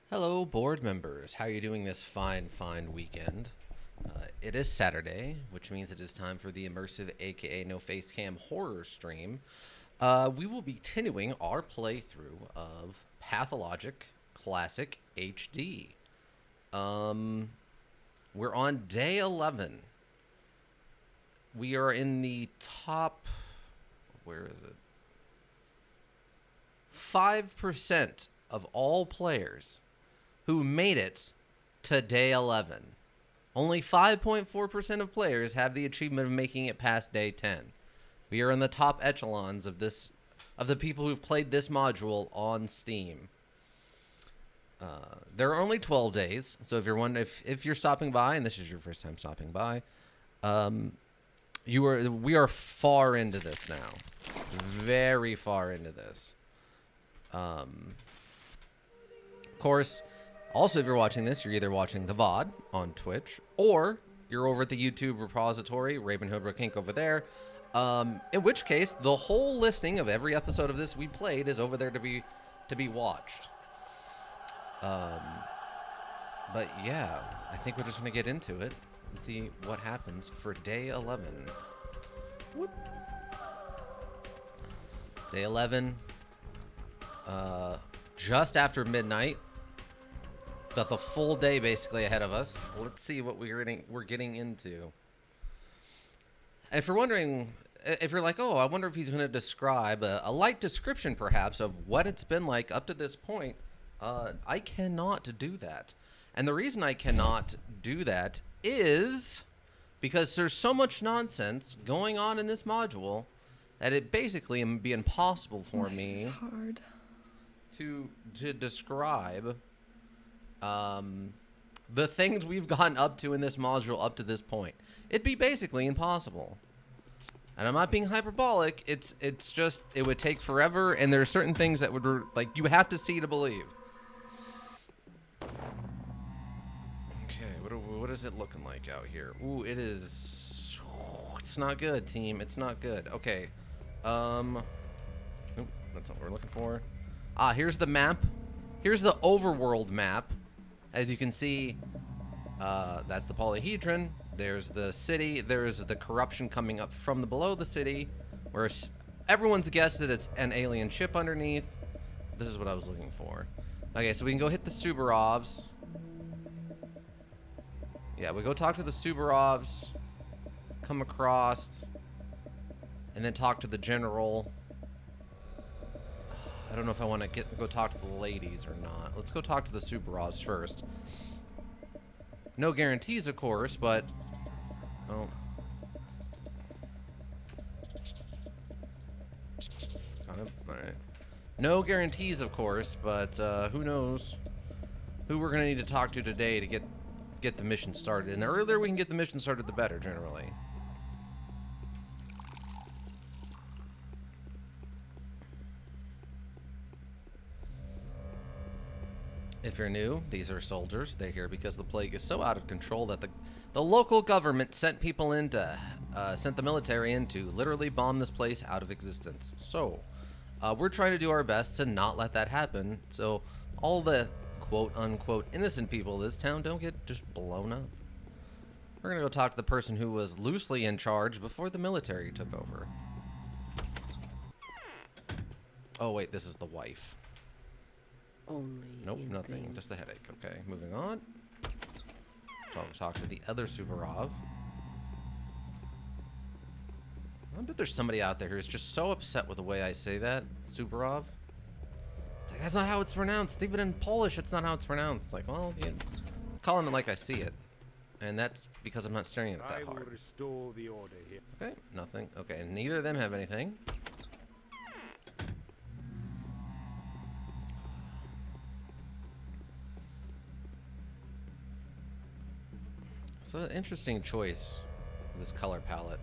Hello, board members. How are you doing this fine weekend? It is Saturday, which means it is time for the immersive, aka no face cam horror stream. We will be continuing our playthrough of Pathologic Classic HD. We're on day 11. We are in the top. Where is it? 5% of all players who made it to day 11. Only 5.4% of players have the achievement of making it past day 10. We are in the top echelons of the people who've played this module on Steam. There are only 12 days, so if you're stopping by and this is your first time stopping by, we are far into this now. Very far into this. Of course, also, if you're watching this, you're either watching the VOD on Twitch, or you're over at the YouTube repository, Ravenhood Rookink over there. In which case, the whole listing of every episode of this we played is over there to be watched. But yeah, I think we're just gonna get into it and see what happens for day 11. Whoop. Day 11. Just after midnight. Got the full day basically ahead of us. Let's see what we're getting into. And if you're wondering, if you're like, oh, I wonder if he's going to describe a light description perhaps of what it's been like up to this point, I cannot do that. And the reason I cannot do that is because there's so much nonsense going on in this module that it basically would be impossible for me to describe the things we've gotten up to in this module up to this point. It'd be basically impossible. And I'm not being hyperbolic. It's just, it would take forever, and there are certain things that would, like, you have to see to believe. Okay, what is it looking like out here? Ooh, it's not good, team. It's not good. Okay. Nope, that's not what we're looking for. Here's the map. Here's the overworld map. As you can see, that's the polyhedron. There's the city. There's the corruption coming up from below the city, where everyone's guessed that it's an alien ship underneath. This is what I was looking for. Okay, so we can go hit the Subarovs. Yeah, we go talk to the Subarovs, come across, and then talk to the general. I don't know if I want to go talk to the ladies or not. Let's go talk to the Subarovs first. No guarantees, of course, but... Oh. Got him. Alright. No guarantees, of course, but who knows who we're going to need to talk to today to get the mission started. And the earlier we can get the mission started, the better, generally. If you're new, these are soldiers. They're here because the plague is so out of control that the local government sent people in to, sent the military in to literally bomb this place out of existence. So, we're trying to do our best to not let that happen. So, all the quote-unquote innocent people of this town don't get just blown up. We're gonna go talk to the person who was loosely in charge before the military took over. Oh wait, this is the wife. Only nope, nothing. things. Just a headache. Okay, moving on. So I'll talk to the other Subarov. I bet there's somebody out there who's just so upset with the way I say that, Subarov. It's like, that's not how it's pronounced. Even in Polish, it's not how it's pronounced. It's like, well, yeah, I'm calling it like I see it. And that's because I'm not staring at it that hard. I will restore the order here. Okay, nothing. Okay, neither of them have anything. So an interesting choice, this color palette.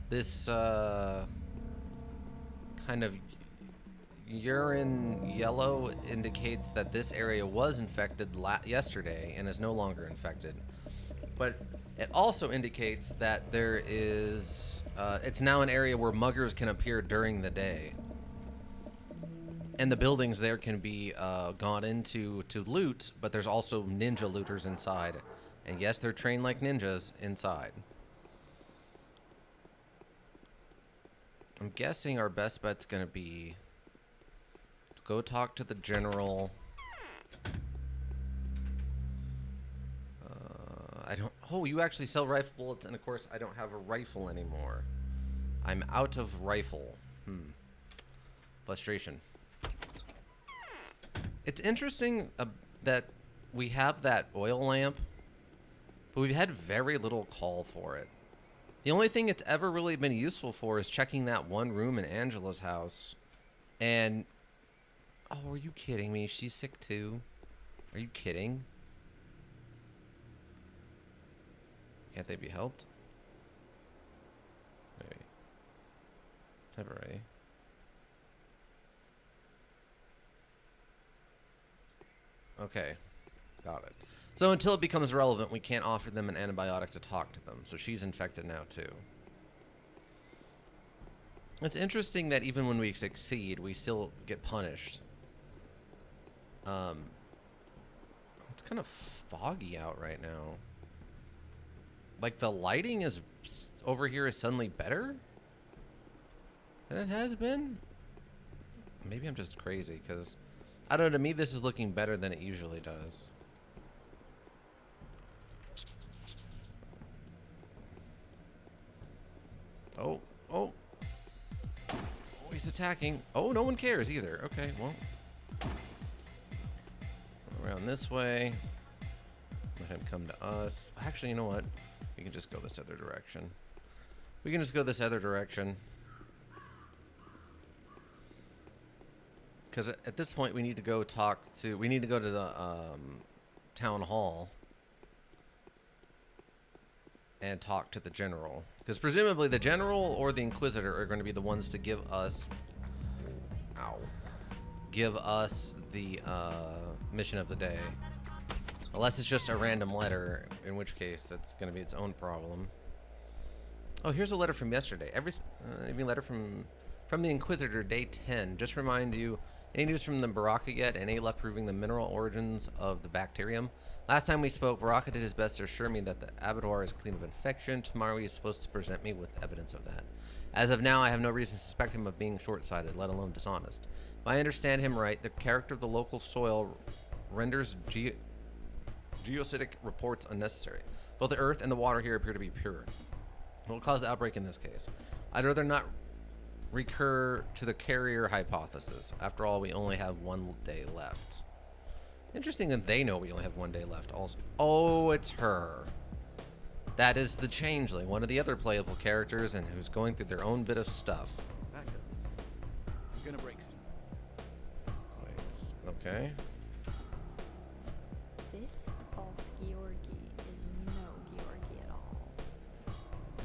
This kind of urine yellow indicates that this area was infected yesterday and is no longer infected. But it also indicates that there is, it's now an area where muggers can appear during the day. and the buildings there can be gone into to loot, but there's also ninja looters inside. And yes, they're trained like ninjas inside. I'm guessing our best bet's gonna be to go talk to the general. I don't. Oh, you actually sell rifle bullets, and of course, I don't have a rifle anymore. I'm out of rifle. Frustration. It's interesting that we have that oil lamp, but we've had very little call for it. The only thing it's ever really been useful for is checking that one room in Angela's house. And, oh, are you kidding me? She's sick too. Are you kidding? Can't they be helped? Maybe. Temporary. Okay. Got it. So until it becomes relevant, we can't offer them an antibiotic to talk to them. So she's infected now too. It's interesting that even when we succeed, we still get punished. It's kind of foggy out right now. Like the lighting is over here is suddenly better than it has been. Maybe I'm just crazy because I don't know. To me, this is looking better than it usually does. Oh, oh. Oh, he's attacking. Oh, no one cares either. Okay, well. Around this way. Let him come to us. Actually, you know what? We can just go this other direction. We can just go this other direction. Because at this point, we need to go talk to... We need to go to the town hall. And talk to the general. Because presumably the general or the inquisitor are going to be the ones to give us... Ow. Give us the mission of the day. Unless it's just a random letter, in which case that's going to be its own problem. Oh, here's a letter from yesterday. Any letter from the Inquisitor, day 10. Just remind you, any news from the Baraka yet? Any luck proving the mineral origins of the bacterium? Last time we spoke, Baraka did his best to assure me that the abattoir is clean of infection. Tomorrow he is supposed to present me with evidence of that. As of now, I have no reason to suspect him of being short-sighted, let alone dishonest. If I understand him right, the character of the local soil renders geocytic reports unnecessary. Both the earth and the water here appear to be pure. What will cause the outbreak in this case? I'd rather not recur to the carrier hypothesis. After all, we only have 1 day left. Interesting that they know we only have 1 day left also. Oh, it's her. That is the Changeling, one of the other playable characters, and who's going through their own bit of stuff. That does it. We're gonna break soon. Wait, okay. This false Georgi is no Georgi at all.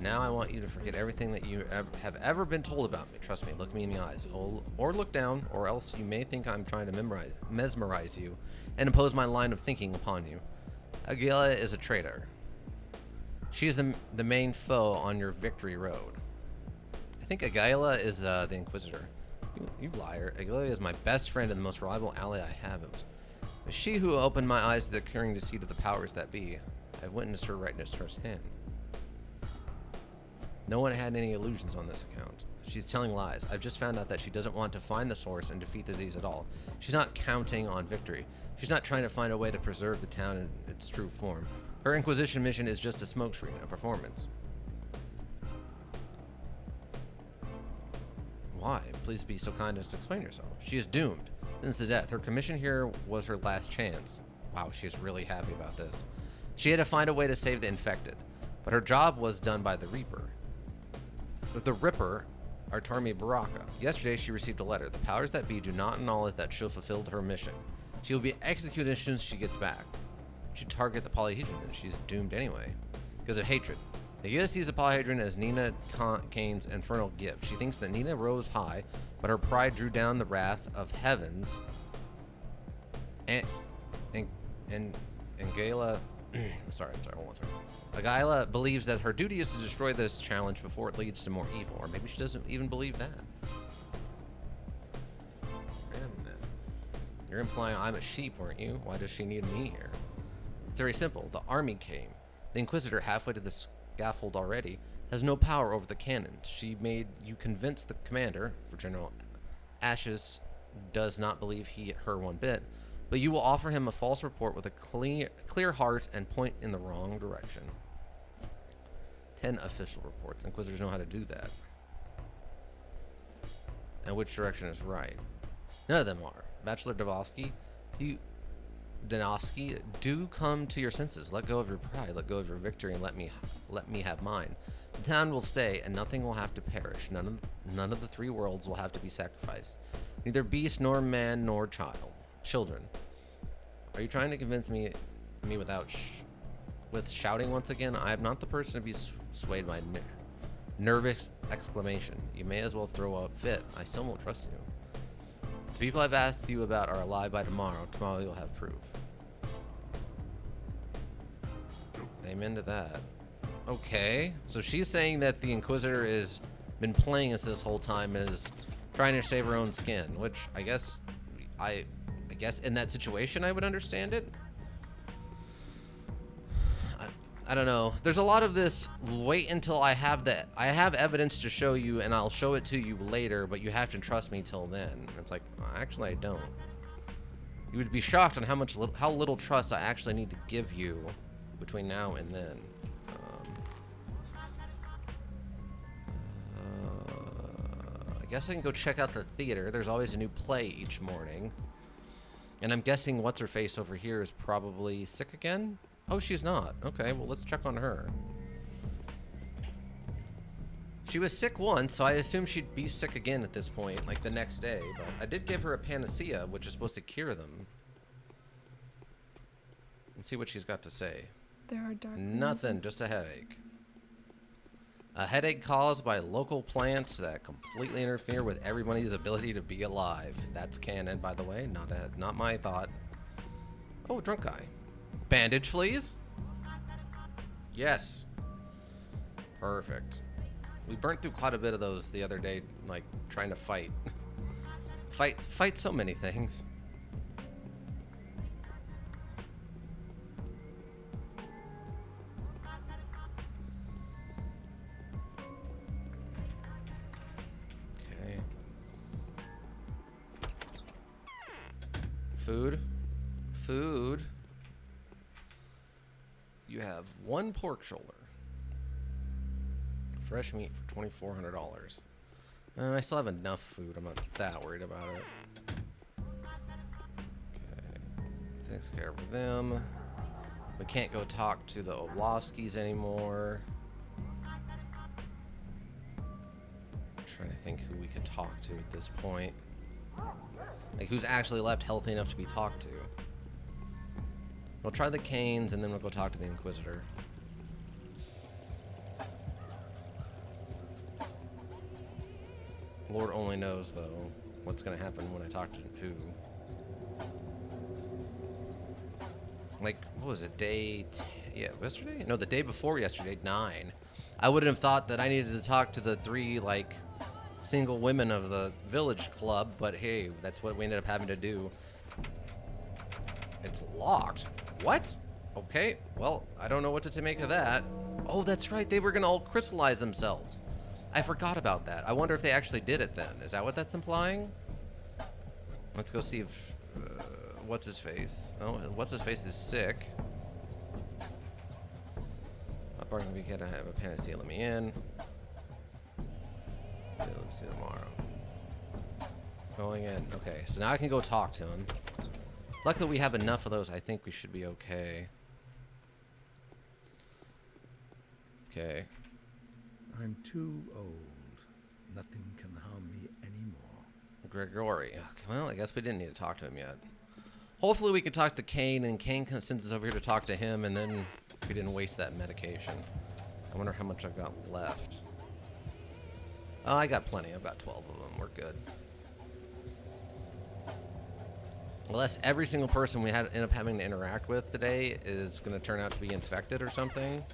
Now I want you to forget everything that you have ever been told about me. Trust me, look me in the eyes. Or look down, or else you may think I'm trying to mesmerize you and impose my line of thinking upon you. Aguila is a traitor. She is the main foe on your victory road. I think Aguila is the Inquisitor. You liar. Aguila is my best friend and the most reliable ally I have. It was she who opened my eyes to the curing deceit of the powers that be. I've witnessed her rightness firsthand. No one had any illusions on this account. She's telling lies. I've just found out that she doesn't want to find the source and defeat the disease at all. She's not counting on victory. She's not trying to find a way to preserve the town in its true form. Her Inquisition mission is just a smokescreen, a performance. Why? Please be so kind as to explain yourself. She is doomed. Since the death, her commission here was her last chance. Wow, she is really happy about this. She had to find a way to save the infected, but her job was done by the Reaper. With the Ripper, Artarmi Baraka. Yesterday, she received a letter. The powers that be do not acknowledge that she fulfilled her mission. She will be executed as soon as she gets back. She target the polyhedron, and she's doomed anyway because of hatred. Nagila sees the polyhedron as Nina Kane's infernal gift. She thinks that Nina rose high, but her pride drew down the wrath of heavens. And Gala, sorry, hold on a second. Agila believes that her duty is to destroy this challenge before it leads to more evil, or maybe she doesn't even believe that. You're implying I'm a sheep, weren't you? Why does she need me here? It's very simple. The army came. The Inquisitor, halfway to the scaffold already, has no power over the cannons. She made you convince the commander, for General Ashes does not believe her one bit, but you will offer him a false report with a clear heart and point in the wrong direction. 10 official reports. Inquisitors know how to do that. And which direction is right? None of them are. Bachelor Danovsky, do come to your senses. Let go of your pride. Let go of your victory, and let me have mine. The town will stay, and nothing will have to perish. None of the three worlds will have to be sacrificed. Neither beast, nor man, nor children. Are you trying to convince me with shouting once again? I am not the person to be swayed by nervous exclamation. You may as well throw a fit. I still won't trust you. The people I've asked you about are alive by tomorrow. Tomorrow you'll have proof. Amen to that. Okay, so she's saying that the Inquisitor has been playing us this whole time and is trying to save her own skin, which I guess in that situation I would understand it. I don't know. There's a lot of this. Wait until I have evidence to show you, and I'll show it to you later. But you have to trust me till then. It's like, actually, I don't. You would be shocked on how little trust I actually need to give you between now and then. I guess I can go check out the theater. There's always a new play each morning, and I'm guessing what's her face over here is probably sick again. Oh, she's not. Okay, well, let's check on her. She was sick once, so I assume she'd be sick again at this point, like the next day. But I did give her a panacea, which is supposed to cure them. Let's see what she's got to say. There are dark Nothing, just a headache. A headache caused by local plants that completely interfere with everybody's ability to be alive. That's canon, by the way, not my thought. Oh, drunk guy. Bandage, please. Yes. Perfect. We burnt through quite a bit of those the other day, like trying to fight. fight so many things. Okay. Food. You have one pork shoulder. Fresh meat for $2,400. I still have enough food. I'm not that worried about it. Okay. Takes care of them. We can't go talk to the Orlovskis anymore. I'm trying to think who we could talk to at this point. Like, who's actually left healthy enough to be talked to. We'll try the Canes, and then we'll go talk to the Inquisitor. Lord only knows, though, what's going to happen when I talk to who. Like, what was it, yesterday? No, the day before yesterday, 9. I wouldn't have thought that I needed to talk to the 3, like, single women of the village club, but hey, that's what we ended up having to do. It's locked. What? Okay, well, I don't know what to make of that. Oh, that's right, they were gonna all crystallize themselves. I forgot about that. I wonder if they actually did it then. Is that what that's implying? Let's go see if, what's his face? Oh, what's his face is sick. Up our weekend, I have a panacea, let me in. Okay, let me see tomorrow. Going in, okay, so now I can go talk to him. Luckily we have enough of those. I think we should be okay. Okay. I'm too old. Nothing can harm me anymore. Gregory. Okay, well, I guess we didn't need to talk to him yet. Hopefully we could talk to Kane, and Kane sends us over here to talk to him, and then we didn't waste that medication. I wonder how much I've got left. Oh, I got plenty. I've got 12 of them. We're good. Unless every single person we end up having to interact with today is going to turn out to be infected or something.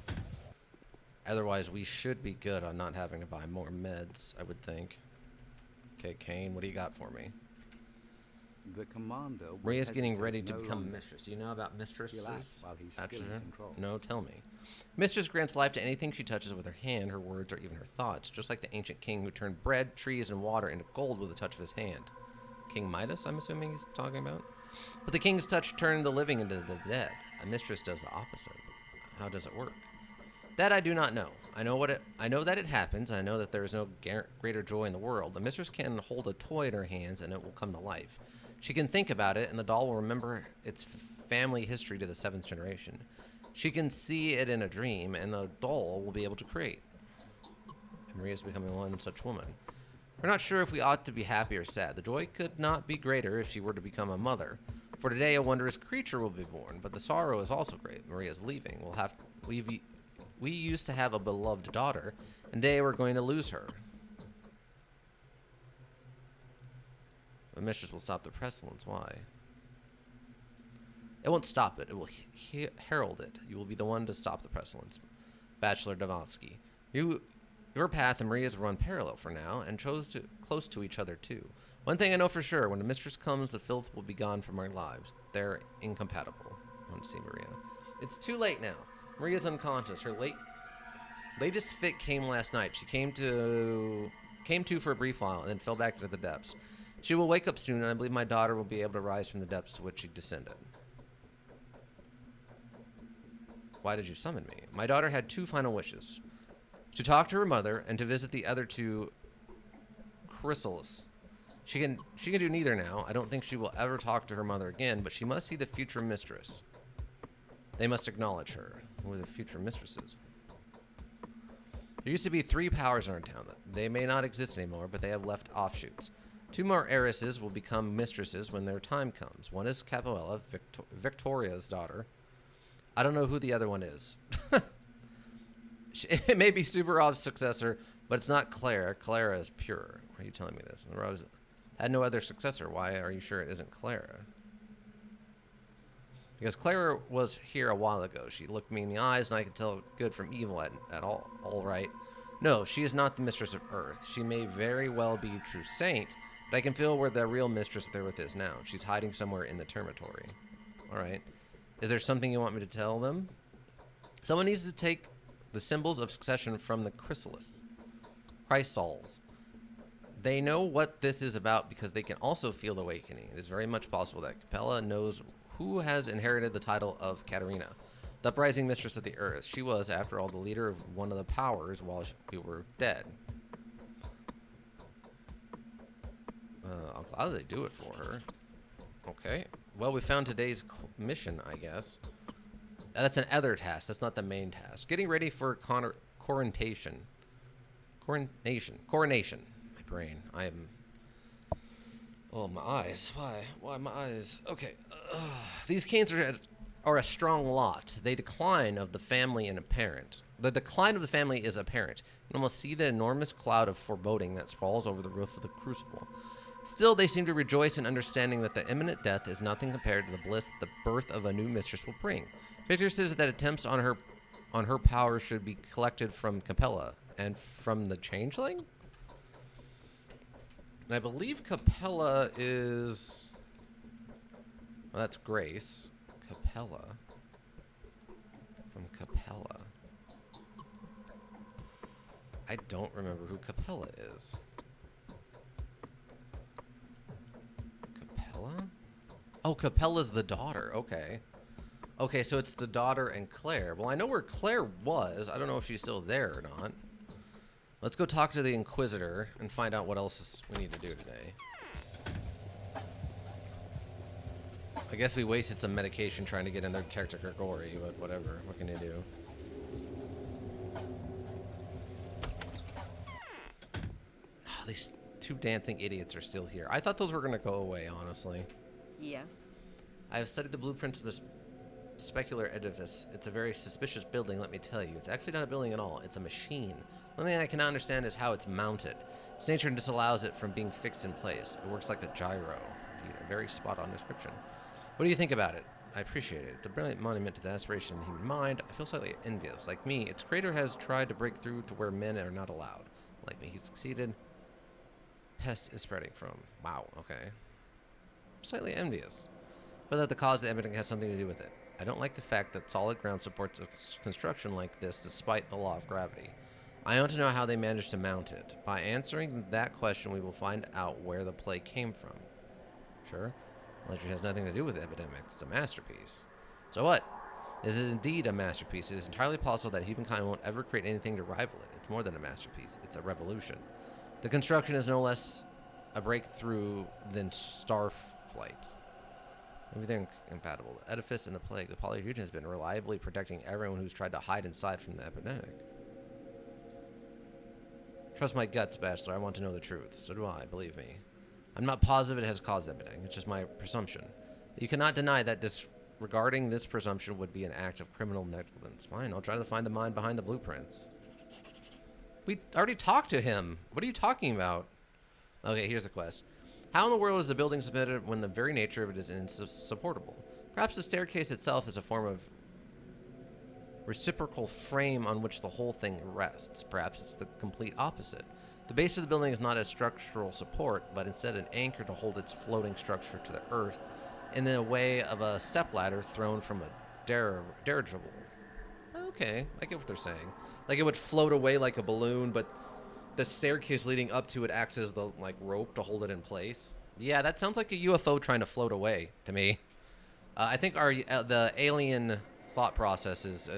Otherwise, we should be good on not having to buy more meds, I would think. Okay, Kane, what do you got for me? The commander will Maria's getting ready hesitate to no become a longer. mistress. Do you know about mistresses? He'll act while he's still in control. No, tell me. Mistress grants life to anything she touches with her hand, her words, or even her thoughts, just like the ancient king who turned bread, trees, and water into gold with a touch of his hand. King Midas, I'm assuming he's talking about? But the king's touch turned the living into the dead. A mistress does the opposite. How does it work? That I do not know. I know that it happens. I know that there is no greater joy in the world. The mistress can hold a toy in her hands and it will come to life. She can think about it, and the doll will remember its family history to the 7th generation. She can see it in a dream, and the doll will be able to create. And Maria is becoming one such woman. We're not sure if we ought to be happy or sad. The joy could not be greater if she were to become a mother. For today, a wondrous creature will be born, but the sorrow is also great. Maria's leaving. We used to have a beloved daughter, and today we're going to lose her. The mistress will stop the pestilence. Why? It won't stop it. It will herald it. You will be the one to stop the pestilence. Bachelor Davansky. Your path and Maria's run parallel for now, and close to each other too. One thing I know for sure, when the mistress comes, the filth will be gone from our lives. They're incompatible. I want to see Maria. It's too late now. Maria's unconscious. Her latest fit came last night. She came to for a brief while and then fell back into the depths. She will wake up soon, and I believe my daughter will be able to rise from the depths to which she descended. Why did you summon me? My daughter had 2 final wishes. To talk to her mother and to visit the other 2 chrysalises. She can do neither now. I don't think she will ever talk to her mother again, but she must see the future mistress. They must acknowledge her. Who are the future mistresses? There used to be 3 powers in our town. They may not exist anymore, but they have left offshoots. 2 more heiresses will become mistresses when their time comes. One is Capuella, Victoria's daughter. I don't know who the other one is. It may be Suvorov's successor, but it's not Clara. Clara is pure. Why are you telling me this? The Rose had no other successor. Why are you sure it isn't Clara? Because Clara was here a while ago. She looked me in the eyes, and I could tell good from evil at all. All right. No, she is not the mistress of Earth. She may very well be a true saint, but I can feel where the real mistress of the Earth is now. She's hiding somewhere in the termitory. All right. Is there something you want me to tell them? Someone needs to take the symbols of succession from the chrysalises. They know what this is about because they can also feel the awakening. It is very much possible that Capella knows who has inherited the title of Katerina, the uprising mistress of the earth. She was, after all, the leader of one of the powers while we were dead. I'll gladly do it for her. Okay. Well, we found today's mission, I guess. That's an other task. That's not the main task. Getting ready for coronation. Coronation. My brain. I am... Oh, my eyes. Why? Why my eyes? Okay. These canes are a strong lot. They decline of the family and apparent. The decline of the family is apparent. You can almost see the enormous cloud of foreboding that sprawls over the roof of the crucible. Still, they seem to rejoice in understanding that the imminent death is nothing compared to the bliss that the birth of a new mistress will bring. Victor says that attempts on her power should be collected from Capella and from the Changeling? And I believe Capella is... Well, that's Grace. Capella. From Capella. I don't remember who Capella is. Capella? Oh, Capella's the daughter. Okay. Okay, so it's the daughter and Claire. Well, I know where Claire was. I don't know if she's still there or not. Let's go talk to the Inquisitor and find out what else we need to do today. I guess we wasted some medication trying to get in there to Detective Grigori, but whatever. What can you do? Oh, these 2 dancing idiots are still here. I thought those were going to go away, honestly. Yes. I have studied the blueprints of this specular edifice. It's a very suspicious building, let me tell you. It's actually not a building at all. It's a machine. The only thing I cannot understand is how it's mounted. Its nature disallows it from being fixed in place. It works like a gyro. Indeed, a very spot-on description. What do you think about it? I appreciate it. It's a brilliant monument to the aspiration of the human mind. I feel slightly envious. Like me, its creator has tried to break through to where men are not allowed. Like me, he succeeded. Pest is spreading from. Wow, okay. slightly envious, but that the cause of the epidemic has something to do with it. I don't like the fact that solid ground supports a construction like this despite the law of gravity. I want to know how they managed to mount it. By answering that question, we will find out where the plague came from. Sure. Legend has nothing to do with the epidemic. It's a masterpiece. So what? This is indeed a masterpiece. It is entirely possible that humankind won't ever create anything to rival it. It's more than a masterpiece. It's a revolution. The construction is no less a breakthrough than star flight. Everything compatible. The edifice and the plague. The polyhedron has been reliably protecting everyone who's tried to hide inside from the epidemic. Trust my guts, Bachelor. I want to know the truth. So do I, believe me. I'm not positive it has caused the epidemic. It's just my presumption. You cannot deny that disregarding this presumption would be an act of criminal negligence. Fine, I'll try to find the mind behind the blueprints. We already talked to him. What are you talking about? Okay, here's the quest. How in the world is the building submitted when the very nature of it is insupportable? Perhaps the staircase itself is a form of reciprocal frame on which the whole thing rests. Perhaps it's the complete opposite. The base of the building is not a structural support, but instead an anchor to hold its floating structure to the earth in the way of a stepladder thrown from a dirigible. Okay, I get what they're saying. Like it would float away like a balloon, but the staircase leading up to it acts as the rope to hold it in place. Yeah, that sounds like a UFO trying to float away to me. I think the alien thought process is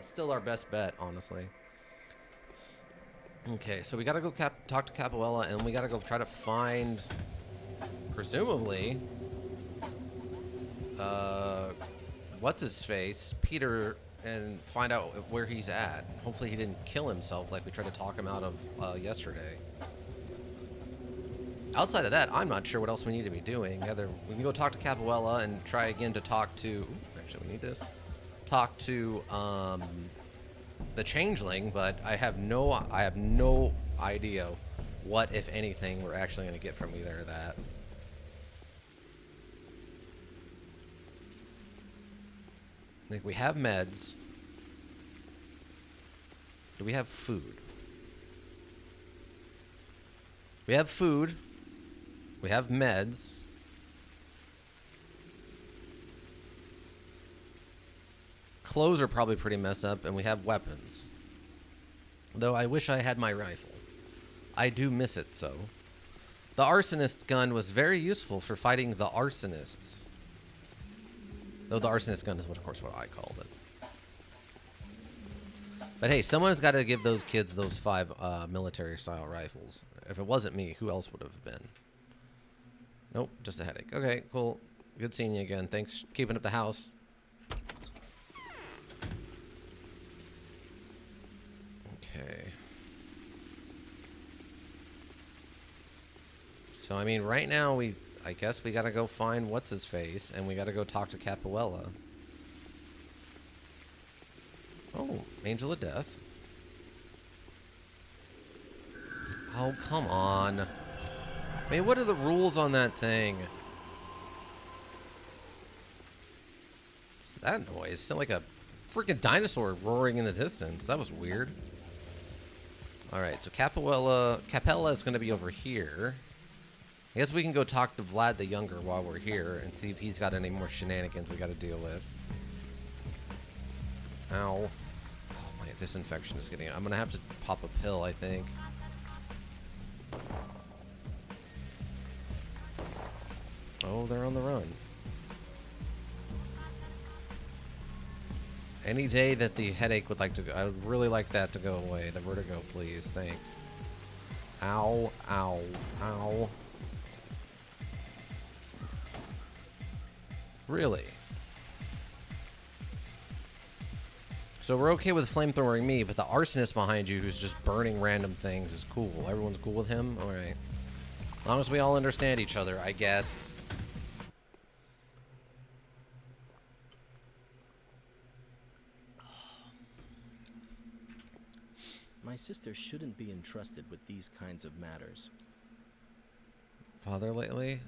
still our best bet, honestly. Okay, so we gotta go talk to Capoella, and we gotta go try to find, presumably, what's his face, Peter, and find out where he's at. Hopefully he didn't kill himself like we tried to talk him out of yesterday. Outside of that, I'm not sure what else we need to be doing. Either we can go talk to Capoella and try again to talk to. Ooh, actually, we need this. Talk to the Changeling, but I have no idea what, if anything, we're actually going to get from either of that. Like, we have meds. Do we have food? We have food. We have meds. Clothes are probably pretty messed up, and we have weapons. Though I wish I had my rifle. I do miss it so. The arsonist gun was very useful for fighting the arsonists. Though the arsonist gun is, of course, what I called it. But hey, someone's got to give those kids those 5 military-style rifles. If it wasn't me, who else would have been? Nope, just a headache. Okay, cool. Good seeing you again. Thanks for keeping up the house. Okay. So, I mean, right now, I guess we gotta go find what's-his-face, and we gotta go talk to Capoella. Oh, Angel of Death. Oh, come on. I mean, what are the rules on that thing? What's that noise? It sounded like a freaking dinosaur roaring in the distance. That was weird. Alright, so Capella is going to be over here. I guess we can go talk to Vlad the Younger while we're here and see if he's got any more shenanigans we got to deal with. Ow. Oh, my disinfection is getting... I'm going to have to pop a pill, I think. Oh, they're on the run. Any day that the headache would like to go... I would really like that to go away. The vertigo, please. Thanks. Ow, ow, ow. Really? So we're okay with flamethrowing me, but the arsonist behind you who's just burning random things is cool. Everyone's cool with him? Alright. As long as we all understand each other, I guess. My sister shouldn't be entrusted with these kinds of matters. Father lately?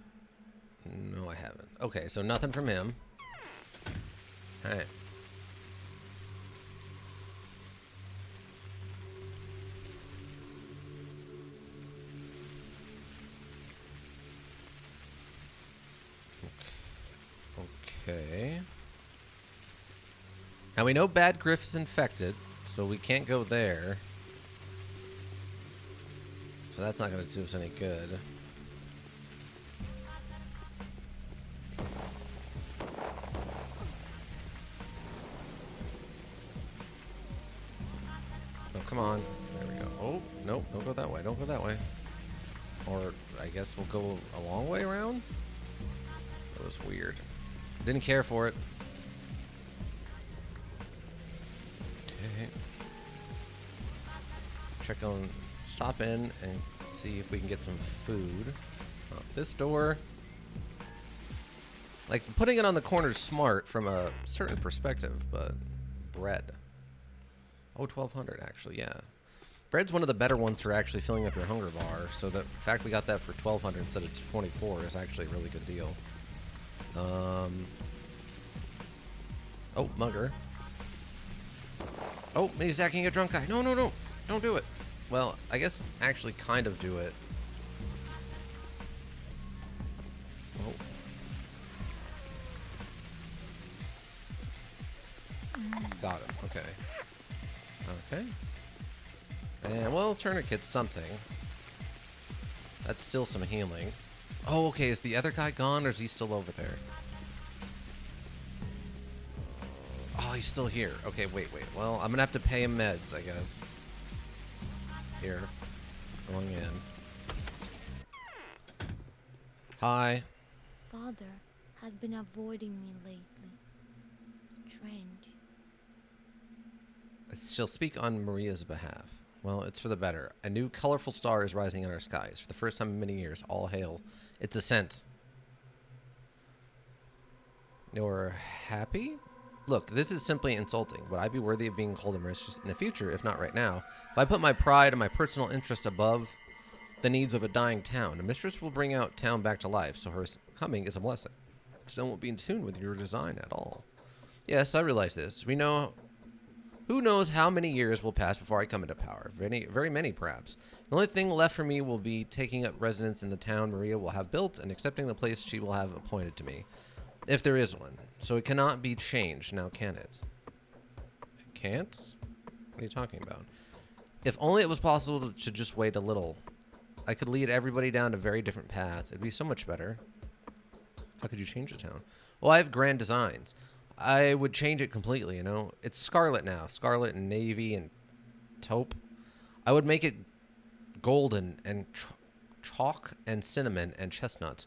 No, I haven't. Okay, so nothing from him. Alright. Okay. Now we know Bad Griff is infected, so we can't go there. So that's not going to do us any good. Oh, come on. There we go. Oh, nope, don't go that way. Don't go that way. Or I guess we'll go a long way around? That was weird. Didn't care for it. Okay. Check on... Stop in and see if we can get some food. Oh, this door... Like, putting it on the corner is smart from a certain perspective, but... Bread. Oh, 1,200 actually, yeah. Bread's one of the better ones for actually filling up your hunger bar, so the fact we got that for 1,200 instead of 24 is actually a really good deal. Oh, mugger. Oh, he's attacking a drunk guy. No, no, no. Don't do it. Well, I guess actually kind of do it. Oh. Got him. Okay. Okay. And, well, tourniquet's something. That's still some healing. Oh, okay. Is the other guy gone, or is he still over there? Oh, he's still here. Okay, wait. Well, I'm gonna have to pay him meds, I guess. Here. Going in. Hi. Father has been avoiding me lately. Strange. She'll speak on Maria's behalf. Well, it's for the better. A new colorful star is rising in our skies. For the first time in many years, all hail its ascent. You're happy? Look, this is simply insulting. Would I be worthy of being called a mistress in the future, if not right now? If I put my pride and my personal interest above the needs of a dying town, a mistress will bring out town back to life, so her coming is a blessing. Still won't be in tune with your design at all. Yes, I realize this. We know... Who knows how many years will pass before I come into power? Very many, perhaps. The only thing left for me will be taking up residence in the town Maria will have built and accepting the place she will have appointed to me. If there is one. So it cannot be changed, now can it? It can't? What are you talking about? If only it was possible to just wait a little. I could lead everybody down a very different path. It'd be so much better. How could you change the town? Well, I have grand designs. I would change it completely, you know? It's scarlet now. Scarlet and navy and taupe. I would make it golden and chalk and cinnamon and chestnut.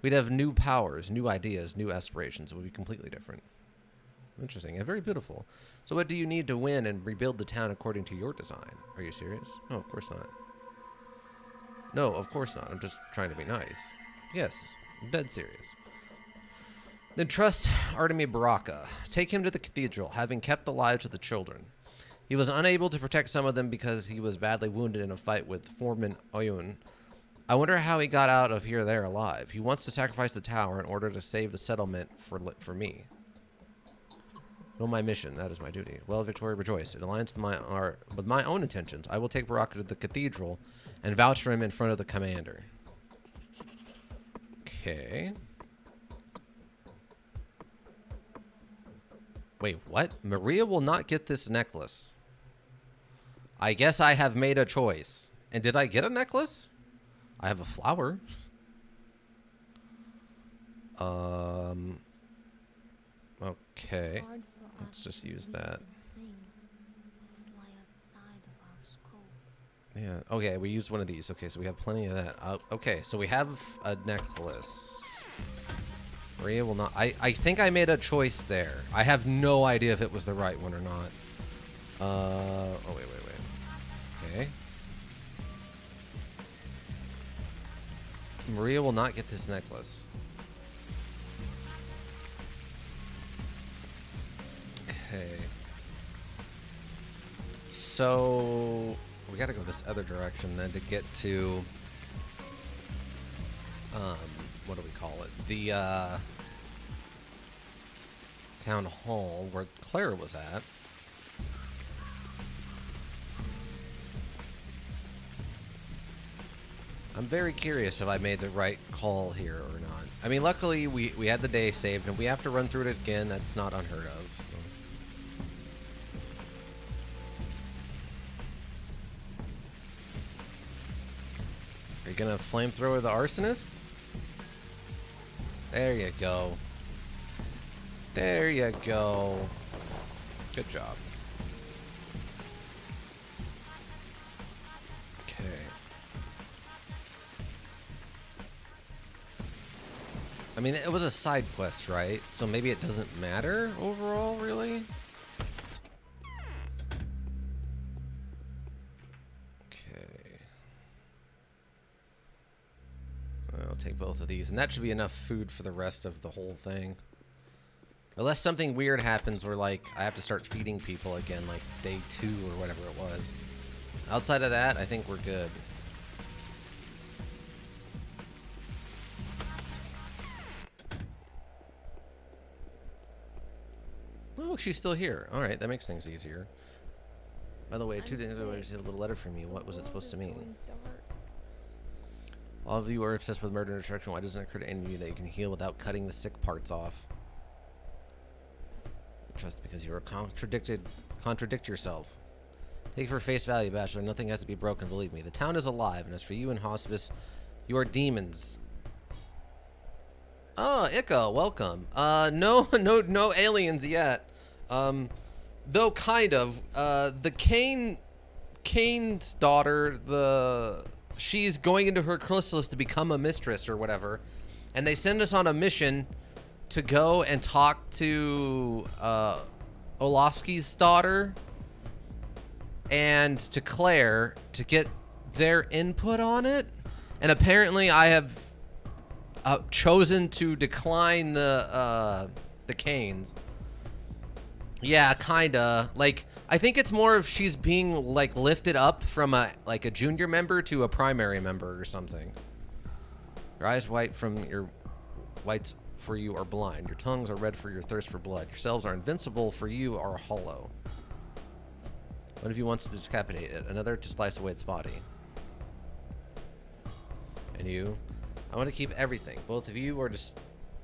We'd have new powers, new ideas, new aspirations. It would be completely different. Interesting and very beautiful. So what do you need to win and rebuild the town according to your design? Are you serious? No, of course not. No, of course not. I'm just trying to be nice. Yes, I'm dead serious. Then trust Artemi Baraka. Take him to the cathedral, having kept the lives of the children. He was unable to protect some of them because he was badly wounded in a fight with Foreman Oyun. I wonder how he got out of here there alive. He wants to sacrifice the tower in order to save the settlement for me. Well, my mission, that is my duty. Well, Victoria, rejoice. It aligns with my own intentions. I will take Baraka to the cathedral and vouch for him in front of the commander. Okay. Wait, what? Maria will not get this necklace. I guess I have made a choice. And did I get a necklace? I have a flower. Okay. Let's just use that. Yeah, okay, we used one of these. Okay, so we have plenty of that. Okay, so we have a necklace. Maria will not... I think I made a choice there. I have no idea if it was the right one or not. Oh, wait. Okay. Maria will not get this necklace. Okay. So... we gotta go this other direction then to get to... what do we call it? The, town hall where Claire was at. I'm very curious if I made the right call here or not. I mean, luckily we had the day saved, and we have to run through it again. That's not unheard of. So. Are you gonna flamethrower the arsonists? There you go. There you go. Good job. Okay. I mean, it was a side quest, right? So maybe it doesn't matter overall, really? Okay. I'll take both of these, and that should be enough food for the rest of the whole thing. Unless something weird happens where, like, I have to start feeding people again, like day 2 or whatever it was. Outside of that, I think we're good. Oh, she's still here. All right, that makes things easier. By the way, 2 days ago, I received a little letter from you. What was it supposed to mean? All of you are obsessed with murder and destruction. Why doesn't it occur to any of you that you can heal without cutting the sick parts off? Trust because you are contradict yourself. Take it for face value, Bachelor. Nothing has to be broken, believe me. The town is alive, and as for you in hospice, you are demons. Oh, Ika, welcome. No aliens yet. Though kind of. The Kane's daughter, she's going into her chrysalis to become a mistress or whatever, and they send us on a mission to go and talk to Olofsky's daughter and to Claire to get their input on it. And apparently I have chosen to decline the Canes. Yeah, kinda. Like, I think it's more of she's being, like, lifted up from a junior member to a primary member or something. Your eyes white from your whites for you are blind. Your tongues are red for your thirst for blood. Your selves are invincible for you are hollow. One of you wants to decapitate it, another to slice away its body. And you? I want to keep everything. Both of you are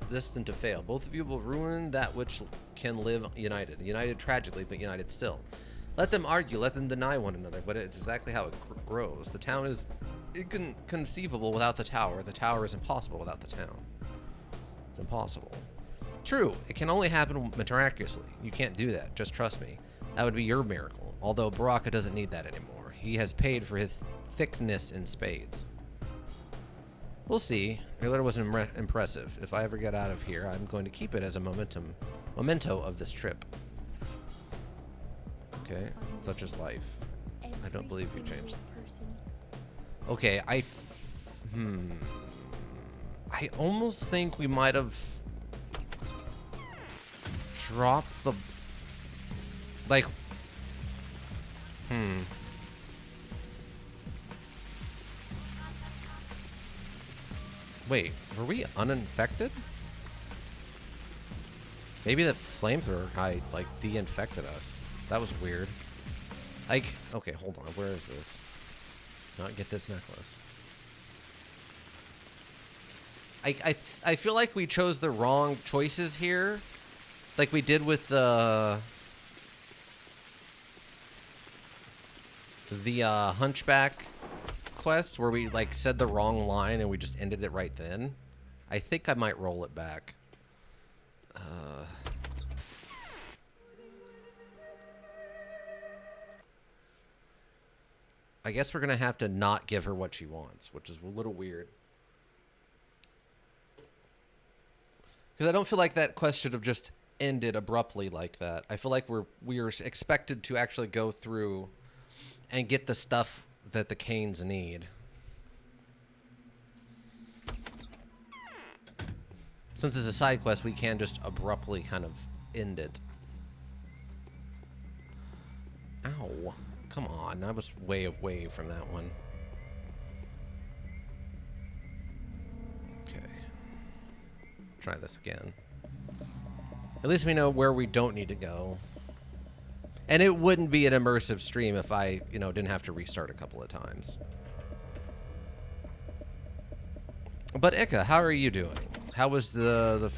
destined to fail. Both of you will ruin that which can live united. United tragically, but united still. Let them argue, let them deny one another, but it's exactly how it grows. The town is inconceivable without the tower. The tower is impossible without the town. It's impossible. True, it can only happen miraculously. You can't do that, just trust me. That would be your miracle. Although Baraka doesn't need that anymore. He has paid for his thickness in spades. We'll see. Your letter was impressive. If I ever get out of here, I'm going to keep it as a memento of this trip. Okay, such is life. I don't believe you changed. Okay, I almost think we might have dropped the... Like... Wait, were we uninfected? Maybe the flamethrower guy, like, de-infected us. That was weird. Like, okay, hold on. Where is this? Not get this necklace. I feel like we chose the wrong choices here. Like we did with the Hunchback quest, where we, like, said the wrong line and we just ended it right then. I think I might roll it back. I guess we're gonna have to not give her what she wants, which is a little weird. Because I don't feel like that quest should have just ended abruptly like that. I feel like we are expected to actually go through and get the stuff that the Canes need. Since it's a side quest, we can just abruptly kind of end it. Ow. Come on, I was way away from that one. Okay. Try this again. At least we know where we don't need to go. And it wouldn't be an immersive stream if I, didn't have to restart a couple of times. But Ika, how are you doing? How was the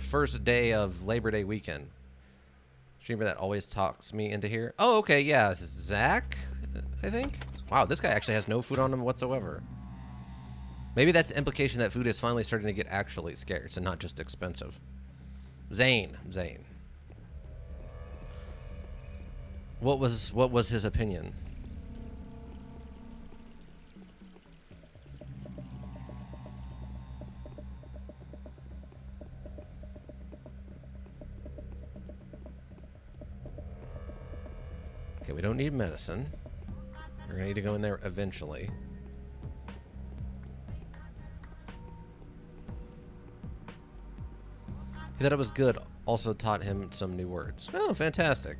first day of Labor Day weekend? Streamer that always talks me into here. Oh, okay, yeah, this is Zach, I think. Wow, this guy actually has no food on him whatsoever. Maybe that's the implication that food is finally starting to get actually scarce and not just expensive. Zane. What was his opinion? Okay, we don't need medicine. We're gonna need to go in there eventually. He thought it was good. Also taught him some new words. Oh, fantastic.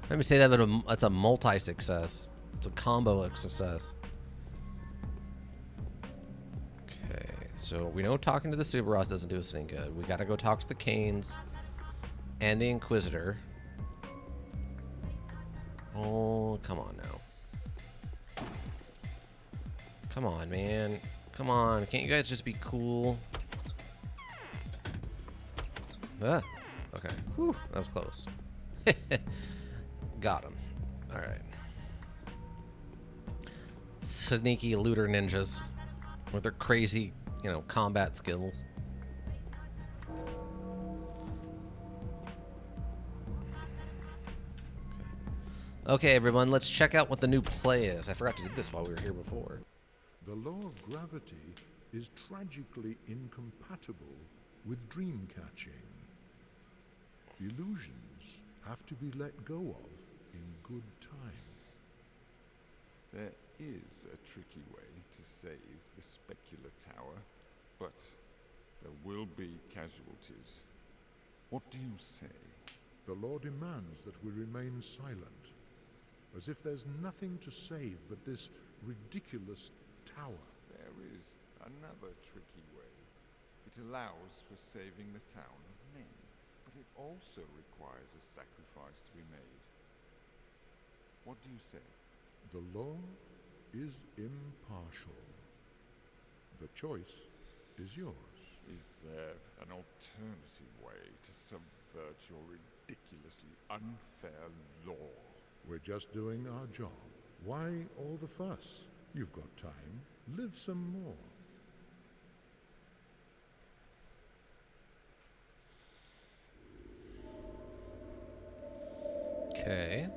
Let me say that, but that's a multi-success. It's a combo of success. Okay, so we know talking to the Subaros doesn't do us any good. We gotta go talk to the Canes and the Inquisitor. Oh, come on now. Come on, man. Come on. Can't you guys just be cool? Ah, okay. Whew, that was close. Got him. All right. Sneaky looter ninjas with their crazy, combat skills. Okay, everyone, let's check out what the new play is. I forgot to do this while we were here before. The law of gravity is tragically incompatible with dream catching. Illusions have to be let go of in good time. There is a tricky way to save the specular tower, but there will be casualties. What do you say? The law demands that we remain silent, as if there's nothing to save but this ridiculous tower. There is another tricky way. It allows for saving the town of men, but it also requires a sacrifice to be made. What do you say? The law is impartial. The choice is yours. Is there an alternative way to subvert your ridiculously unfair law? We're just doing our job. Why all the fuss? You've got time. Live some more. Okay.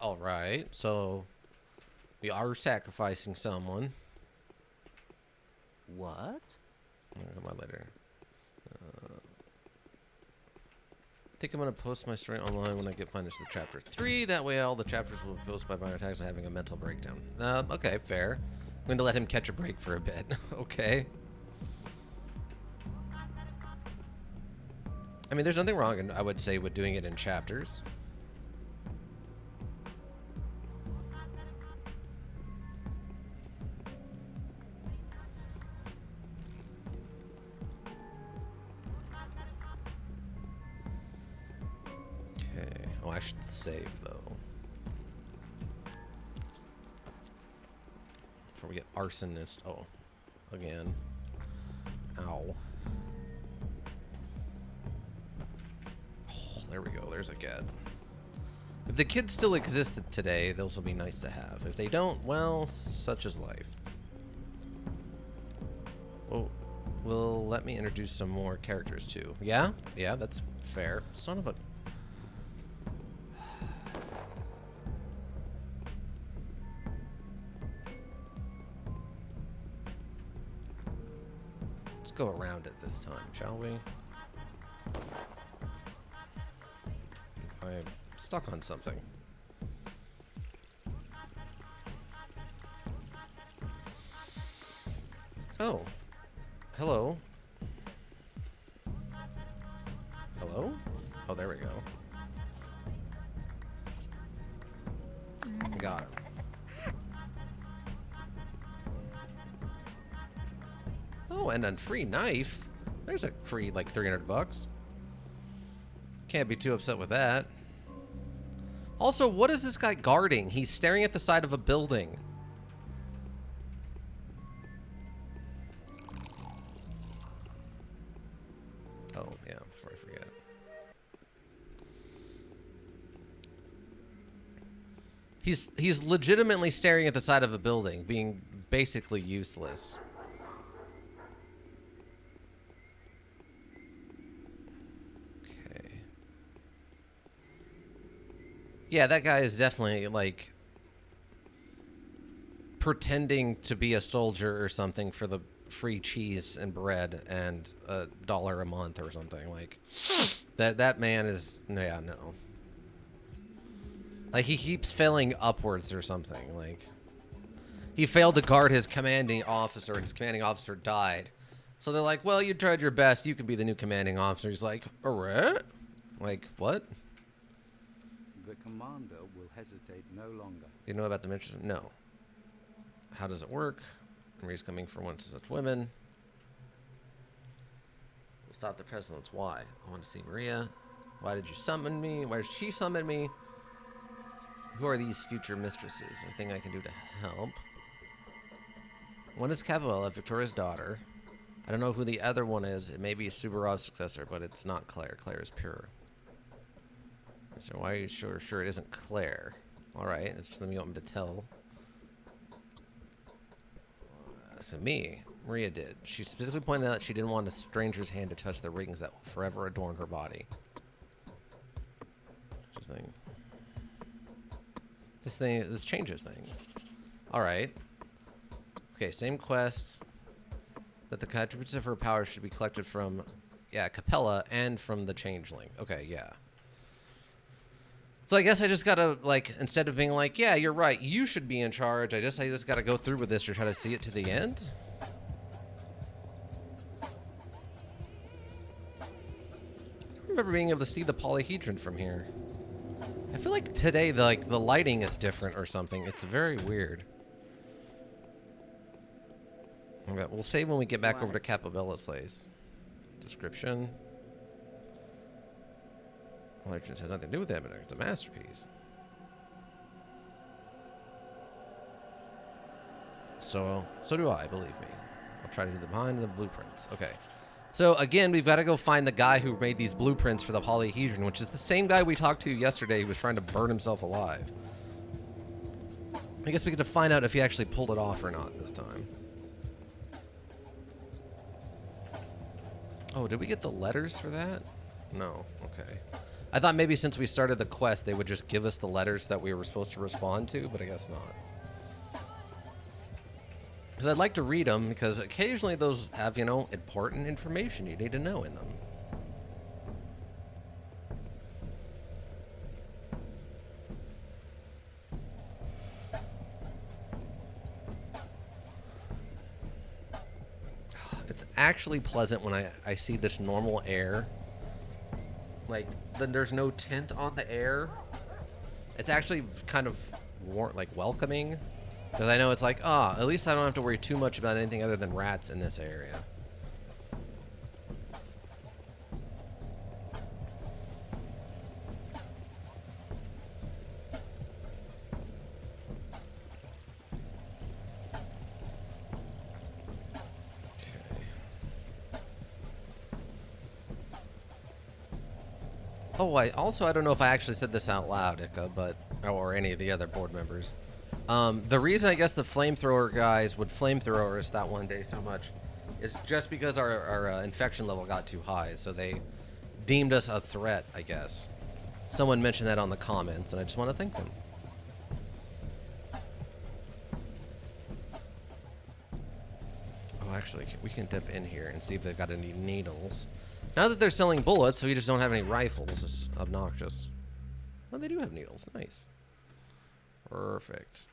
All right. So we are sacrificing someone. What? Come on later. I think I'm going to post my story online when I get finished with chapter 3. That way all the chapters will be posted by minor attacks and having a mental breakdown. Okay, fair. I'm going to let him catch a break for a bit. Okay. I mean, there's nothing wrong, I would say, with doing it in chapters. Okay. Oh, I should save, though. Before we get arsonist. Oh, again. Ow. There we go. There's a get. If the kids still existed today, those will be nice to have. If they don't, well, such is life. Well, let me introduce some more characters too. Yeah? Yeah, that's fair. Son of a... Let's go around it this time, shall we? I'm stuck on something. Oh. Hello. Hello? Oh, there we go. Got him. Oh, and a free knife. There's a free, like, $300. Can't be too upset with that. Also, what is this guy guarding? He's staring at the side of a building. Oh, yeah, before I forget. He's legitimately staring at the side of a building, being basically useless. Okay. Yeah, that guy is definitely, like, pretending to be a soldier or something for the free cheese and bread and $1 a month or something. Like, that man is, yeah, no. Like, he keeps failing upwards or something. Like, he failed to guard his commanding officer, and his commanding officer died. So they're like, well, you tried your best. You could be the new commanding officer. He's like, alright? Like, what? The commander will hesitate no longer. You know about the mission? No. How does it work? Marie's coming for one such women. We'll stop the presidents. Why? I want to see Maria. Why did you summon me? Why did she summon me? Who are these future mistresses? Anything I can do to help? One is Cabela, Victoria's daughter. I don't know who the other one is. It may be Subarov's successor, but it's not Claire. Claire is pure. So why are you sure it isn't Claire? Alright, it's just something you want me to tell. So me, Maria did. She specifically pointed out that she didn't want a stranger's hand to touch the rings that will forever adorn her body. This changes things. Alright. Okay, same quest. That the attributes of her power should be collected from, yeah, Capella and from the Changeling. Okay, yeah. So I guess I just gotta, like, instead of being like, yeah, you're right, you should be in charge, I just gotta go through with this to try to see it to the end? I don't remember being able to see the polyhedron from here. I feel like today, the lighting is different or something. It's very weird. Okay, we'll save when we get back over to Capabella's place. Description. Well, it had nothing to do with that, but it's a masterpiece. So do I, believe me. I'll try to do the behind the blueprints. Okay. So again, we've got to go find the guy who made these blueprints for the polyhedron, which is the same guy we talked to yesterday who was trying to burn himself alive. I guess we get to find out if he actually pulled it off or not this time. Oh, did we get the letters for that? No. Okay. I thought maybe since we started the quest, they would just give us the letters that we were supposed to respond to, but I guess not. Because I'd like to read them, because occasionally those have, you know, important information you need to know in them. It's actually pleasant when I see this normal air. Like, then there's no tint on the air. It's actually kind of like welcoming. Because I know it's like, at least I don't have to worry too much about anything other than rats in this area. Oh, I don't know if I actually said this out loud, Ika, but or any of the other board members. The reason I guess the flamethrower guys would flamethrower us that one day so much is just because our infection level got too high, so they deemed us a threat, I guess. Someone mentioned that on the comments, and I just want to thank them. Oh, actually, we can dip in here and see if they've got any needles. Now that they're selling bullets, so we just don't have any rifles. It's obnoxious. Oh, they do have needles. Nice. Perfect.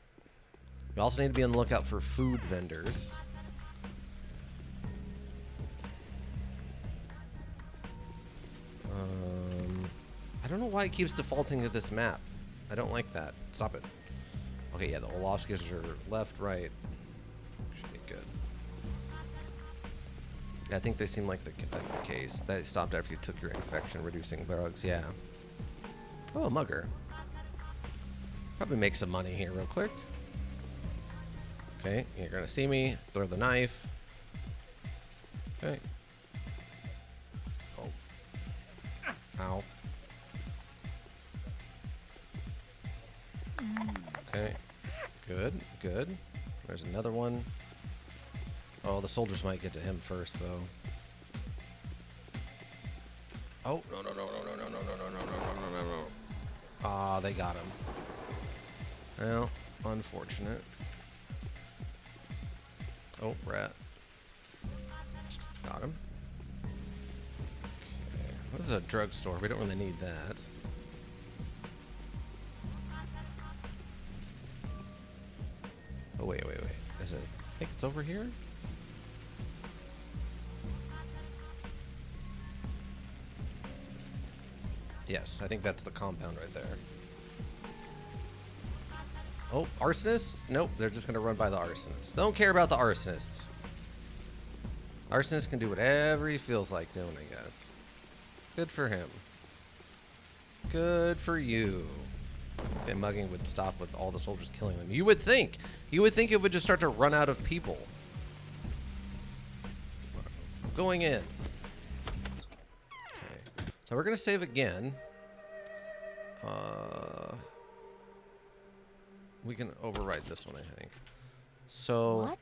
We also need to be on the lookout for food vendors. I don't know why it keeps defaulting to this map. I don't like that. Stop it. Okay, yeah, the Olofskis are left, right. Should be good. Yeah, I think they seem like the case. That stopped after you took your infection, reducing bugs. Yeah. Oh, a mugger. Probably make some money here real quick. Okay, you're gonna see me. Throw the knife. Okay. Oh. Ow. Okay. Good, good. There's another one. Oh, the soldiers might get to him first, though. Oh, no, no, no, no, no, no, no, no, no, no, no, no, no. Ah, they got him. Well, unfortunate. Oh, rat. Got him. Okay. This is a drugstore. We don't really need that. Oh, wait, wait, wait. Is it? I think it's over here? Yes, I think that's the compound right there. Oh, arsonists? Nope, they're just going to run by the arsonists. Don't care about the arsonists. Arsonist can do whatever he feels like doing, I guess. Good for him. Good for you. The mugging would stop with all the soldiers killing them. You would think. You would think it would just start to run out of people. Going in. Okay. So we're going to save again. We can override this one, I think. So... What?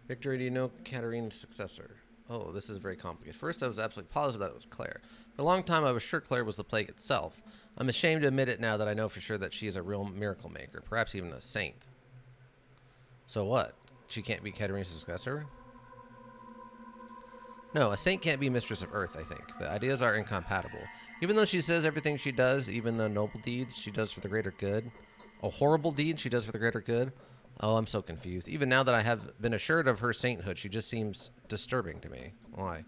Victory, do you know Katarina's successor? Oh, this is very complicated. First, I was absolutely positive that it was Claire. For a long time, I was sure Claire was the plague itself. I'm ashamed to admit it now that I know for sure that she is a real miracle maker, perhaps even a saint. So what? She can't be Katarina's successor? No, a saint can't be mistress of Earth, I think. The ideas are incompatible. Even though she says everything she does, even the noble deeds she does for the greater good, a horrible deed she does for the greater good, oh, I'm so confused. Even now that I have been assured of her sainthood, she just seems disturbing to me. Why?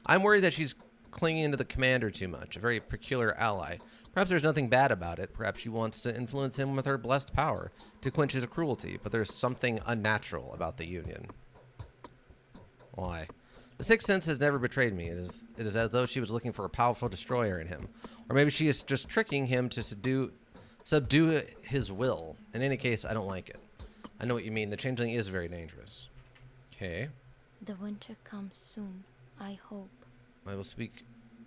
I'm worried that she's clinging to the commander too much, a very peculiar ally. Perhaps there's nothing bad about it. Perhaps she wants to influence him with her blessed power to quench his cruelty, but there's something unnatural about the union. Why? The sixth sense has never betrayed me. It is as though she was looking for a powerful destroyer in him. Or maybe she is just tricking him to subdue his will. In any case, I don't like it. I know what you mean. The changeling is very dangerous. Okay. The winter comes soon, I hope. I will speak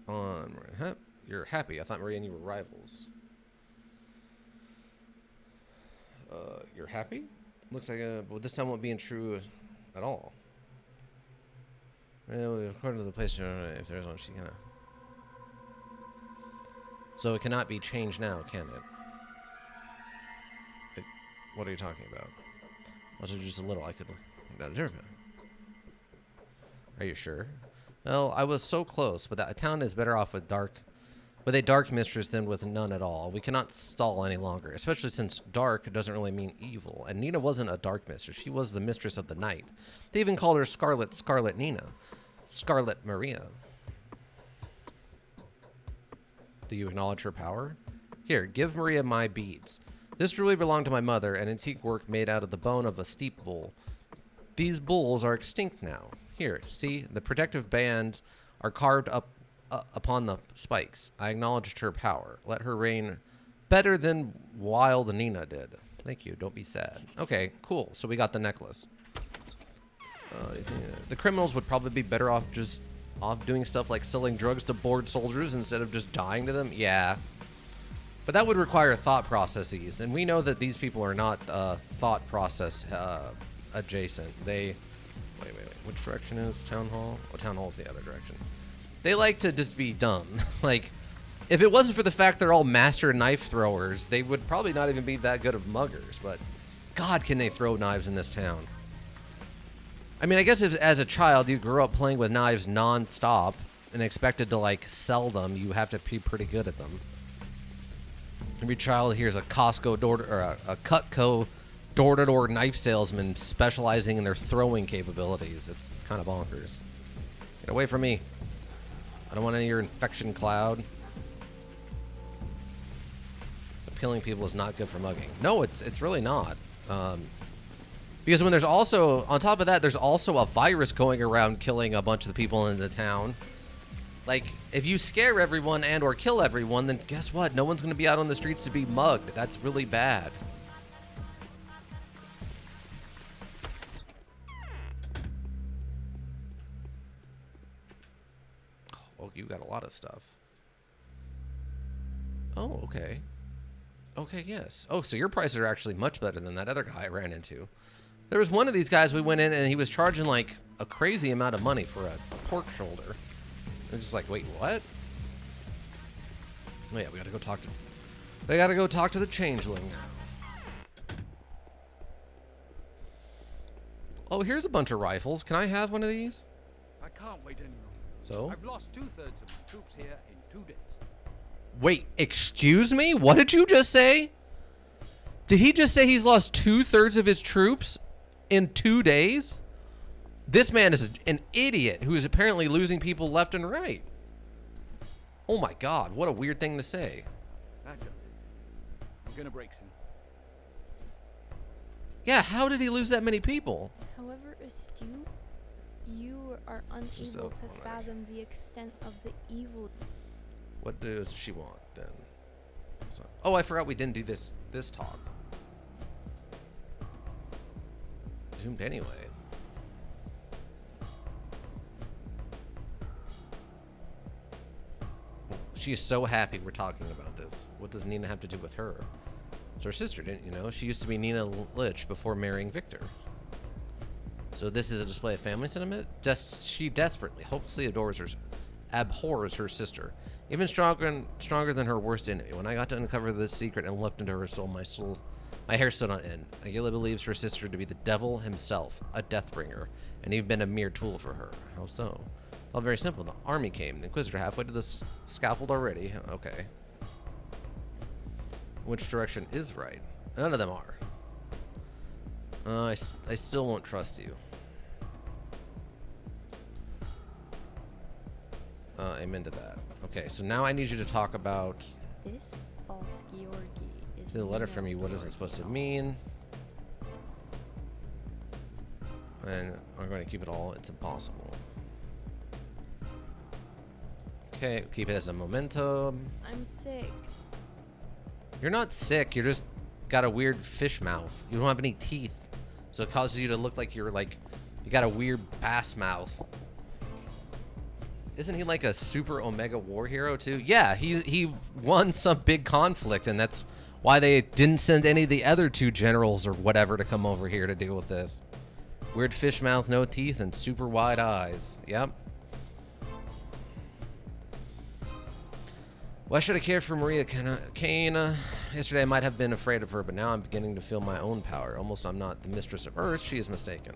on... Huh? You're happy. I thought Maria and you were rivals. You're happy? Looks like well, this time won't be true at all. Well, according to the place, if there's one, she kind of... So it cannot be changed now, can it? What are you talking about? Also, just a little. I could... Are you sure? Well, I was so close, but that town is better off with a dark mistress than with none at all. We cannot stall any longer, especially since dark doesn't really mean evil. And Nina wasn't a dark mistress. She was the mistress of the night. They even called her Scarlet Nina. Scarlet Maria. Do you acknowledge her power? Here, give Maria my beads. This jewelry belonged to my mother, an antique work made out of the bone of a steep bull. These bulls are extinct now. Here, see, the protective bands are carved up upon the spikes. I acknowledged her power. Let her reign better than wild Nina did. Thank you. Don't be sad. Okay, cool. So we got the necklace. The criminals would probably be better off just doing stuff like selling drugs to bored soldiers instead of just dying to them. Yeah. But that would require thought processes, and we know that these people are not thought process adjacent. Wait. Which direction is Town Hall? Oh, Town Hall's the other direction. They like to just be dumb. Like, if it wasn't for the fact they're all master knife throwers, they would probably not even be that good of muggers. But, God, can they throw knives in this town. I mean, I guess if as a child you grew up playing with knives non-stop and expected to, like, sell them, you have to be pretty good at them. Every child here's a Costco or a Cutco door-to-door knife salesman specializing in their throwing capabilities. It's kind of bonkers. Get away from me. I don't want any of your infection cloud. Killing people is not good for mugging. No, it's really not. Because when there's also, on top of that, there's also a virus going around killing a bunch of the people in the town. Like, if you scare everyone and or kill everyone, then guess what? No one's going to be out on the streets to be mugged. That's really bad. Oh, you got a lot of stuff. Oh, okay. Okay, yes. Oh, so your prices are actually much better than that other guy I ran into. There was one of these guys we went in and he was charging like a crazy amount of money for a pork shoulder. I'm just like, wait, what? Oh yeah, we gotta go talk to the changeling. Oh, here's a bunch of rifles. Can I have one of these? I can't wait any longer. So? I've lost 2/3 of my troops here in 2 days. Wait, excuse me? What did you just say? Did he just say he's lost 2/3 of his troops in 2 days? This man is an idiot who is apparently losing people left and right. Oh my God, what a weird thing to say. That does it. I'm gonna break soon. Yeah, how did he lose that many people? However astute, you are Just unable so to funny. fathom the extent of the evil. What does she want then? Oh, I forgot we didn't do this talk. Doomed anyway. She is so happy we're talking about this. What does Nina have to do with her? It's her sister, didn't you know? She used to be Nina Lich before marrying Victor. So this is a display of family sentiment? She desperately, hopelessly abhors her sister. Even stronger than her worst enemy. When I got to uncover this secret and looked into her soul, my hair stood on end. Agila believes her sister to be the devil himself, a deathbringer, and you've been a mere tool for her. How so? Well, very simple. The army came. The Inquisitor halfway to the scaffold already. Okay. Which direction is right? None of them are. I still won't trust you. Amen to that. Okay, so now I need you to talk about... This false Georgi is See the letter no from you. What is it Georgi supposed to at all. mean? And I'm going to keep it all. It's impossible. Okay, keep it as a momentum. I'm sick. You're not sick. You're just got a weird fish mouth. You don't have any teeth, so it causes you to look like you got a weird bass mouth. Isn't he like a super Omega war hero too? Yeah, he won some big conflict, and that's why they didn't send any of the other two generals or whatever to come over here to deal with this. Weird fish mouth, no teeth, and super wide eyes. Yep. Why should I care for Maria Kane? Yesterday I might have been afraid of her, but now I'm beginning to feel my own power. Almost I'm not the mistress of Earth. She is mistaken.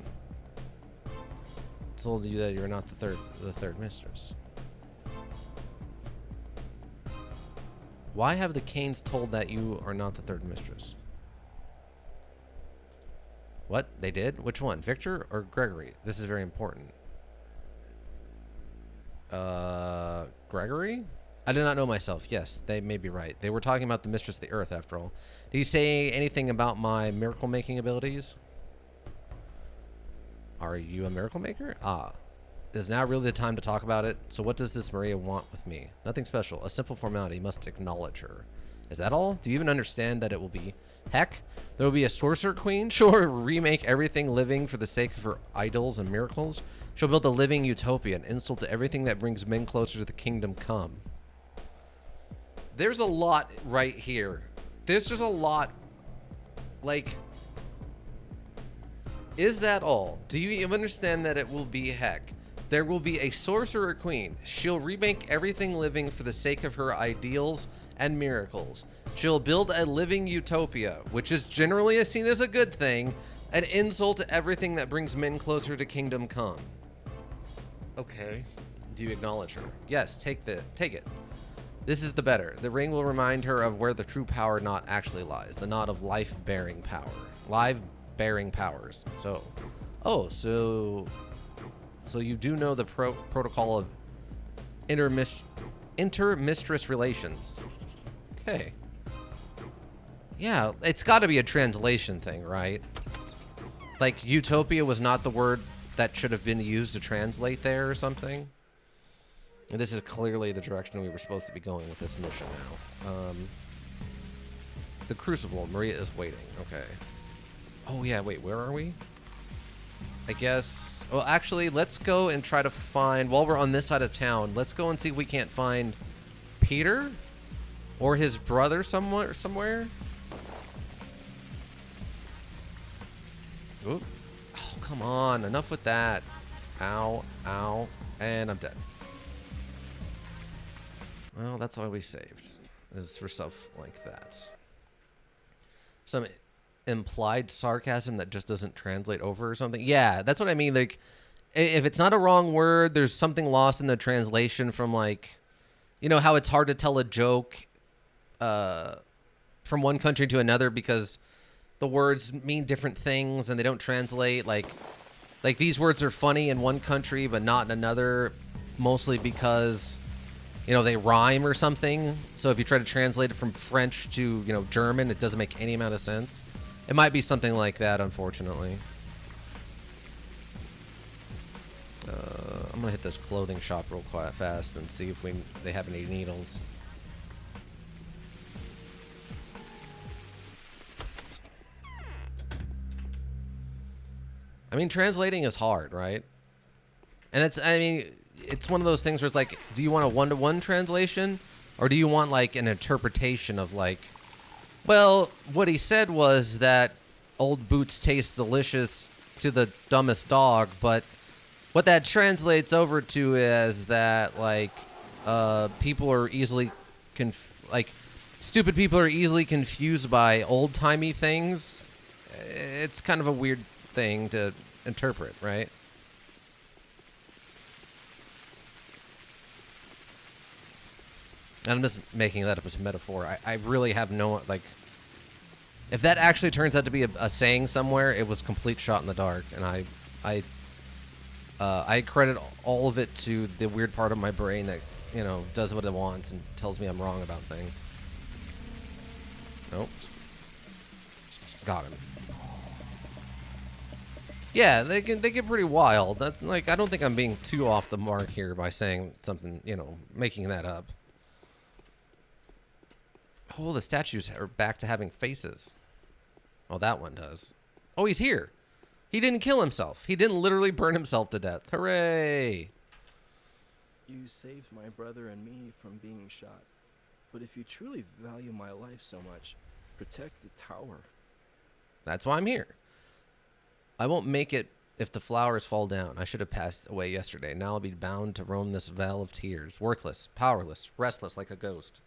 Told you that you're not the third mistress. Why have the Kanes told that you are not the third mistress? What? They did? Which one? Victor or Gregory? This is very important. Gregory? I did not know myself. Yes, they may be right. They were talking about the mistress of the earth after all. Did he say anything about my miracle making abilities? Are you a miracle maker? Ah. Is now really the time to talk about it? So what does this Maria want with me? Nothing special. A simple formality. You must acknowledge her. Is that all? Do you even understand that it will be... Heck, there will be a sorcerer queen? She'll remake everything living for the sake of her idols and miracles. She'll build a living utopia, an insult to everything that brings men closer to the kingdom come. There's a lot right here. There's just a lot. Like... Is that all? Do you even understand that it will be heck? There will be a sorcerer queen. She'll remake everything living for the sake of her ideals and miracles. She'll build a living utopia, which is generally seen as a good thing, an insult to everything that brings men closer to kingdom come. Okay. Do you acknowledge her? Yes, take it. This is the better. The ring will remind her of where the true power knot actually lies. The knot of life-bearing power. Live-bearing powers. So So you do know the protocol of intermistress relations. Okay. Yeah, it's got to be a translation thing, right? Like, utopia was not the word that should have been used to translate there or something. And this is clearly the direction we were supposed to be going with this mission now. The Crucible. Maria is waiting. Okay. Oh, yeah. Wait, where are we? I guess... Well, actually, let's go and try to find... While we're on this side of town, let's go and see if we can't find Peter or his brother somewhere. Oop. Oh, come on. Enough with that. Ow. Ow. And I'm dead. Well, that's why we saved. Is for stuff like that. Some implied sarcasm that just doesn't translate over or something. Yeah, that's what I mean. Like, if it's not a wrong word, there's something lost in the translation from, like, you know how it's hard to tell a joke from one country to another because the words mean different things and they don't translate. Like these words are funny in one country but not in another, mostly because, you know, they rhyme or something. So if you try to translate it from French to, you know, German, it doesn't make any amount of sense. It might be something like that, unfortunately. I'm gonna hit this clothing shop real quick fast and see if they have any needles. I mean, translating is hard, right? And it's one of those things where it's like, do you want a one-to-one translation? Or do you want, like, an interpretation of, like, well, what he said was that old boots taste delicious to the dumbest dog, but what that translates over to is that, like, people are easily, stupid people are easily confused by old-timey things. It's kind of a weird thing to interpret, right? And I'm just making that up as a metaphor. I really have no, like, if that actually turns out to be a saying somewhere, it was complete shot in the dark, and I credit all of it to the weird part of my brain that, you know, does what it wants and tells me I'm wrong about things. Nope. Got him. Yeah, they get pretty wild. That's, like, I don't think I'm being too off the mark here by saying something, you know, making that up. Oh, the statues are back to having faces. Oh, that one does. Oh, he's here. He didn't kill himself. He didn't literally burn himself to death. Hooray! You saved my brother and me from being shot. But if you truly value my life so much, protect the tower. That's why I'm here. I won't make it if the flowers fall down. I should have passed away yesterday. Now I'll be bound to roam this vale of tears. Worthless, powerless, restless like a ghost.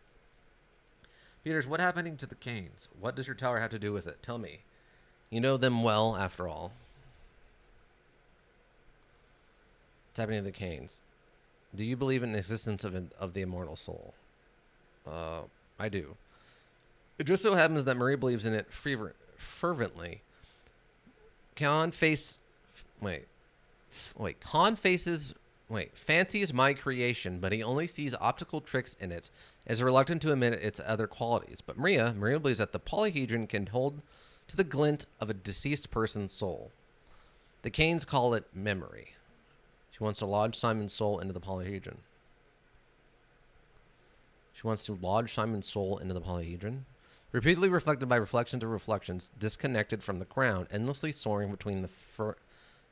Peters, what happening to the Canes? What does your tower have to do with it? Tell me. You know them well, after all. What's happening to the Canes? Do you believe in the existence of the immortal soul? I do. It just so happens that Marie believes in it fervently. Khan fancies my creation, but he only sees optical tricks in it, is reluctant to admit its other qualities. But Maria believes that the polyhedron can hold to the glint of a deceased person's soul. The Canes call it memory. She wants to lodge Simon's soul into the polyhedron. Repeatedly reflected by reflections of reflections, disconnected from the crown, endlessly soaring between the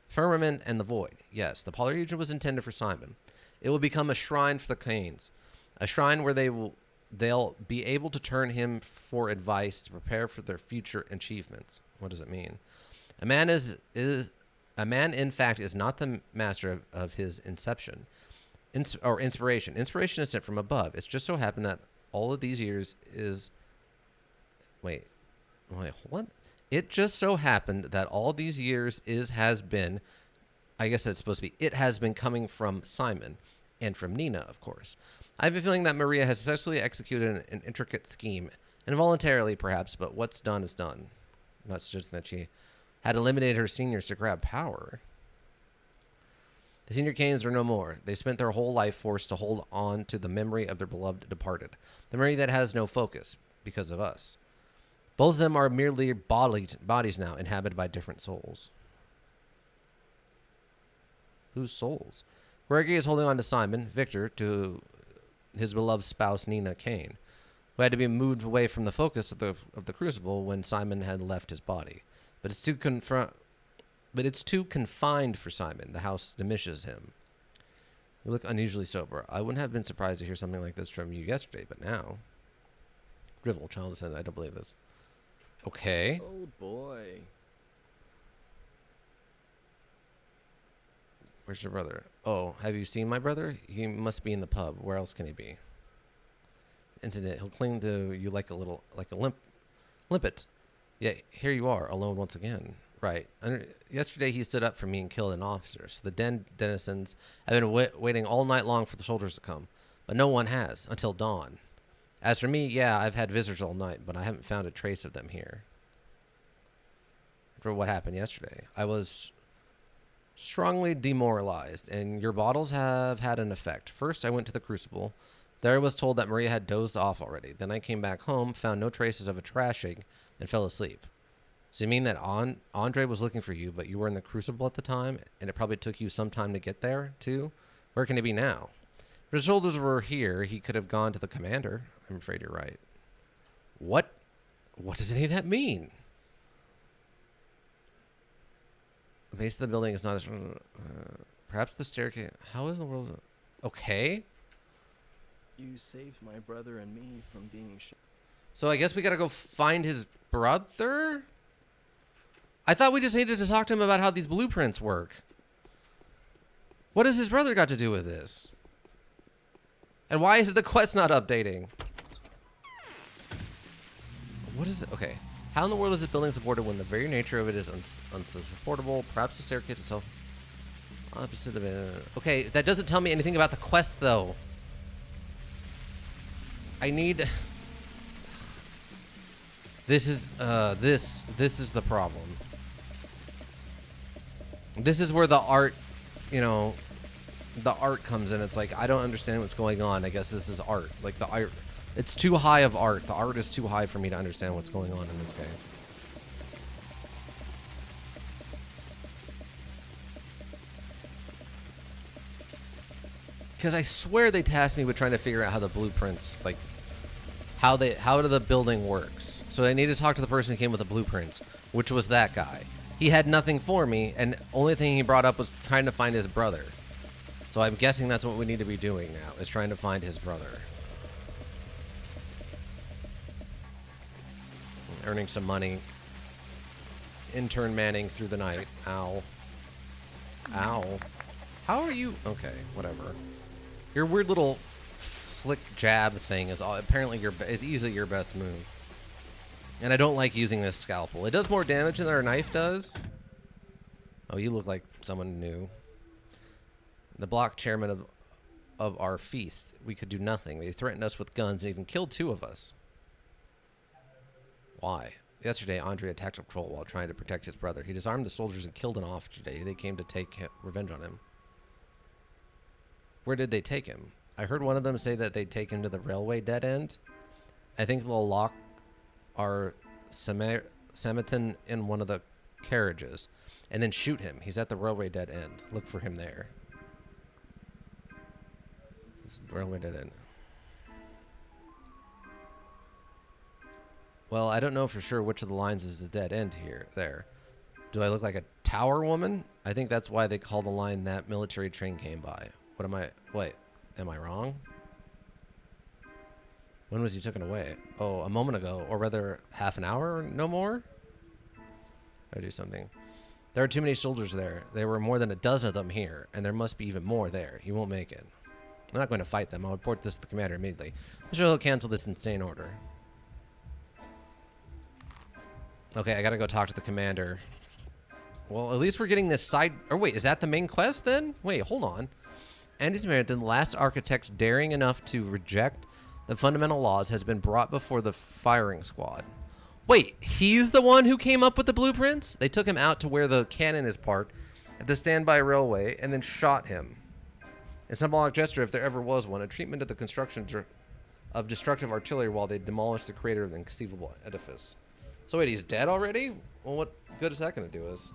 firmament and the void. Yes, the polyhedron was intended for Simon. It will become a shrine for the Canes, a shrine where they'll be able to turn him for advice to prepare for their future achievements. What does it mean? A man in fact is not the master of his inception or inspiration. Inspiration is sent from above. It's just so happened that all of these years is. Wait, what? It just so happened that all these years has been, I guess it's supposed to be, it has been coming from Simon and from Nina, of course. I have a feeling that Maria has successfully executed an intricate scheme, involuntarily perhaps, but what's done is done. Not suggesting that she had eliminated her seniors to grab power. The senior Kanes are no more. They spent their whole life forced to hold on to the memory of their beloved departed. The memory that has no focus because of us. Both of them are merely bodies now, inhabited by different souls. Whose souls? Gregory is holding on to Simon, Victor, to his beloved spouse, Nina Kane, who had to be moved away from the focus of the crucible when Simon had left his body. But it's too confined for Simon. The house diminishes him. You look unusually sober. I wouldn't have been surprised to hear something like this from you yesterday, but now... Drivel, child said, I don't believe this. Okay. Oh boy. Where's your brother? Oh, have you seen my brother? He must be in the pub. Where else can he be? Incident. He'll cling to you like a limpet. Yeah, here you are, alone once again. Right. Yesterday he stood up for me and killed an officer. So the denizens have been waiting all night long for the soldiers to come. But no one has, until dawn. As for me, yeah, I've had visitors all night, but I haven't found a trace of them here. For what happened yesterday. I was strongly demoralized, and your bottles have had an effect. First, I went to the crucible. There I was told that Maria had dozed off already. Then I came back home, found no traces of a trashing, and fell asleep. So you mean that Andre was looking for you, but you were in the crucible at the time, and it probably took you some time to get there, too? Where can he be now? If the soldiers were here, he could have gone to the commander. I'm afraid you're right. What? What does any of that mean? The base of the building is not as... perhaps the staircase... How is the world... Okay. You saved my brother and me from being shot. So I guess we gotta go find his brother? I thought we just needed to talk to him about how these blueprints work. What has his brother got to do with this? And why is it the quest not updating? What is it? Okay. How in the world is this building supported when the very nature of it is unsupportable? Perhaps the staircase itself... Opposite of it. Okay, that doesn't tell me anything about the quest, though. I need... This is the problem. This is where the art, the art comes in. It's like, I don't understand what's going on. I guess this is art. Like, the art, it's too high of art. The art is too high for me to understand what's going on in this case. Because I swear they tasked me with trying to figure out how the blueprints, like, how the building works. So I need to talk to the person who came with the blueprints, which was that guy. He had nothing for me, and only thing he brought up was trying to find his brother. So I'm guessing that's what we need to be doing now, is trying to find his brother. Earning some money. Intern manning through the night. Ow. Ow. How are you? Okay, whatever. Your weird little flick jab thing is apparently is easily your best move. And I don't like using this scalpel. It does more damage than our knife does. Oh, you look like someone new. The block chairman of our feast. We could do nothing. They threatened us with guns and even killed 2 of us. Why? Yesterday, Andre attacked a patrol while trying to protect his brother. He disarmed the soldiers and killed an officer today. They came to take revenge on him. Where did they take him? I heard one of them say that they'd take him to the railway dead end. I think they'll lock our Samaritan in one of the carriages and then shoot him. He's at the railway dead end. Look for him there. This is the railway dead end. Well, I don't know for sure which of the lines is the dead end there. Do I look like a tower woman? I think that's why they call the line that military train came by. Wait, am I wrong? When was he taken away? Oh, a moment ago, or rather half an hour or no more? I do something. There are too many soldiers there. There were more than a dozen of them here, and there must be even more there. He won't make it. I'm not going to fight them. I'll report this to the commander immediately. I'm sure he'll cancel this insane order. Okay, I gotta go talk to the commander. Well, at least we're getting this side... Or wait, is that the main quest then? Wait, hold on. Andy Samaritan, the last architect daring enough to reject the fundamental laws, has been brought before the firing squad. Wait, he's the one who came up with the blueprints? They took him out to where the cannon is parked at the standby railway and then shot him. A symbolic gesture, if there ever was one, a treatment of the construction of destructive artillery while they demolished the creator of the inconceivable edifice. So wait, he's dead already? Well, what good is that going to do us?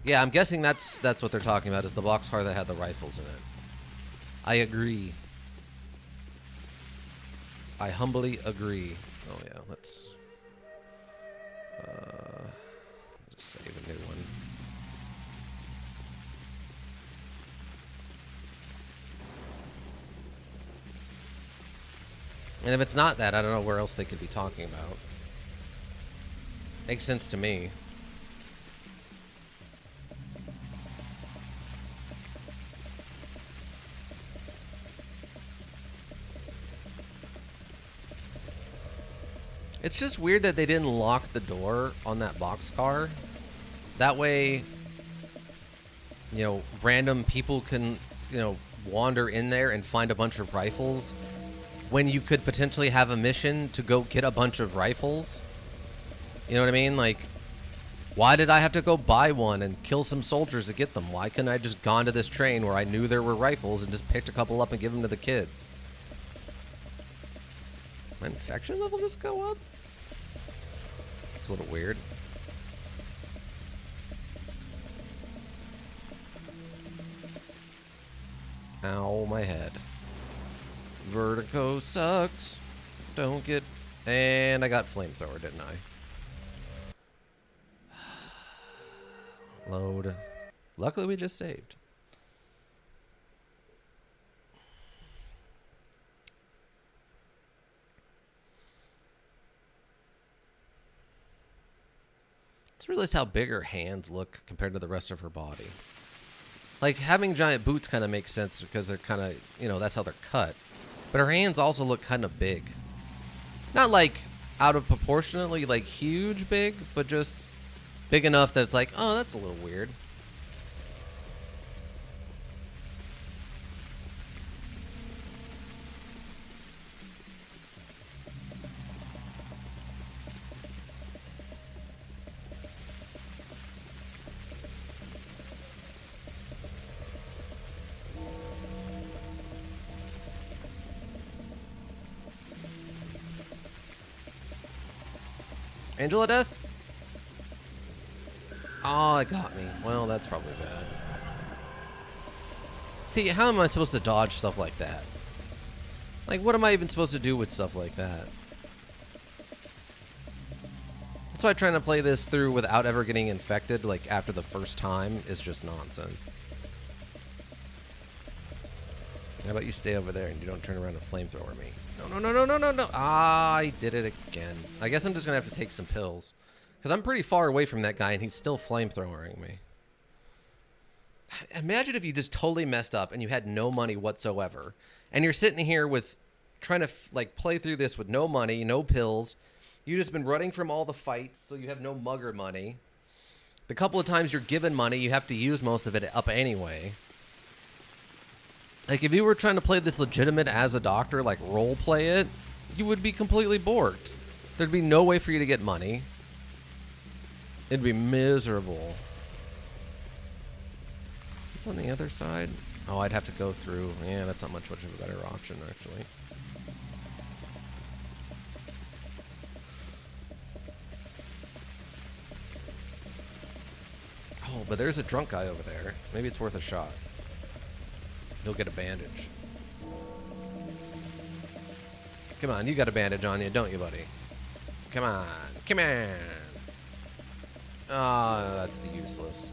Yeah, I'm guessing that's what they're talking about, is the boxcar that had the rifles in it. I agree. I humbly agree. Oh yeah, let's just save a new one. And if it's not that, I don't know where else they could be talking about. Makes sense to me. It's just weird that they didn't lock the door on that boxcar. That way, you know, random people can, you know, wander in there and find a bunch of rifles when you could potentially have a mission to go get a bunch of rifles. You know what I mean? Like, why did I have to go buy one and kill some soldiers to get them? Why couldn't I just gone to this train where I knew there were rifles and just picked a couple up and give them to the kids? My infection level just go up? It's a little weird. Ow, my head. Vertigo sucks. Don't get... And I got flamethrower, didn't I? Load. Luckily, we just saved. Let's realize how big her hands look compared to the rest of her body. Like, having giant boots kind of makes sense because they're kind of, you know, that's how they're cut. But her hands also look kind of big. Not like out of proportionately like huge big, but just big enough that it's like, oh, that's a little weird. Angela Death? Oh, it got me. Well, that's probably bad. See, how am I supposed to dodge stuff like that? Like, what am I even supposed to do with stuff like that? That's why trying to play this through without ever getting infected, like, after the first time is just nonsense. How about you stay over there and you don't turn around and flamethrower me? No. Ah, I did it again. I guess I'm just going to have to take some pills. Because I'm pretty far away from that guy and he's still flamethrowering me. Imagine if you just totally messed up and you had no money whatsoever. And you're sitting here with trying to like play through this with no money, no pills. You've just been running from all the fights, so you have no mugger money. The couple of times you're given money, you have to use most of it up anyway. Like, if you were trying to play this legitimate as a doctor, like role play it, you would be completely bored. There'd be no way for you to get money. It'd be miserable. What's on the other side? Oh, I'd have to go through. Yeah, that's not much of a better option, actually. Oh, but there's a drunk guy over there. Maybe it's worth a shot. He'll get a bandage. Come on, you got a bandage on you, don't you, buddy? Come on. Come on. Oh, that's useless.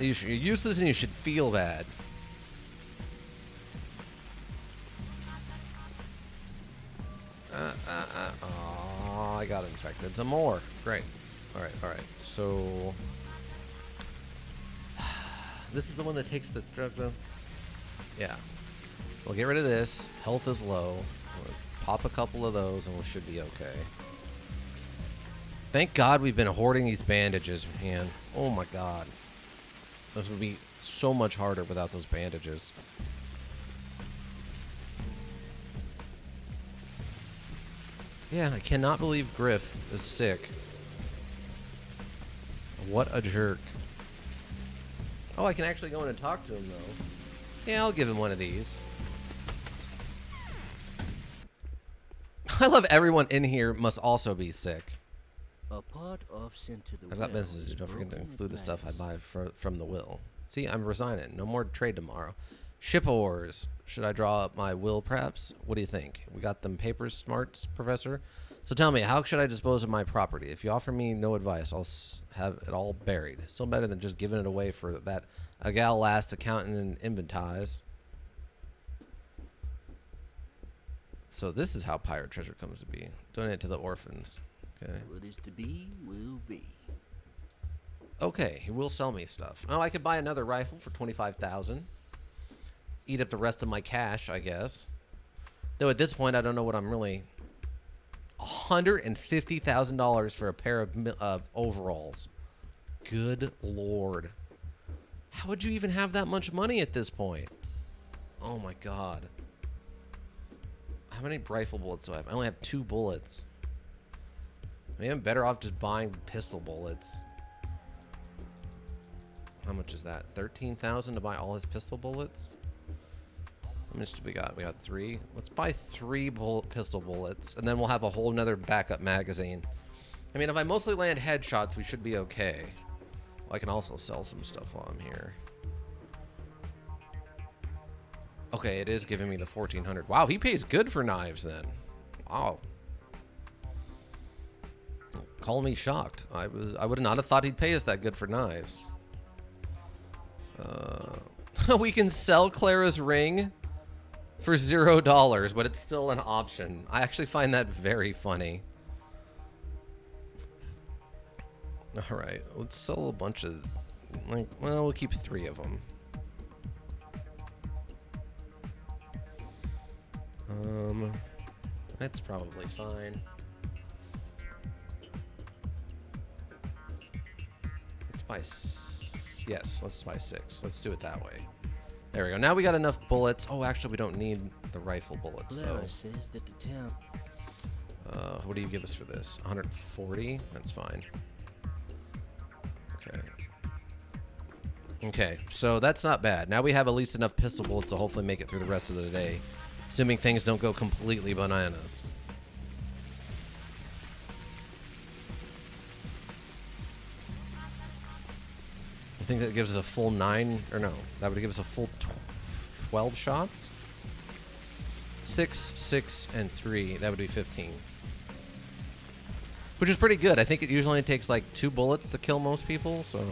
You're useless and you should feel bad. Oh, I got infected. Some more. Great. Alright. So... This is the one that takes the drug, though? Yeah. We'll get rid of this. Health is low. We'll pop a couple of those and we should be okay. Thank God we've been hoarding these bandages, man. Oh my God. This would be so much harder without those bandages. Yeah, I cannot believe Griff is sick. What a jerk. Oh, I can actually go in and talk to him, though. Yeah, I'll give him one of these. I love everyone in here must also be sick. A pot off sent to the I've got well messages. is Don't forget to broken include the at stuff I last. buy from the will. See, I'm resigning. No more trade tomorrow. Ship ors. Should I draw up my will, perhaps? What do you think? We got them papers, smarts, Professor? So tell me, how should I dispose of my property? If you offer me no advice, I'll have it all buried. Still better than just giving it away for that a gal last accountant and inventize. So this is how pirate treasure comes to be. Donate to the orphans. Okay. What is to be will be. Okay, he will sell me stuff. Oh, I could buy another rifle for 25,000. Eat up the rest of my cash, I guess. Though at this point, I don't know what I'm really. $150,000 for a pair of overalls. Good Lord. How would you even have that much money at this point? Oh my God. How many rifle bullets do I have? I only have 2 bullets. Maybe I'm better off just buying pistol bullets. How much is that? 13,000 to buy all his pistol bullets? How much do we got? We got 3. Let's buy 3 pistol bullets, and then we'll have a whole nother backup magazine. I mean, if I mostly land headshots, we should be okay. Well, I can also sell some stuff while I'm here. Okay, it is giving me the 1,400. Wow, he pays good for knives then. Wow. Call me shocked. I would not have thought he'd pay us that good for knives. We can sell Clara's ring for $0, but it's still an option. I actually find that very funny. All right, let's sell a bunch of, like, well, we'll keep 3 of them. That's probably fine. Let's buy, yes, let's buy 6. Let's do it that way. There we go. Now we got enough bullets. Oh, actually, we don't need the rifle bullets, though. Clara says that the town. What do you give us for this? 140? That's fine. Okay. Okay, so that's not bad. Now we have at least enough pistol bullets to hopefully make it through the rest of the day. Assuming things don't go completely bananas. I think that gives us a full 9, or no, that would give us a full 12 shots. 6, 6, and 3, that would be 15. Which is pretty good. I think it usually only takes like 2 bullets to kill most people, so.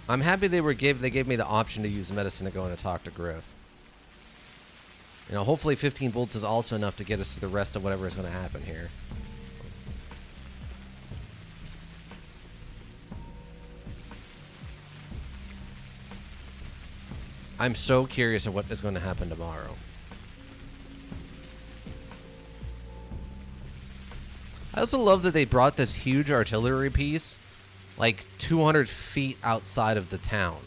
I'm happy they gave me the option to use medicine to go in and talk to Griff. You know, hopefully 15 bullets is also enough to get us through the rest of whatever is going to happen here. I'm so curious of what is going to happen tomorrow. I also love that they brought this huge artillery piece like 200 feet outside of the town.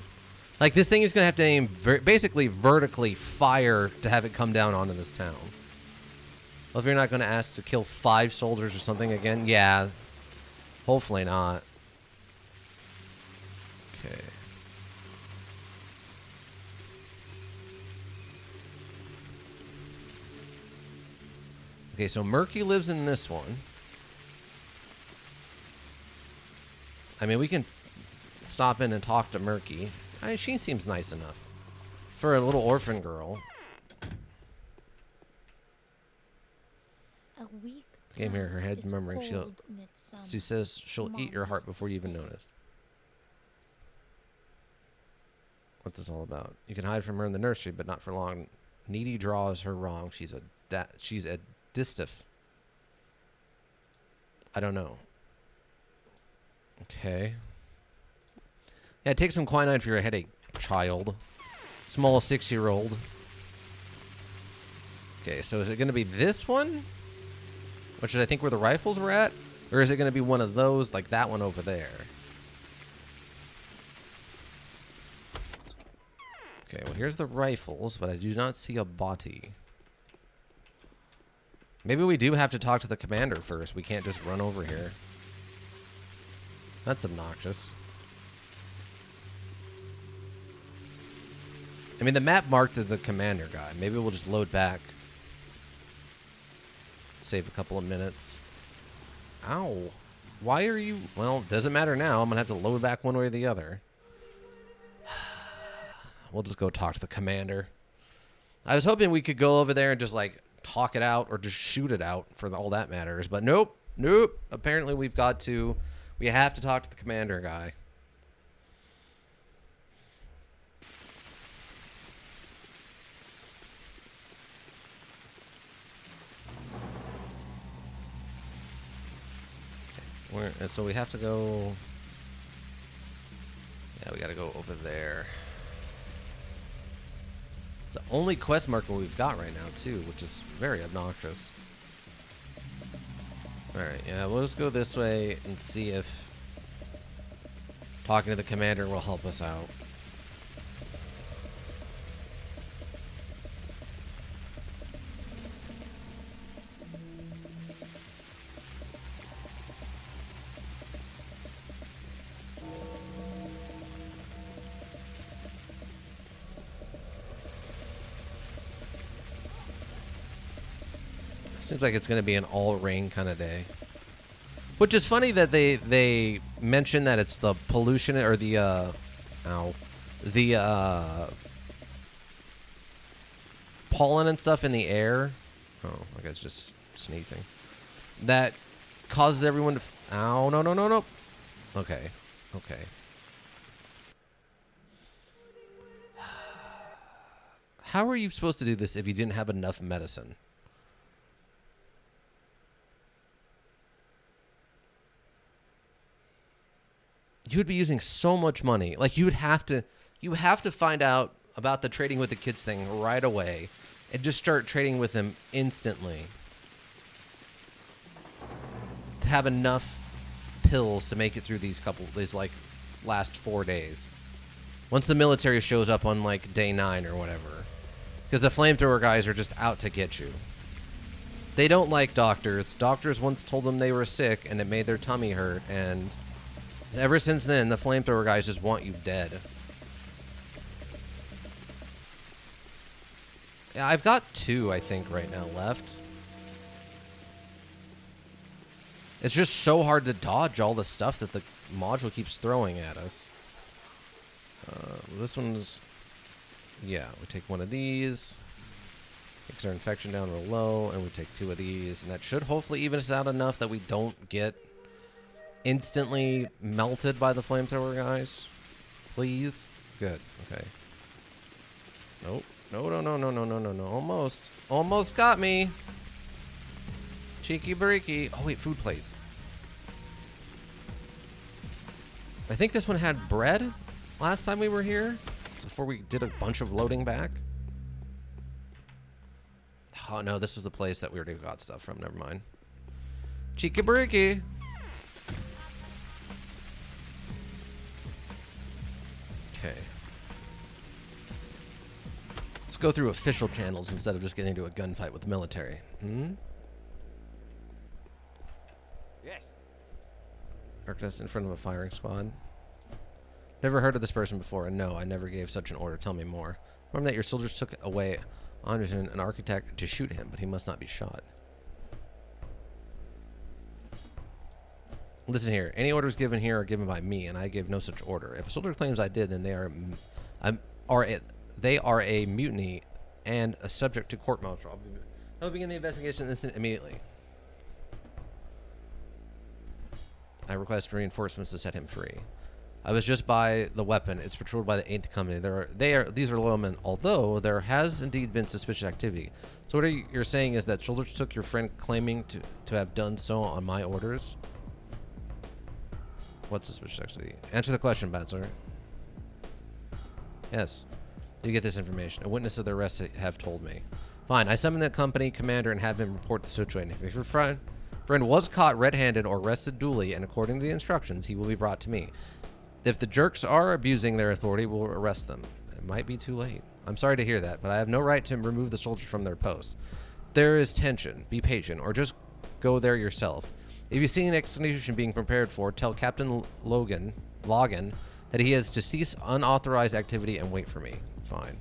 Like, this thing is going to have to aim basically vertically fire to have it come down onto this town. Well, if you're not going to ask to kill 5 soldiers or something again, yeah. Hopefully not. Okay. Okay, so Murky lives in this one. I mean, we can stop in and talk to Murky. She seems nice enough for a little orphan girl. A weak Came here, her head is murmuring. cold amid some She says she'll eat your heart before you even marvelous notice. What's this all about? You can hide from her in the nursery, but not for long. Needy draws her wrong. She's a distiff. I don't know. Okay. Yeah, take some quinine for your headache, child. Small 6-year-old. Okay, so is it going to be this one? Which is, I think, where the rifles were at? Or is it going to be one of those, like that one over there? Okay, well, here's the rifles, but I do not see a body. Maybe we do have to talk to the commander first. We can't just run over here. That's obnoxious. I mean, the map marked the commander guy. Maybe we'll just load back. Save a couple of minutes. Ow. Why are you... Well, it doesn't matter now. I'm going to have to load back one way or the other. We'll just go talk to the commander. I was hoping we could go over there and just, like, talk it out or just shoot it out for all that matters. But nope. Nope. Apparently we have to talk to the commander guy. And so we have to go... Yeah, we got to go over there. It's the only quest marker we've got right now, too, which is very obnoxious. Alright, yeah, we'll just go this way and see if talking to the commander will help us out. Seems like it's going to be an all-rain kind of day. Which is funny that they mention that it's the pollution or the pollen and stuff in the air. Oh, I guess just sneezing. That causes everyone to... Ow, no, no, no, no. Okay, okay. How are you supposed to do this if you didn't have enough medicine? You would be using so much money. Like, you have to find out about the trading with the kids thing right away and just start trading with them instantly to have enough pills to make it through these like last 4 days. Once the military shows up on like day 9 or whatever, because the flamethrower guys are just out to get you. They don't like doctors. Doctors once told them they were sick and it made their tummy hurt, and ever since then, the flamethrower guys just want you dead. Yeah, I've got 2, I think, right now left. It's just so hard to dodge all the stuff that the module keeps throwing at us. This one's... Yeah, we take one of these. Takes our infection down real low, and we take 2 of these. And that should hopefully even us out enough that we don't get instantly melted by the flamethrower guys. Please. Good. Okay. Nope. No, no, no, no, no, no, no, no. Almost. Almost got me. Cheeky breaky. Oh, wait. Food place. I think this one had bread last time we were here. Before we did a bunch of loading back. Oh, no. This was the place that we already got stuff from. Never mind. Cheeky breaky. Okay. Let's go through official channels instead of just getting into a gunfight with the military. Yes. Darkness in front of a firing squad. Never heard of this person before, and no, I never gave such an order. Tell me more. Remember that your soldiers took away Anderson, an architect, to shoot him, but he must not be shot. Listen here. Any orders given here are given by me, and I gave no such order. If a soldier claims I did, then they are a mutiny and a subject to court martial. I'll begin the investigation immediately. I request reinforcements to set him free. I was just by the weapon. It's patrolled by the 8th Company. These are loyal men, although there has indeed been suspicious activity. So what you're saying is that soldiers took your friend claiming to have done so on my orders? What's suspicious activity? Answer the question, bad sir. Yes. You get this information. A witness of the arrest have told me. Fine. I summon the company commander and have him report the situation. If your friend was caught red-handed or arrested duly, and according to the instructions, he will be brought to me. If the jerks are abusing their authority, we'll arrest them. It might be too late. I'm sorry to hear that, but I have no right to remove the soldiers from their posts. There is tension. Be patient, or just go there yourself. If you see an execution being prepared for, tell Captain Logan that he is to cease unauthorized activity and wait for me. Fine.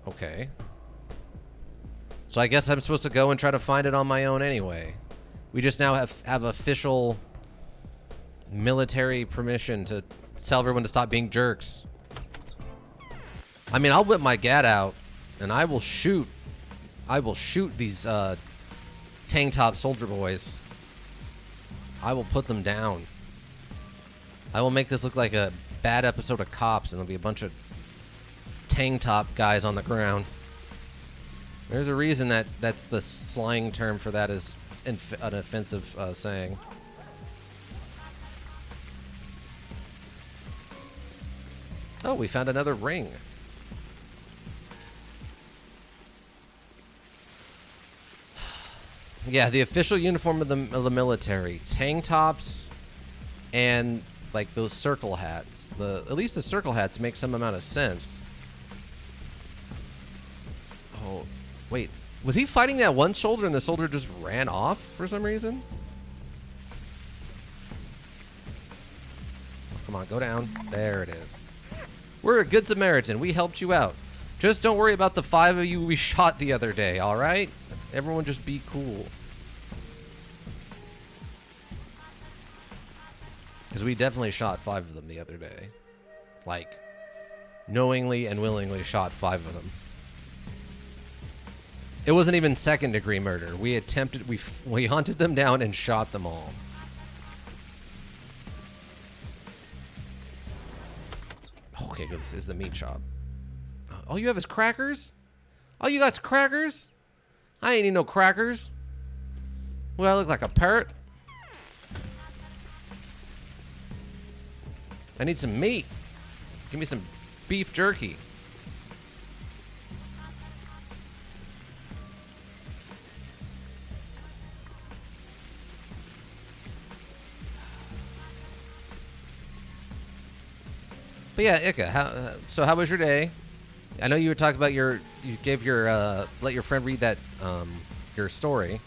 Okay. So I guess I'm supposed to go and try to find it on my own anyway. We just now have official military permission to tell everyone to stop being jerks. I mean, I'll whip my gat out and I will shoot these tank top soldier boys. I will put them down. I will make this look like a bad episode of Cops, and there'll be a bunch of tank top guys on the ground. There's a reason that's the slang term for that is an offensive saying. Oh, we found another ring. Yeah, the official uniform of the military. Tank tops and like those circle hats. At least the circle hats make some amount of sense. Oh, wait. Was he fighting that one soldier and the soldier just ran off for some reason? Oh, come on, go down. There it is. We're a good Samaritan. We helped you out. Just don't worry about the 5 of you we shot the other day, all right? Everyone just be cool. Because we definitely shot 5 of them the other day. Like, knowingly and willingly shot 5 of them. It wasn't even second-degree murder. We hunted them down and shot them all. Okay, this is the meat shop. All you have is crackers? All you got's crackers? I ain't need no crackers. Well, I look like a parrot. I need some meat. Give me some beef jerky. But yeah, Ika, so how was your day? I know you were talking about you gave your, let your friend read that, your story.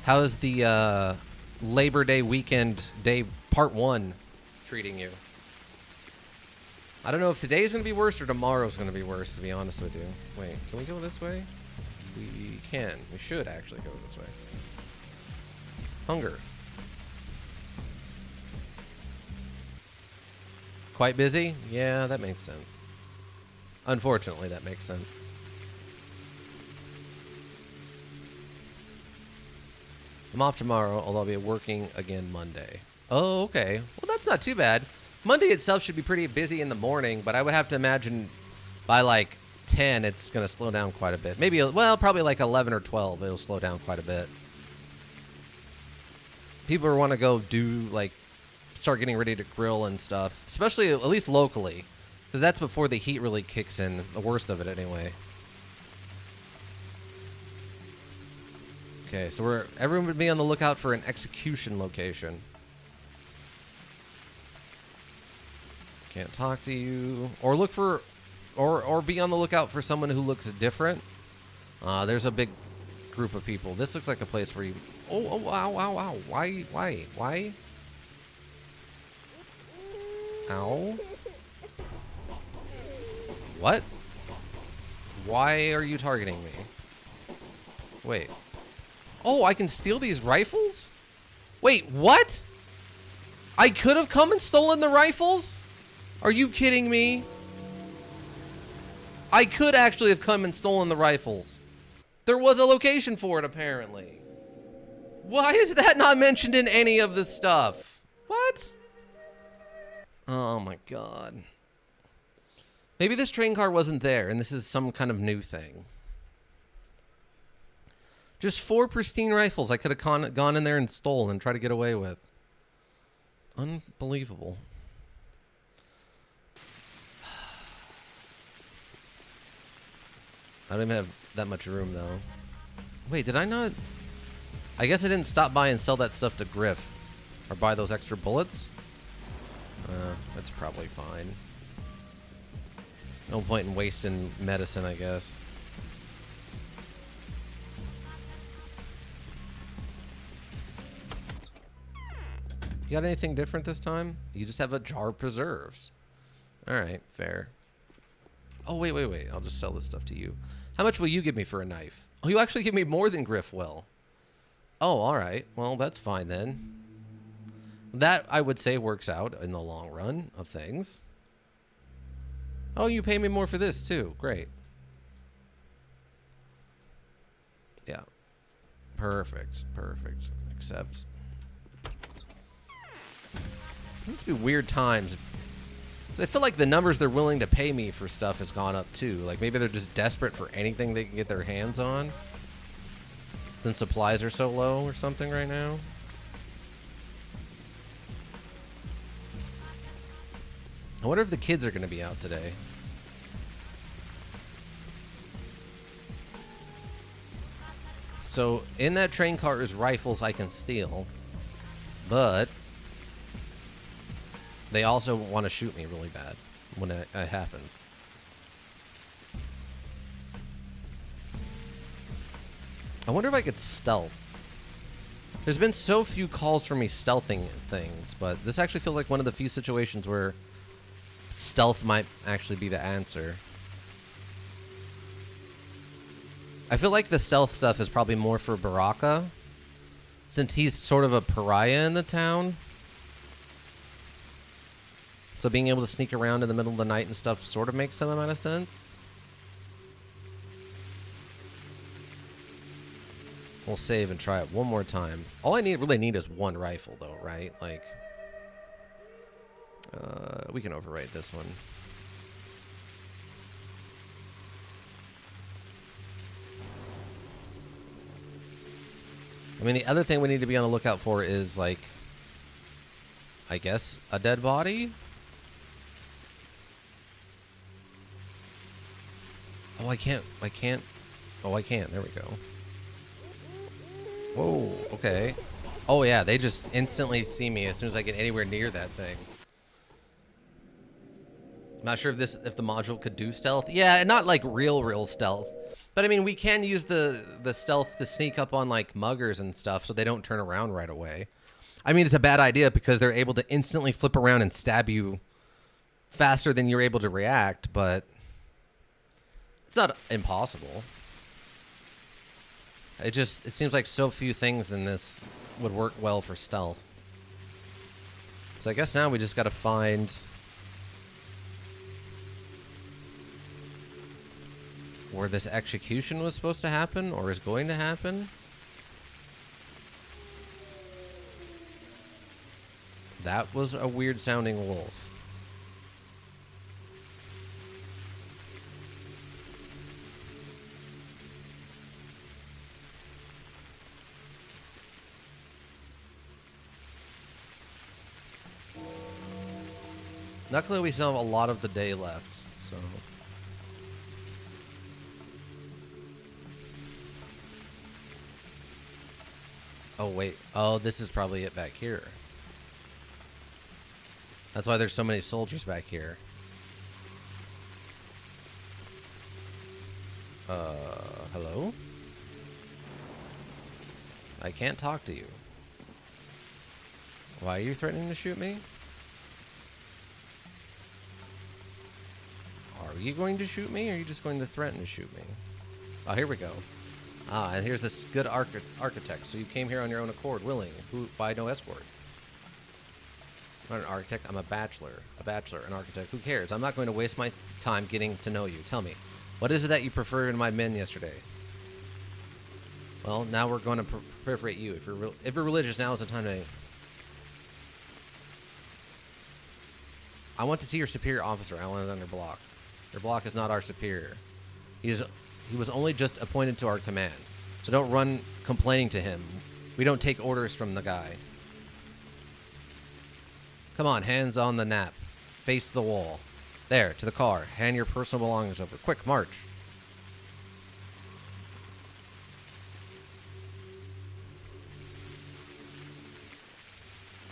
How's the, Labor Day weekend day part 1 treating you? I don't know if today's going to be worse or tomorrow's going to be worse, to be honest with you. Wait, can we go this way? We can. We should actually go this way. Hunger. Quite busy? Yeah, that makes sense. Unfortunately, that makes sense. I'm off tomorrow, although I'll be working again Monday. Oh, okay. Well, that's not too bad. Monday itself should be pretty busy in the morning, but I would have to imagine by like 10, it's going to slow down quite a bit. Maybe, well, probably like 11 or 12, it'll slow down quite a bit. People want to go do, like, start getting ready to grill and stuff, especially at least locally, because that's before the heat really kicks in, the worst of it anyway. Okay, so everyone would be on the lookout for an execution location. Can't talk to you, or look for, or be on the lookout for someone who looks different. There's a big group of people. This looks like a place where you. Oh, wow, wow, wow. Why? Ow. What? Why are you targeting me? Wait. Oh, I can steal these rifles? Wait, what? I could have come and stolen the rifles? Are you kidding me? I could actually have come and stolen the rifles. There was a location for it, apparently. Why is that not mentioned in any of the stuff? What? Oh my god. Maybe this train car wasn't there, and this is some kind of new thing. Just 4 pristine rifles I could have gone in there and stole and tried to get away with. Unbelievable. I don't even have that much room, though. Wait, did I not? I guess I didn't stop by and sell that stuff to Griff. Or buy those extra bullets. That's probably fine. No point in wasting medicine, I guess. You got anything different this time? You just have a jar of preserves. Alright, fair. Oh, wait. I'll just sell this stuff to you. How much will you give me for a knife? Oh, you actually give me more than Griff will. Oh, alright. Well, that's fine then. That, I would say, works out in the long run of things. Oh, you pay me more for this, too. Great. Yeah. Perfect. Accept. Must be weird times. I feel like the numbers they're willing to pay me for stuff has gone up too. Like maybe they're just desperate for anything they can get their hands on. Since supplies are so low or something right now. I wonder if the kids are going to be out today. So in that train car is rifles I can steal. But they also want to shoot me really bad when it happens. I wonder if I could stealth. There's been so few calls for me stealthing things, but this actually feels like one of the few situations where stealth might actually be the answer. I feel like the stealth stuff is probably more for Baraka, since he's sort of a pariah in the town. So being able to sneak around in the middle of the night and stuff sort of makes some amount of sense. We'll save and try it one more time. All I really need is one rifle, though, right? Like, we can overwrite this one. I mean, the other thing we need to be on the lookout for is, like, I guess, a dead body? Oh, I can't. Oh, I can. There we go. Whoa, okay. Oh, yeah, they just instantly see me as soon as I get anywhere near that thing. I'm not sure if the module could do stealth. Yeah, not like real stealth. But I mean, we can use the stealth to sneak up on like muggers and stuff so they don't turn around right away. I mean, it's a bad idea because they're able to instantly flip around and stab you faster than you're able to react, but it's not impossible. It seems like so few things in this would work well for stealth. So I guess now we just got to find where this execution was supposed to happen or is going to happen. That was a weird sounding wolf. Luckily, we still have a lot of the day left, so. Oh, wait. Oh, this is probably it back here. That's why there's so many soldiers back here. Hello? I can't talk to you. Why are you threatening to shoot me? Are you going to shoot me, or are you just going to threaten to shoot me? Oh, here we go. Ah, and here's this good architect. So you came here on your own accord, willing, by no escort. I'm not an architect, I'm a bachelor. An architect. Who cares? I'm not going to waste my time getting to know you. Tell me, what is it that you preferred in my men yesterday? Well, now we're going to perforate you. If you're religious, now is the time to... I want to see your superior officer, Alexander Block. Your Block is not our superior. He was only just appointed to our command. So don't run complaining to him. We don't take orders from the guy. Come on, hands on the nap. Face the wall. There, to the car. Hand your personal belongings over. Quick, march.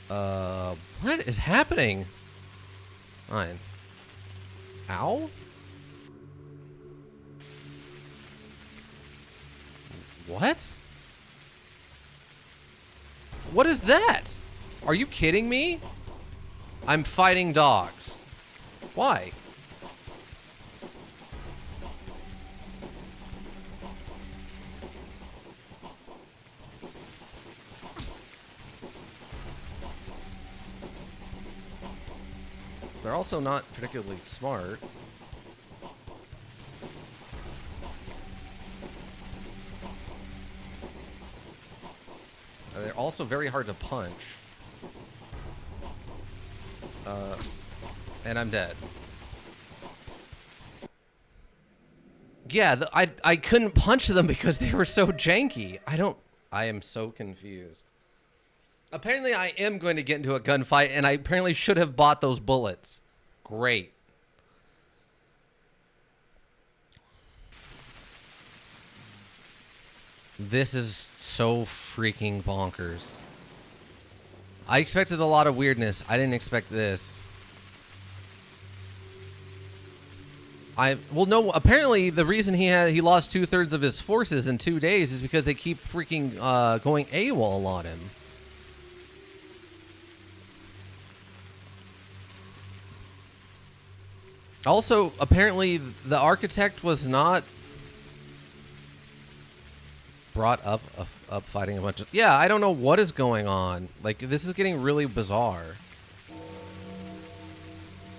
What is happening? Fine. Ow? What? What is that? Are you kidding me? I'm fighting dogs. Why? They're also not particularly smart. They're also very hard to punch. And I'm dead. Yeah, I couldn't punch them because they were so janky. I am so confused. Apparently I am going to get into a gunfight, and I apparently should have bought those bullets. Great. This is so freaking bonkers. I expected a lot of weirdness. I didn't expect this. Well, no, apparently the reason he lost 2/3 of his forces in 2 days is because they keep freaking going AWOL on him. Also, apparently the architect was not brought up fighting a bunch of... Yeah, I don't know what is going on. Like, this is getting really bizarre.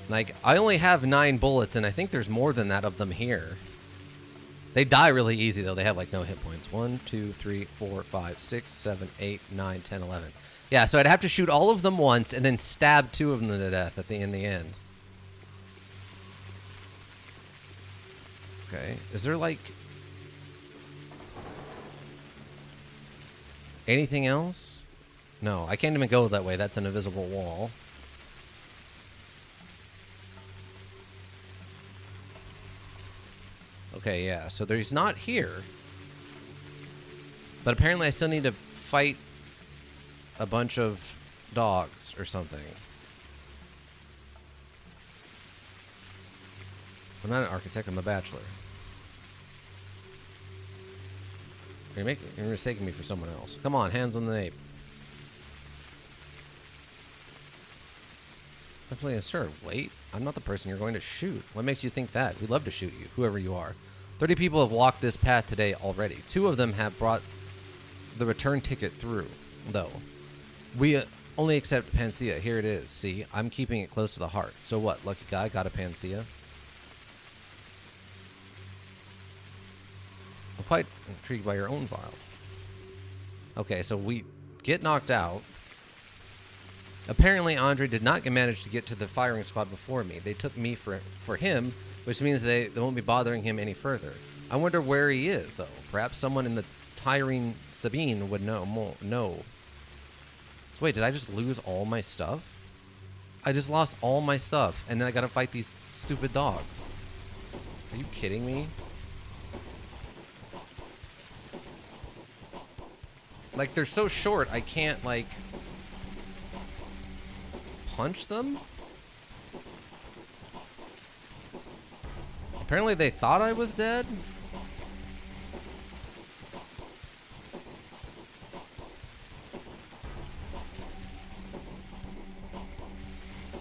Like, I only have 9 bullets, and I think there's more than that of them here. They die really easy, though. They have, like, no hit points. 1, 2, 3, 4, 5, 6, 7, 8, 9, 10, 11. Yeah, so I'd have to shoot all of them once and then stab 2 of them to death in the end. Okay. Is there, like... anything else? No, I can't even go that way. That's an invisible wall. Okay, yeah, so he's not here. But apparently I still need to fight a bunch of dogs or something. I'm not an architect, I'm a bachelor. You're mistaking me for someone else. Come on, hands on the nape. I'm playing a sir. Wait, I'm not the person you're going to shoot. What makes you think that? We'd love to shoot you, whoever you are. 30 people have walked this path today already. 2 of them have brought the return ticket through, though. We only accept Panacea. Here it is. See, I'm keeping it close to the heart. So what, lucky guy, got a Panacea? I'm quite intrigued by your own vial. Okay, so we get knocked out. Apparently, Andre did not manage to get to the firing squad before me. They took me for him, which means they won't be bothering him any further. I wonder where he is, though. Perhaps someone in the Tyrene Sabine would know. So wait, did I just lose all my stuff? I just lost all my stuff, and then I gotta fight these stupid dogs. Are you kidding me? Like, they're so short, I can't, like, punch them? Apparently they thought I was dead?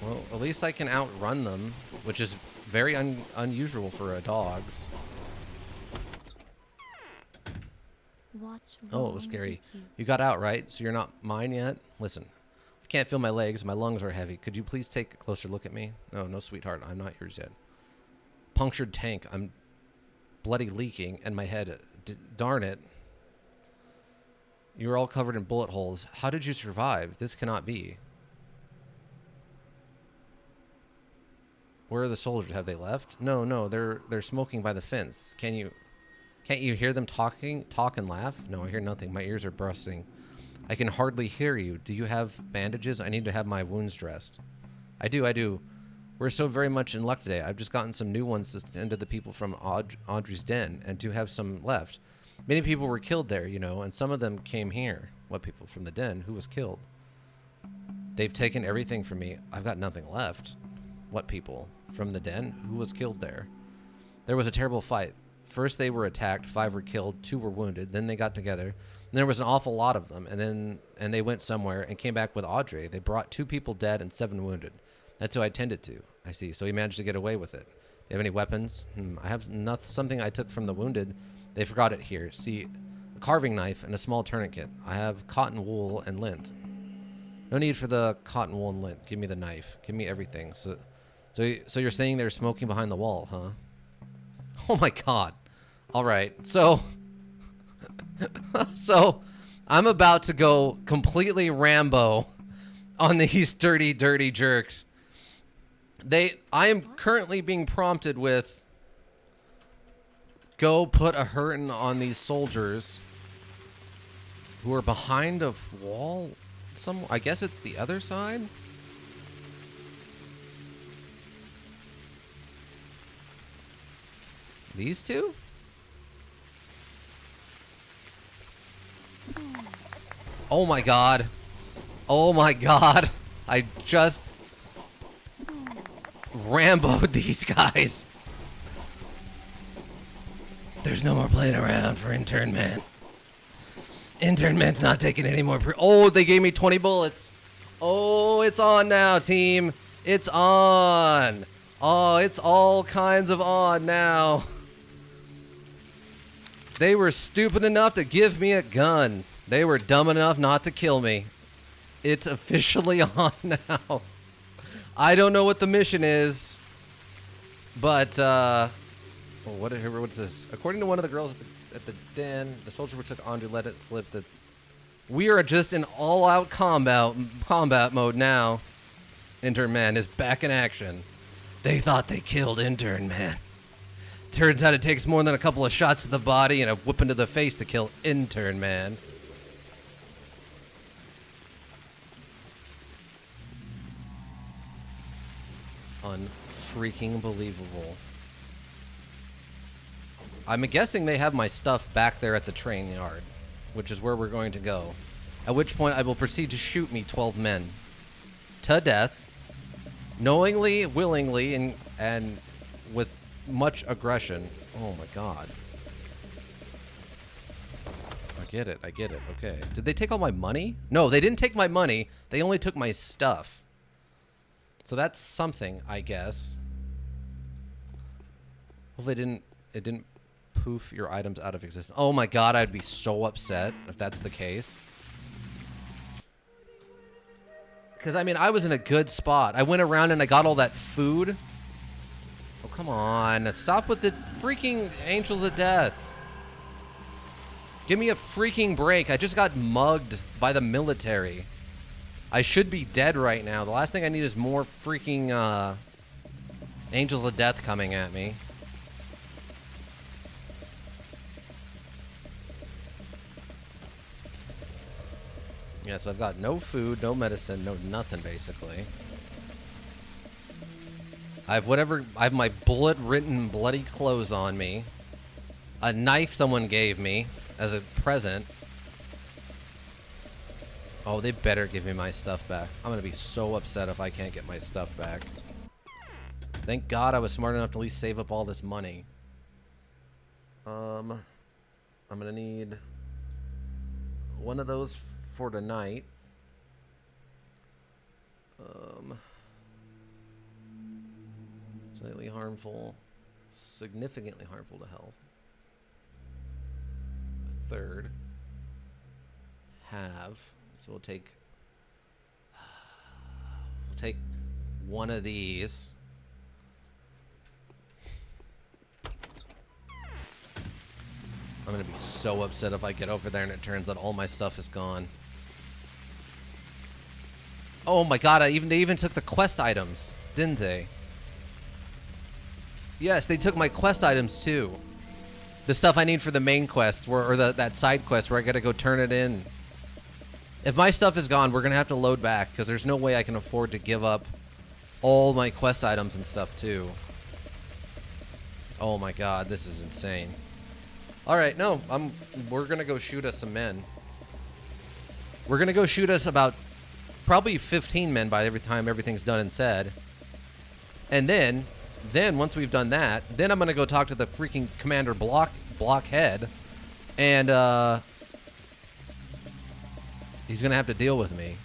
Well, at least I can outrun them, which is very unusual for dogs. What's wrong? Oh, it was scary. with you? You got out, right? So you're not mine yet? Listen, I can't feel my legs. My lungs are heavy. Could you please take a closer look at me? No, sweetheart. I'm not yours yet. Punctured tank. I'm bloody leaking, and my head. Darn it. You're all covered in bullet holes. How did you survive? This cannot be. Where are the soldiers? Have they left? No. They're smoking by the fence. Can't you hear them talk and laugh? No, I hear nothing. My ears are bursting. I can hardly hear you. Do you have bandages? I need to have my wounds dressed. I do. We're so very much in luck today. I've just gotten some new ones to send to the people from Audrey's den, and to have some left. Many people were killed there, you know, and some of them came here. What people from the den? Who was killed? They've taken everything from me. I've got nothing left. What people? From the den? Who was killed there? There was a terrible fight. First they were attacked, 5 were killed, 2 were wounded. Then they got together. And there was an awful lot of them. And they went somewhere and came back with Audrey. They brought 2 people dead and 7 wounded. That's who I tended to. I see. So he managed to get away with it. You have any weapons? I have something I took from the wounded. They forgot it here. See, a carving knife and a small tourniquet. I have cotton wool and lint. No need for the cotton wool and lint. Give me the knife. Give me everything. So you're saying they're smoking behind the wall, huh? Oh my god. All right. So I'm about to go completely Rambo on these dirty, dirty jerks. I am currently being prompted with, go put a hurting on these soldiers who are behind a wall. I guess it's the other side. These two? Oh my god. Oh my god. I just Rambo'd these guys. There's no more playing around for Intern Man. Intern Man's not taking any more oh, they gave me 20 bullets. Oh, it's on now, team. It's on. Oh, it's all kinds of on now. They were stupid enough to give me a gun. They were dumb enough not to kill me. It's officially on now. I don't know what the mission is, but what's this? According to one of the girls at the den, the soldier who took Andre let it slip that we are just in all-out combat mode now. Intern Man is back in action. They thought they killed Intern Man. Turns out it takes more than a couple of shots to the body and a whip into the face to kill Intern Man. It's unfreaking believable. I'm guessing they have my stuff back there at the train yard, which is where we're going to go. At which point I will proceed to shoot me 12 men to death, knowingly, willingly, and with much aggression. Oh my god. I get it. Okay. Did they take all my money? No, they didn't take my money. They only took my stuff. So that's something, I guess. Hopefully it didn't poof your items out of existence. Oh my god, I'd be so upset if that's the case. Because, I mean, I was in a good spot. I went around and I got all that food. Oh, come on. Stop with the freaking Angels of Death. Give me a freaking break. I just got mugged by the military. I should be dead right now. The last thing I need is more freaking Angels of Death coming at me. Yeah, so I've got no food, no medicine, no nothing, basically. I have my bullet-ridden bloody clothes on me. A knife someone gave me as a present. Oh, they better give me my stuff back. I'm gonna be so upset if I can't get my stuff back. Thank God I was smart enough to at least save up all this money. I'm gonna need one of those for tonight. Slightly harmful, significantly harmful to health. A third. So we'll take one of these. I'm gonna be so upset if I get over there and it turns out all my stuff is gone. Oh my god, they even took the quest items, didn't they? Yes, they took my quest items too. The stuff I need for the main quest, that side quest where I gotta go turn it in. If my stuff is gone, we're gonna have to load back because there's no way I can afford to give up all my quest items and stuff too. Oh my god, this is insane. Alright, no, we're gonna go shoot us some men. We're gonna go shoot us about probably 15 men by every time everything's done and said. And then Then once we've done that, then I'm gonna go talk to the freaking Commander Blockhead, and he's gonna have to deal with me.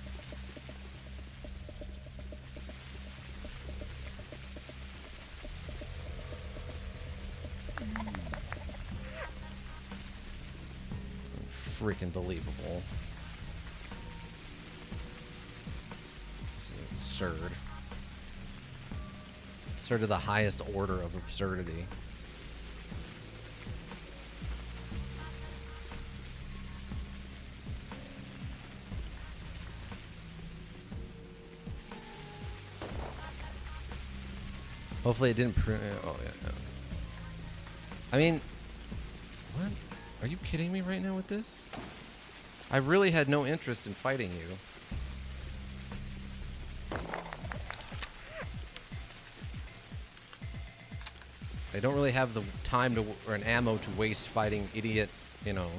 Freaking believable. This is absurd. Absurd to the highest order of absurdity. Hopefully it didn't. Oh yeah. I mean, what? Are you kidding me right now with this? I really had no interest in fighting you. I don't really have the time to or an ammo to waste fighting idiot, you know,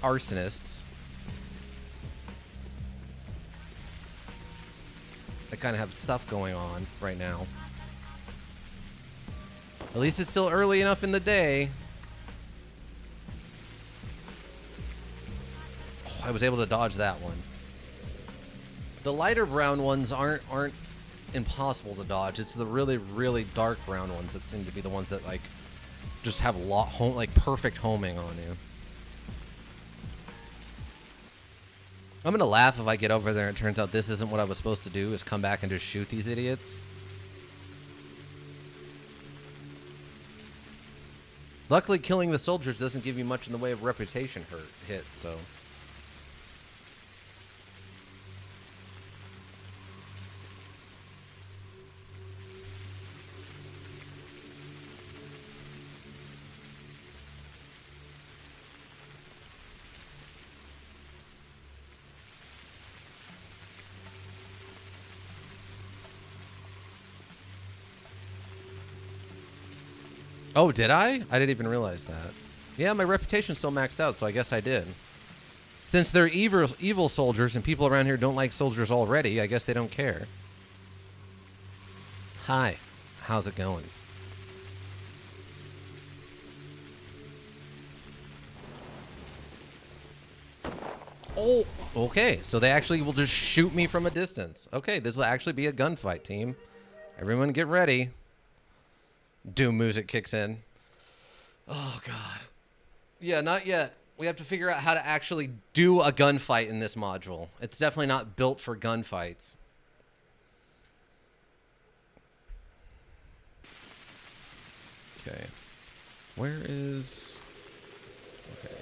arsonists. I kind of have stuff going on right now. At least it's still early enough in the day. Oh, I was able to dodge that one. The lighter brown ones aren't impossible to dodge. It's the really, really dark brown ones that seem to be the ones that like just have like perfect homing on you. I'm gonna laugh if I get over there and it turns out this isn't what I was supposed to do, is come back and just shoot these idiots. Luckily, killing the soldiers doesn't give you much in the way of reputation hit, so. Oh, did I? I didn't even realize that. Yeah, my reputation's still maxed out, so I guess I did. Since they're evil soldiers and people around here don't like soldiers already, I guess they don't care. Hi. How's it going? Oh, okay. So they actually will just shoot me from a distance. Okay, this will actually be a gunfight, team. Everyone get ready. Doom music kicks in. Oh, God. Yeah, not yet. We have to figure out how to actually do a gunfight in this module. It's definitely not built for gunfights. Okay. Where is... Okay.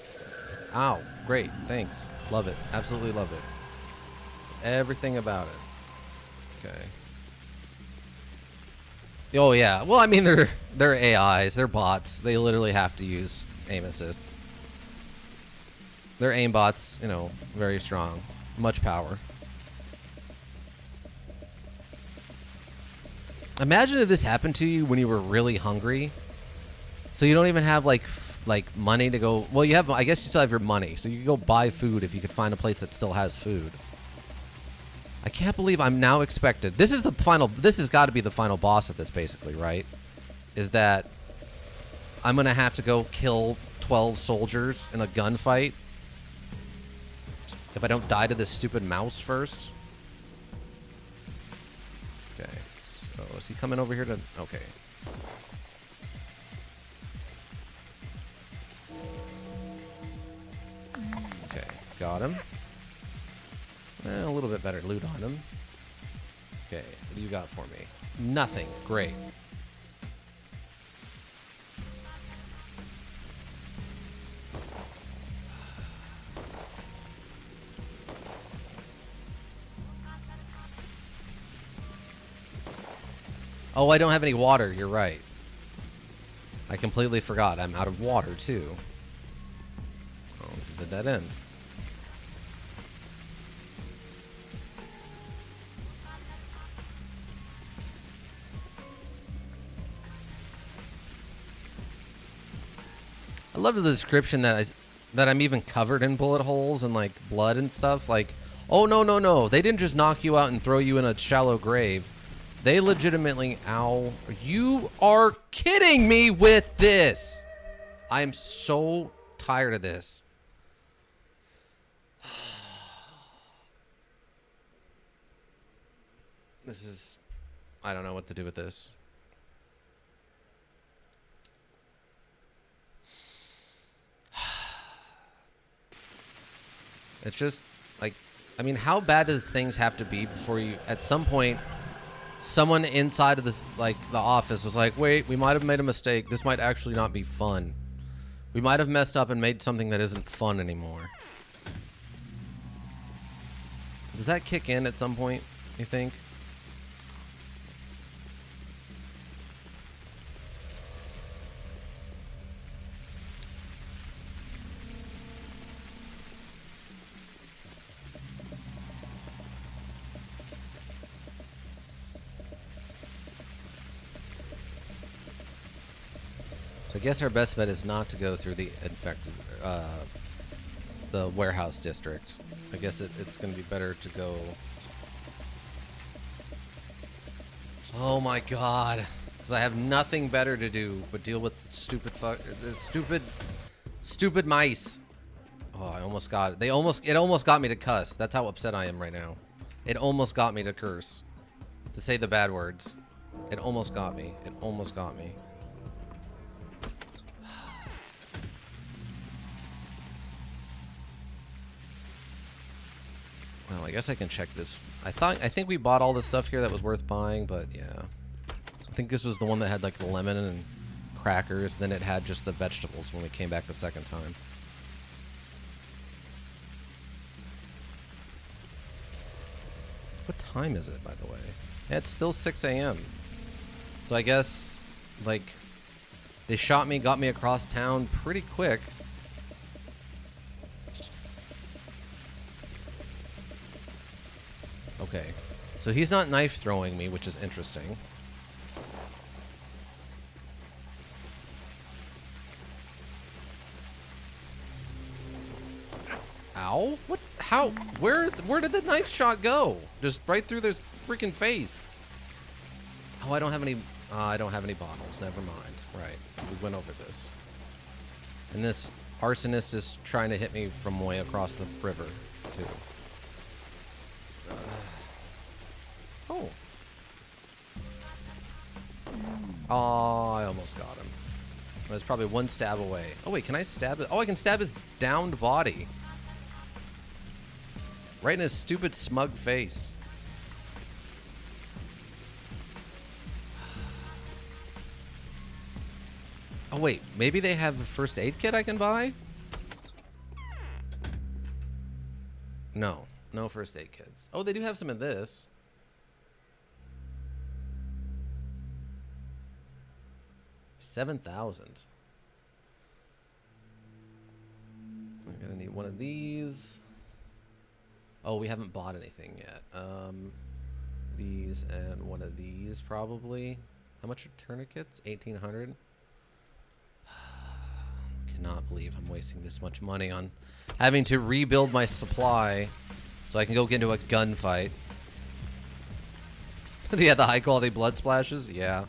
Ow. Great. Thanks. Love it. Absolutely love it. Everything about it. Okay. Oh yeah. Well, I mean they're AIs, they're bots. They literally have to use aim assist. Their aim bots, you know, very strong, much power. Imagine if this happened to you when you were really hungry. So you don't even have like money to go. Well, you have. I guess you still have your money, so you can go buy food if you could find a place that still has food. I can't believe I'm now expected. This is the final. This has got to be the final boss of this, basically, right? Is that I'm gonna have to go kill 12 soldiers in a gunfight if I don't die to this stupid mouse first. Okay. So is he coming over here to? Okay. Okay. Got him. A little bit better loot on him. Okay, what do you got for me? Nothing. Great. Oh, I don't have any water. You're right. I completely forgot. I'm out of water, too. Oh, this is a dead end. I love the description that I'm even covered in bullet holes and like blood and stuff. Like, oh no, they didn't just knock you out and throw you in a shallow grave. They legitimately, ow. You are kidding me with this. I am so tired of this. This is, I don't know what to do with this. It's just like, I mean, how bad does things have to be before you, at some point, someone inside of this, like the office was like, wait, we might have made a mistake. This might actually not be fun. We might have messed up and made something that isn't fun anymore. Does that kick in at some point, you think? I guess our best bet is not to go through the infected, the warehouse district. I guess it's going to be better to go. Oh my god. Because I have nothing better to do but deal with stupid stupid mice. Oh, I almost got it. It almost got me to cuss. That's how upset I am right now. It almost got me to curse. To say the bad words. It almost got me. It almost got me. Well, I guess I can check this. I think we bought all the stuff here that was worth buying, but yeah. I think this was the one that had like the lemon and crackers, then it had just the vegetables when we came back the second time. What time is it, by the way? Yeah, it's still 6 a.m. So I guess, like, they shot me, got me across town pretty quick. Okay, so he's not knife throwing me, which is interesting. Ow? What? How? Where did the knife shot go? Just right through their freaking face. Oh, I don't have any bottles. Never mind. Right, we went over this. And this arsonist is trying to hit me from way across the river, too. Oh. Oh, I almost got him. I was probably one stab away. Oh, wait, can I stab it? Oh, I can stab his downed body. Right in his stupid, smug face. Oh, wait, maybe they have a first aid kit I can buy? No, no first aid kits. Oh, they do have some in this. $7,000. I'm gonna need one of these. Oh, we haven't bought anything yet. These and one of these probably. How much are tourniquets? 1,800. Cannot believe I'm wasting this much money on having to rebuild my supply so I can go get into a gunfight. Yeah, the high quality blood splashes. Yeah.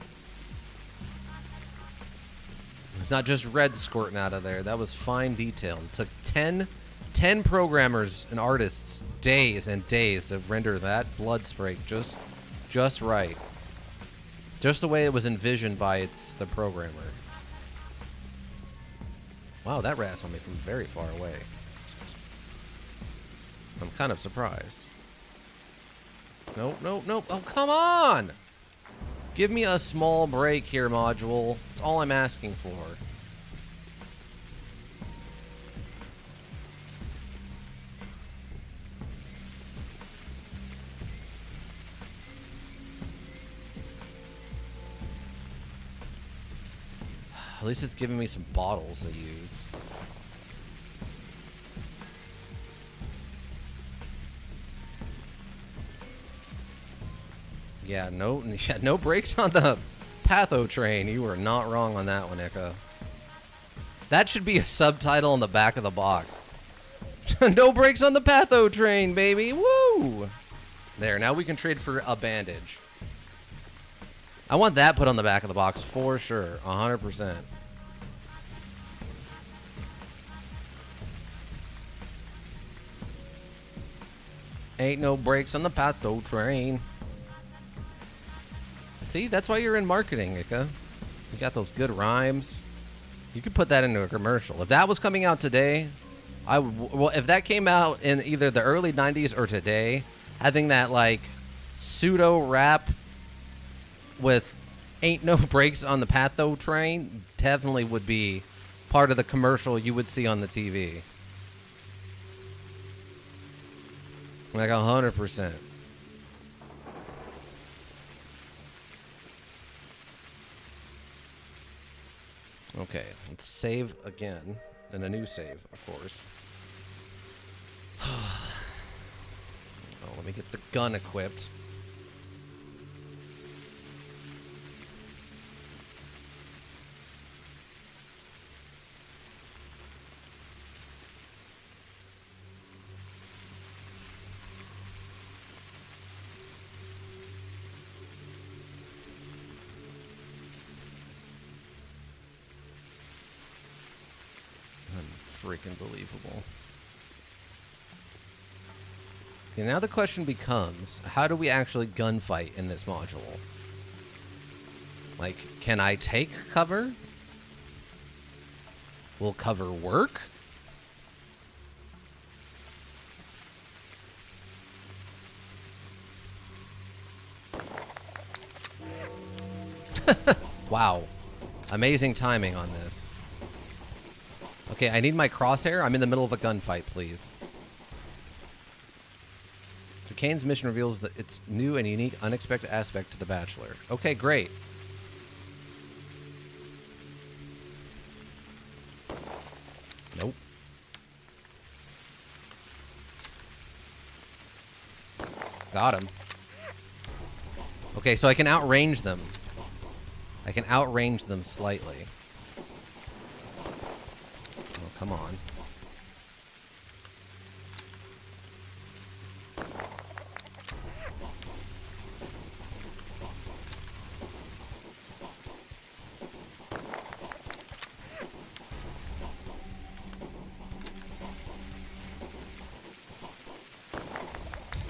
It's not just red squirting out of there. That was fine detail. It took 10 programmers and artists days and days to render that blood spray just right. Just the way it was envisioned by the programmer. Wow, that rat saw me from very far away. I'm kind of surprised. Nope, nope, nope. Oh, come on! Give me a small break here, module. That's all I'm asking for. At least it's giving me some bottles to use. Yeah, no brakes on the patho train. You were not wrong on that one, Eka. That should be a subtitle on the back of the box. No brakes on the patho train, baby. Woo! There, now we can trade for a bandage. I want that put on the back of the box for sure. 100%. Ain't no brakes on the patho train. See, that's why you're in marketing, Ika. You got those good rhymes. You could put that into a commercial. If that was coming out today, well, if that came out in either the early 90s or today, having that like pseudo rap with ain't no brakes on the patho train definitely would be part of the commercial you would see on the TV. Like 100%. Okay, let's save again. And a new save, of course. Oh, let me get the gun equipped. Freaking believable. Okay, now the question becomes, how do we actually gunfight in this module? Like, can I take cover? Will cover work? Wow. Amazing timing on this. Okay, I need my crosshair. I'm in the middle of a gunfight, please. So Kane's mission reveals that its new and unique, unexpected aspect to The Bachelor. Okay, great. Nope. Got him. Okay, so I can outrange them. I can outrange them slightly. Come on.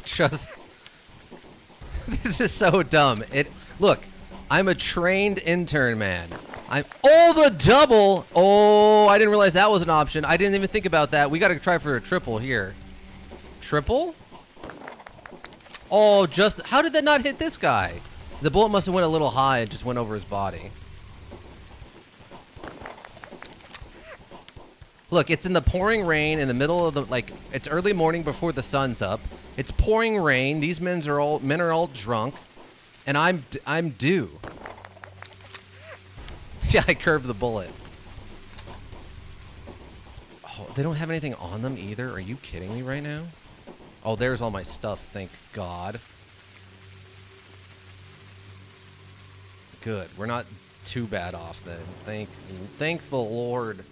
Just this is so dumb. Look, I'm a trained intern man. The double. Oh, I didn't realize that was an option. I didn't even think about that. We got to try for a triple here. Triple? Oh, how did that not hit this guy? The bullet must have went a little high and just went over his body. Look, it's in the pouring rain in the middle of the, it's early morning before the sun's up. It's pouring rain. These men are all drunk, and I'm due. Yeah, I curved the bullet. Oh, they don't have anything on them either? Are you kidding me right now? Oh, there's all my stuff, thank God. Good. We're not too bad off then. Thank the Lord.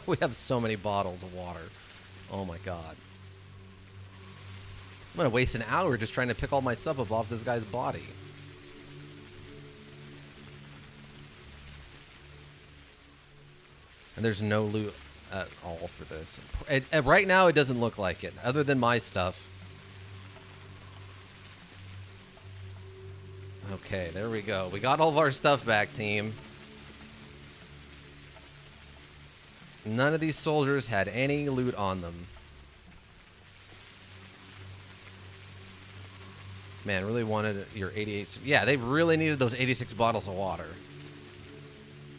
We have so many bottles of water. Oh my God. I'm gonna waste an hour just trying to pick all my stuff up off this guy's body. And there's no loot at all for this. Right now, it doesn't look like it, other than my stuff. Okay, there we go. We got all of our stuff back, team. None of these soldiers had any loot on them. Man, really wanted your 88. Yeah, they really needed those 86 bottles of water.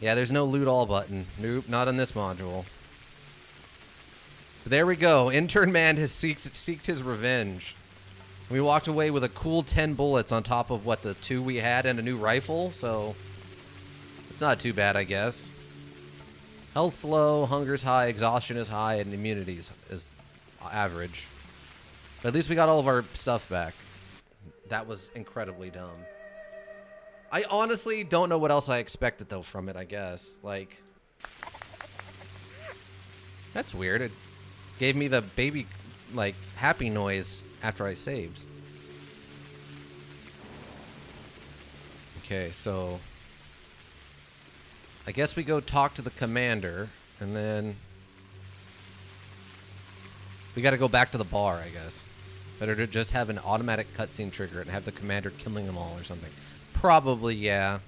Yeah, there's no loot all button. Nope, not in this module. But there we go. Intern Man has seeked his revenge. We walked away with a cool 10 bullets on top of, what, the 2 we had and a new rifle, so it's not too bad, I guess. Health's low, hunger's high, exhaustion is high, and immunity is average. But at least we got all of our stuff back. That was incredibly dumb. I honestly don't know what else I expected, though, from it, I guess. Like, that's weird. It gave me the baby like happy noise after I saved. Okay, so I guess we go talk to the commander, and then we got to go back to the bar, I guess. Better to just have an automatic cutscene trigger and have the commander killing them all or something. Probably, yeah.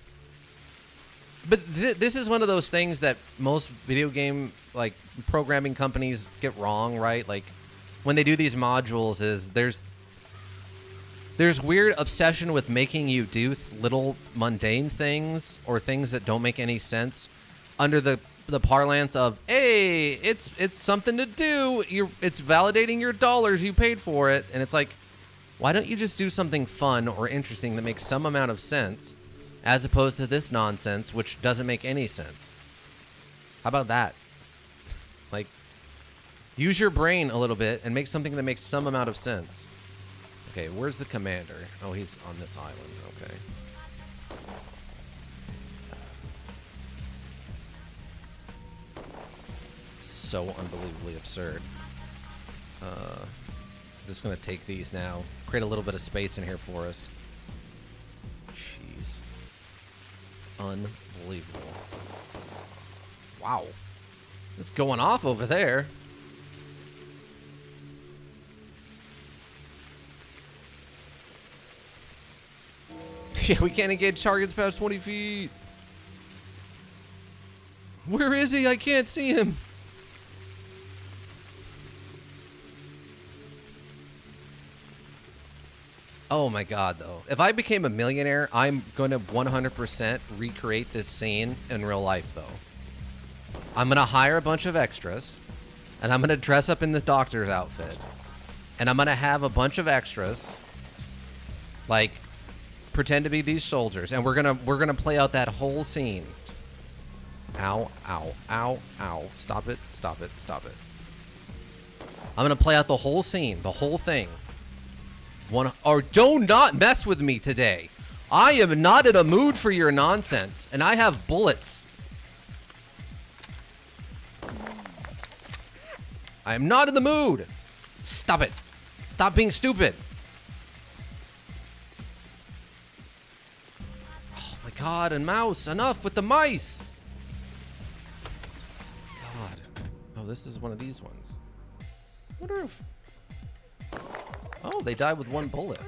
But this is one of those things that most video game like programming companies get wrong, right? Like when they do these modules, is there's weird obsession with making you do little mundane things or things that don't make any sense under the parlance of, hey, it's something to do. It's validating your dollars, you paid for it. And it's like, why don't you just do something fun or interesting that makes some amount of sense, as opposed to this nonsense which doesn't make any sense? How about that? Like, use your brain a little bit and make something that makes some amount of sense. Okay, where's the commander? Oh, he's on this island. Okay. So unbelievably absurd. Just gonna take these now. Create a little bit of space in here for us. Jeez. Unbelievable. Wow. It's going off over there. Yeah, we can't engage targets past 20 feet. Where is he? I can't see him. Oh my god, though. If I became a millionaire, I'm going to 100% recreate this scene in real life, though. I'm going to hire a bunch of extras, and I'm going to dress up in this doctor's outfit. And I'm going to have a bunch of extras, like, pretend to be these soldiers, and we're gonna play out that whole scene. Ow, ow, ow, ow. Stop it, stop it, stop it. I'm gonna play out the whole scene, the whole thing. Do not mess with me today. I am not in a mood for your nonsense, and I have bullets. I am not in the mood. Stop it. Stop being stupid. God, and mouse, enough with the mice. God. Oh, this is one of these ones. I wonder if... Oh, they died with one bullet.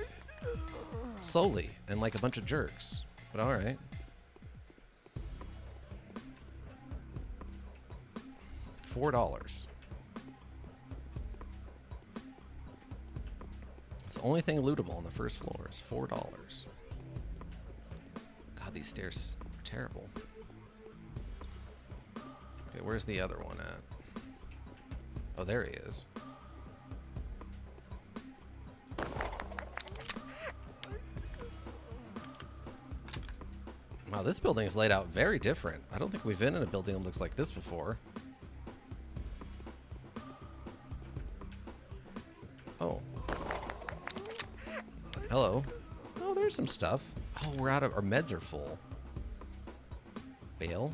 Slowly, and like a bunch of jerks. But alright. $4. It's the only thing lootable on the first floor is $4. These stairs are terrible. Okay, where's the other one at? Oh, there he is. Wow, this building is laid out very different. I don't think we've been in a building that looks like this before. Oh. Hello. Oh, there's some stuff. Oh, we're out of... Our meds are full. Well.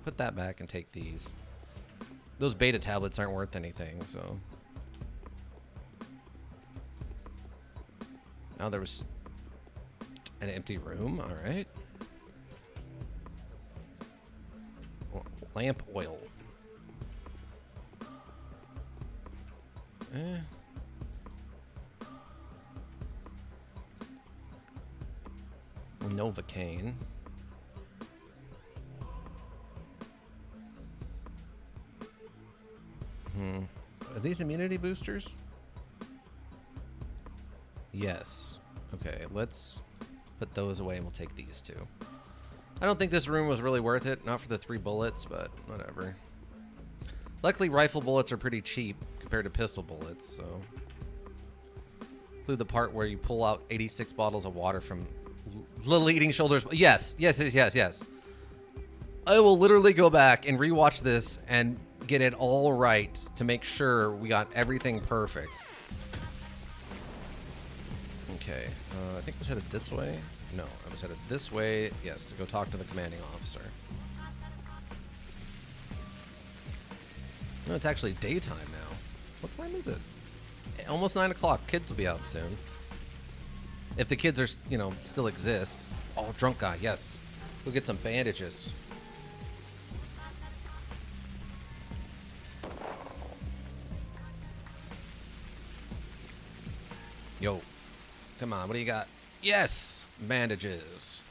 Put that back and take these. Those beta tablets aren't worth anything, so... Now there was... an empty room, alright. Lamp oil. Novocaine. Are these immunity boosters? Yes. Okay, let's put those away and we'll take these two. I don't think this room was really worth it. Not for the 3 bullets, but whatever. Luckily, rifle bullets are pretty cheap compared to pistol bullets, so... Include the part where you pull out 86 bottles of water from the leading shoulders. Yes, yes, yes, yes, yes. I will literally go back and rewatch this and get it all right to make sure we got everything perfect. Okay, I think I was headed this way. No, I was headed this way. Yes, to go talk to the commanding officer. No, it's actually daytime now. What time is it? Almost 9 o'clock. Kids will be out soon. If the kids are, you know, still exist. Oh, drunk guy, yes. Go get some bandages. Yo. Come on, what do you got? Yes! Bandages.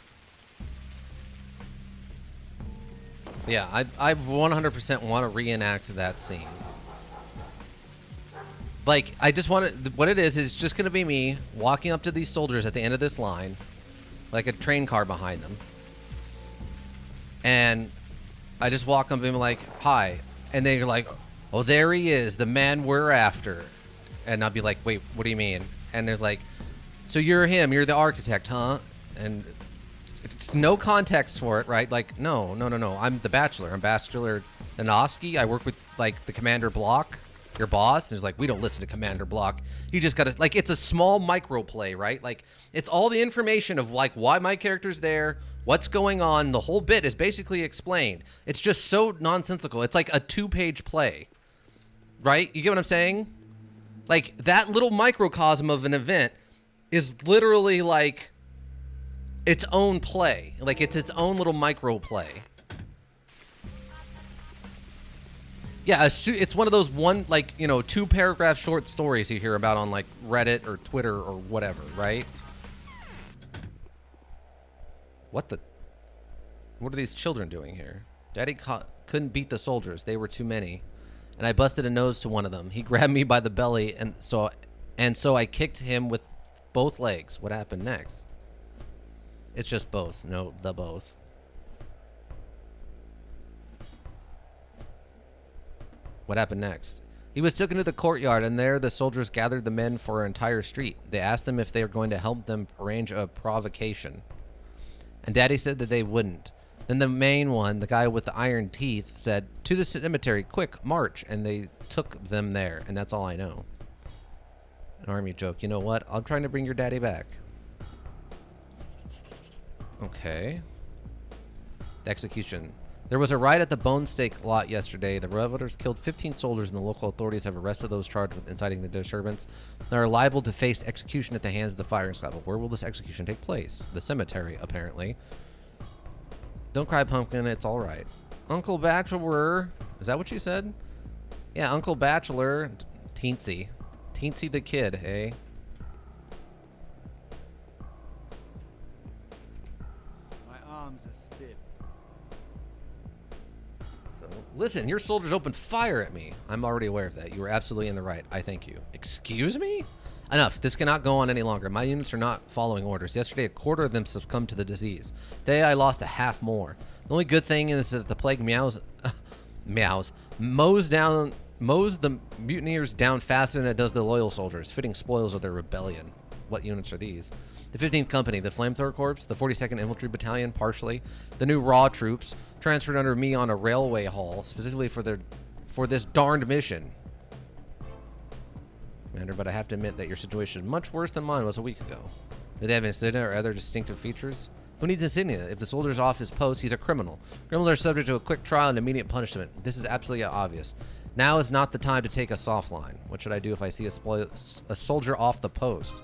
Yeah, I 100% want to reenact that scene. Like, I just want to... What it is just going to be me walking up to these soldiers at the end of this line. Like a train car behind them. And I just walk up and be like, hi. And they're like, oh, there he is, the man we're after. And I'll be like, wait, what do you mean? And there's like, so you're him, you're the architect, huh? And it's no context for it, right? Like, no. I'm the Bachelor. I'm Bachelor Danovsky. I work with, like, the Commander Block, your boss. And he's like, we don't listen to Commander Block. He just got to, like, it's a small micro play, right? Like, it's all the information of, like, why my character's there, what's going on. The whole bit is basically explained. It's just so nonsensical. It's like a 2-page play, right? You get what I'm saying? Like, that little microcosm of an event is literally, like, its own play. Like, it's its own little micro play. Yeah, it's one of those 2-paragraph short stories you hear about on, like, Reddit or Twitter or whatever, right? What are these children doing here? Daddy couldn't beat the soldiers. They were too many. And I busted a nose to one of them. He grabbed me by the belly, and so I kicked him with both legs. What happened next? It's just both. No, the both. What happened next? He was taken to the courtyard, and there the soldiers gathered the men for an entire street. They asked them if they were going to help them arrange a provocation. And Daddy said that they wouldn't. Then the main one, the guy with the iron teeth, said, to the cemetery, quick, march. And they took them there, and that's all I know. An army joke. You know what? I'm trying to bring your daddy back. Okay. The execution. There was a riot at the Bone Steak lot yesterday. The revolters killed 15 soldiers, and the local authorities have arrested those charged with inciting the disturbance. They are liable to face execution at the hands of the firing squad. But where will this execution take place? The cemetery, apparently. Don't cry, pumpkin. It's all right. Uncle Bachelor. Is that what you said? Yeah, Uncle Bachelor. Teensy. Teensy the kid, hey? My arms are stiff. So, listen, your soldiers opened fire at me. I'm already aware of that. You were absolutely in the right. I thank you. Excuse me? Enough. This cannot go on any longer. My units are not following orders. Yesterday, a quarter of them succumbed to the disease. Today, I lost a half more. The only good thing is that the plague mows the mutineers down faster than it does the loyal soldiers, fitting spoils of their rebellion. What units are these? The 15th Company, the Flamethrower Corps, the 42nd Infantry Battalion, partially, the new Raw troops, transferred under me on a railway haul, specifically for this darned mission. Commander, but I have to admit that your situation is much worse than mine was a week ago. Do they have insignia or other distinctive features? Who needs insignia? If the soldier's off his post, he's a criminal. Criminals are subject to a quick trial and immediate punishment. This is absolutely obvious. Now is not the time to take a soft line. What should I do if I see a soldier off the post?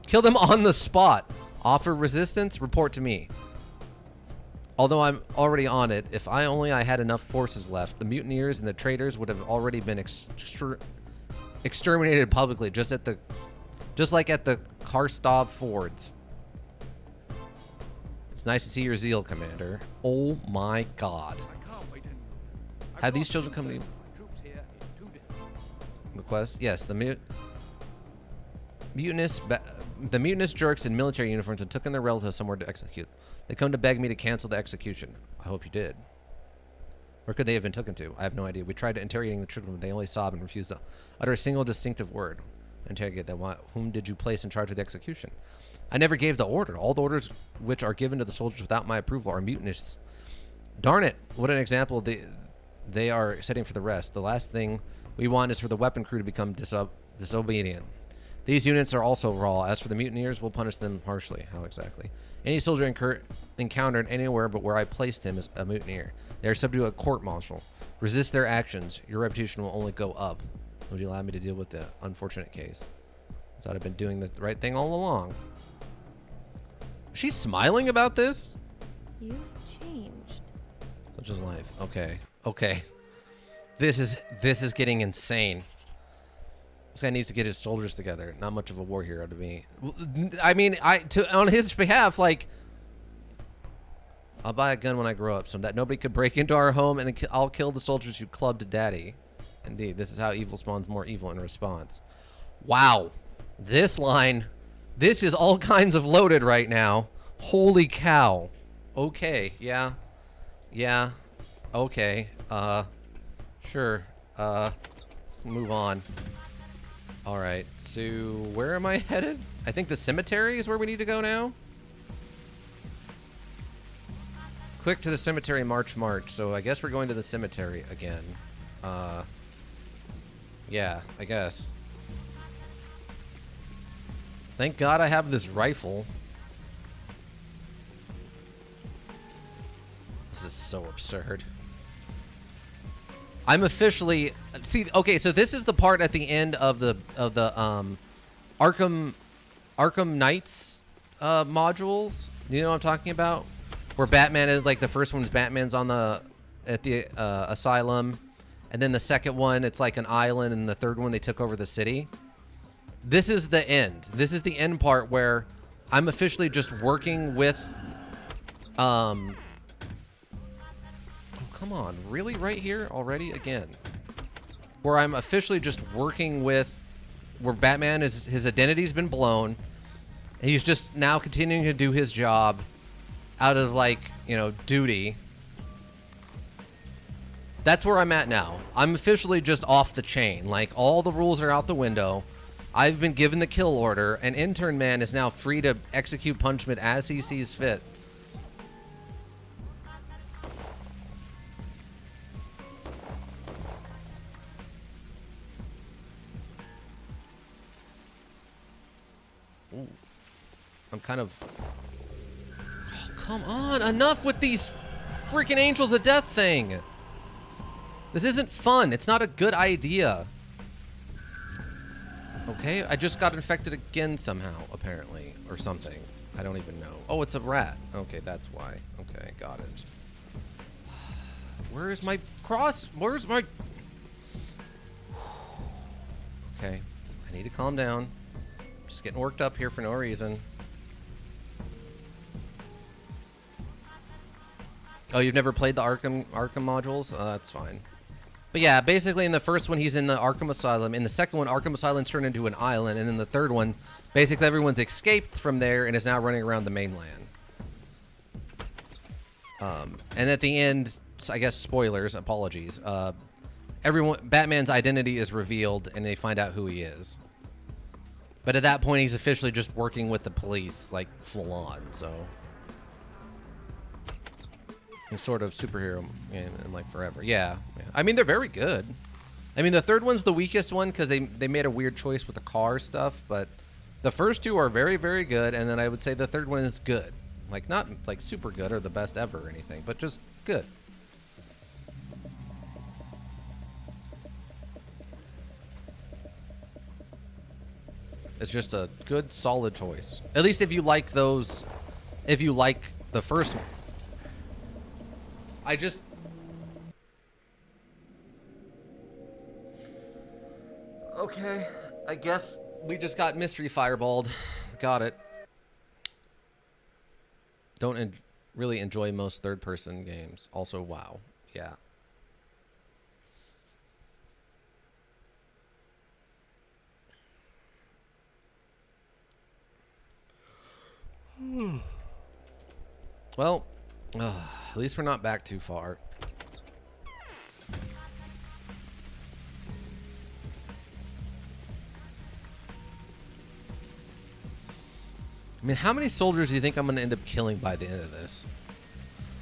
Kill them on the spot. Offer resistance, report to me. Although I'm already on it, if I had enough forces left, the mutineers and the traitors would have already been exterminated publicly, just like at the Karstov fords. It's nice to see your zeal, Commander. Oh my God. I can't wait anymore. Have these children come to you? Troops here in 2 days. The quest? Yes, the mutinous jerks in military uniforms had taken their relatives somewhere to execute. They come to beg me to cancel the execution. I hope you did. Where could they have been taken to? I have no idea. We tried to interrogating the children, but they only sobbed and refused to utter a single distinctive word. Interrogate them. Whom did you place in charge of the execution? I never gave the order. All the orders which are given to the soldiers without my approval are mutinous. Darn it! What an example they are setting for the rest. The last thing we want is for the weapon crew to become disobedient. These units are also raw. As for the mutineers, we'll punish them harshly. How exactly? Any soldier encountered anywhere but where I placed him is a mutineer. They are subject to a court-martial. Resist their actions. Your reputation will only go up. Would you allow me to deal with the unfortunate case? I thought I've been doing the right thing all along. She's smiling about this? You've changed. Such is life. Okay. Okay. This is getting insane. This guy needs to get his soldiers together. Not much of a war hero to me. I mean, on his behalf, like, I'll buy a gun when I grow up so that nobody could break into our home, and I'll kill the soldiers who clubbed daddy. Indeed, this is how evil spawns more evil in response. Wow. This line, this is all kinds of loaded right now. Holy cow. Okay, yeah. Yeah. Okay. Sure. Let's move on. All right, so where am I headed? I think the cemetery is where we need to go now. Quick to the cemetery, march, march. So I guess we're going to the cemetery again. Yeah, I guess. Thank God I have this rifle. This is so absurd. I'm officially okay, so this is the part at the end of the Arkham Knights modules. You know what I'm talking about? Where Batman is like the first one's Batman's on at the asylum, and then the second one it's like an island, and the third one they took over the city. This is the end. This is the end part where I'm officially just working with come on, really? Right here already? Again. Where I'm officially just working with... Where Batman, his identity's been blown. And he's just now continuing to do his job out of, like, you know, duty. That's where I'm at now. I'm officially just off the chain. Like, all the rules are out the window. I've been given the kill order. And Intern Man is now free to execute punishment as he sees fit. Ooh. I'm kind of... Oh, come on. Enough with these freaking Angels of Death thing. This isn't fun. It's not a good idea. Okay, I just got infected again somehow, apparently. Or something. I don't even know. Oh, it's a rat. Okay, that's why. Okay, got it. Where is my cross? Where's my... Okay, I need to calm down. Just getting worked up here for no reason. Oh, you've never played the Arkham modules? That's fine. But yeah, basically in the first one, he's in the Arkham Asylum. In the second one, Arkham Asylum's turned into an island. And in the third one, basically everyone's escaped from there and is now running around the mainland. And at the end, I guess spoilers, apologies. Batman's identity is revealed and they find out who he is. But at that point, he's officially just working with the police, like, full on, so... He's sort of superhero in like, forever. Yeah. I mean, they're very good. I mean, the third one's the weakest one because they made a weird choice with the car stuff, but the first two are very, very good, and then I would say the third one is good. Like, not, like, super good or the best ever or anything, but just good. It's just a good, solid choice. At least if you like those... If you like the first one. I just... Okay. I guess we just got mystery fireballed. Got it. Don't really enjoy most third-person games. Also, WoW. Yeah. Well, at least we're not back too far. I mean, how many soldiers do you think I'm going to end up killing by the end of this?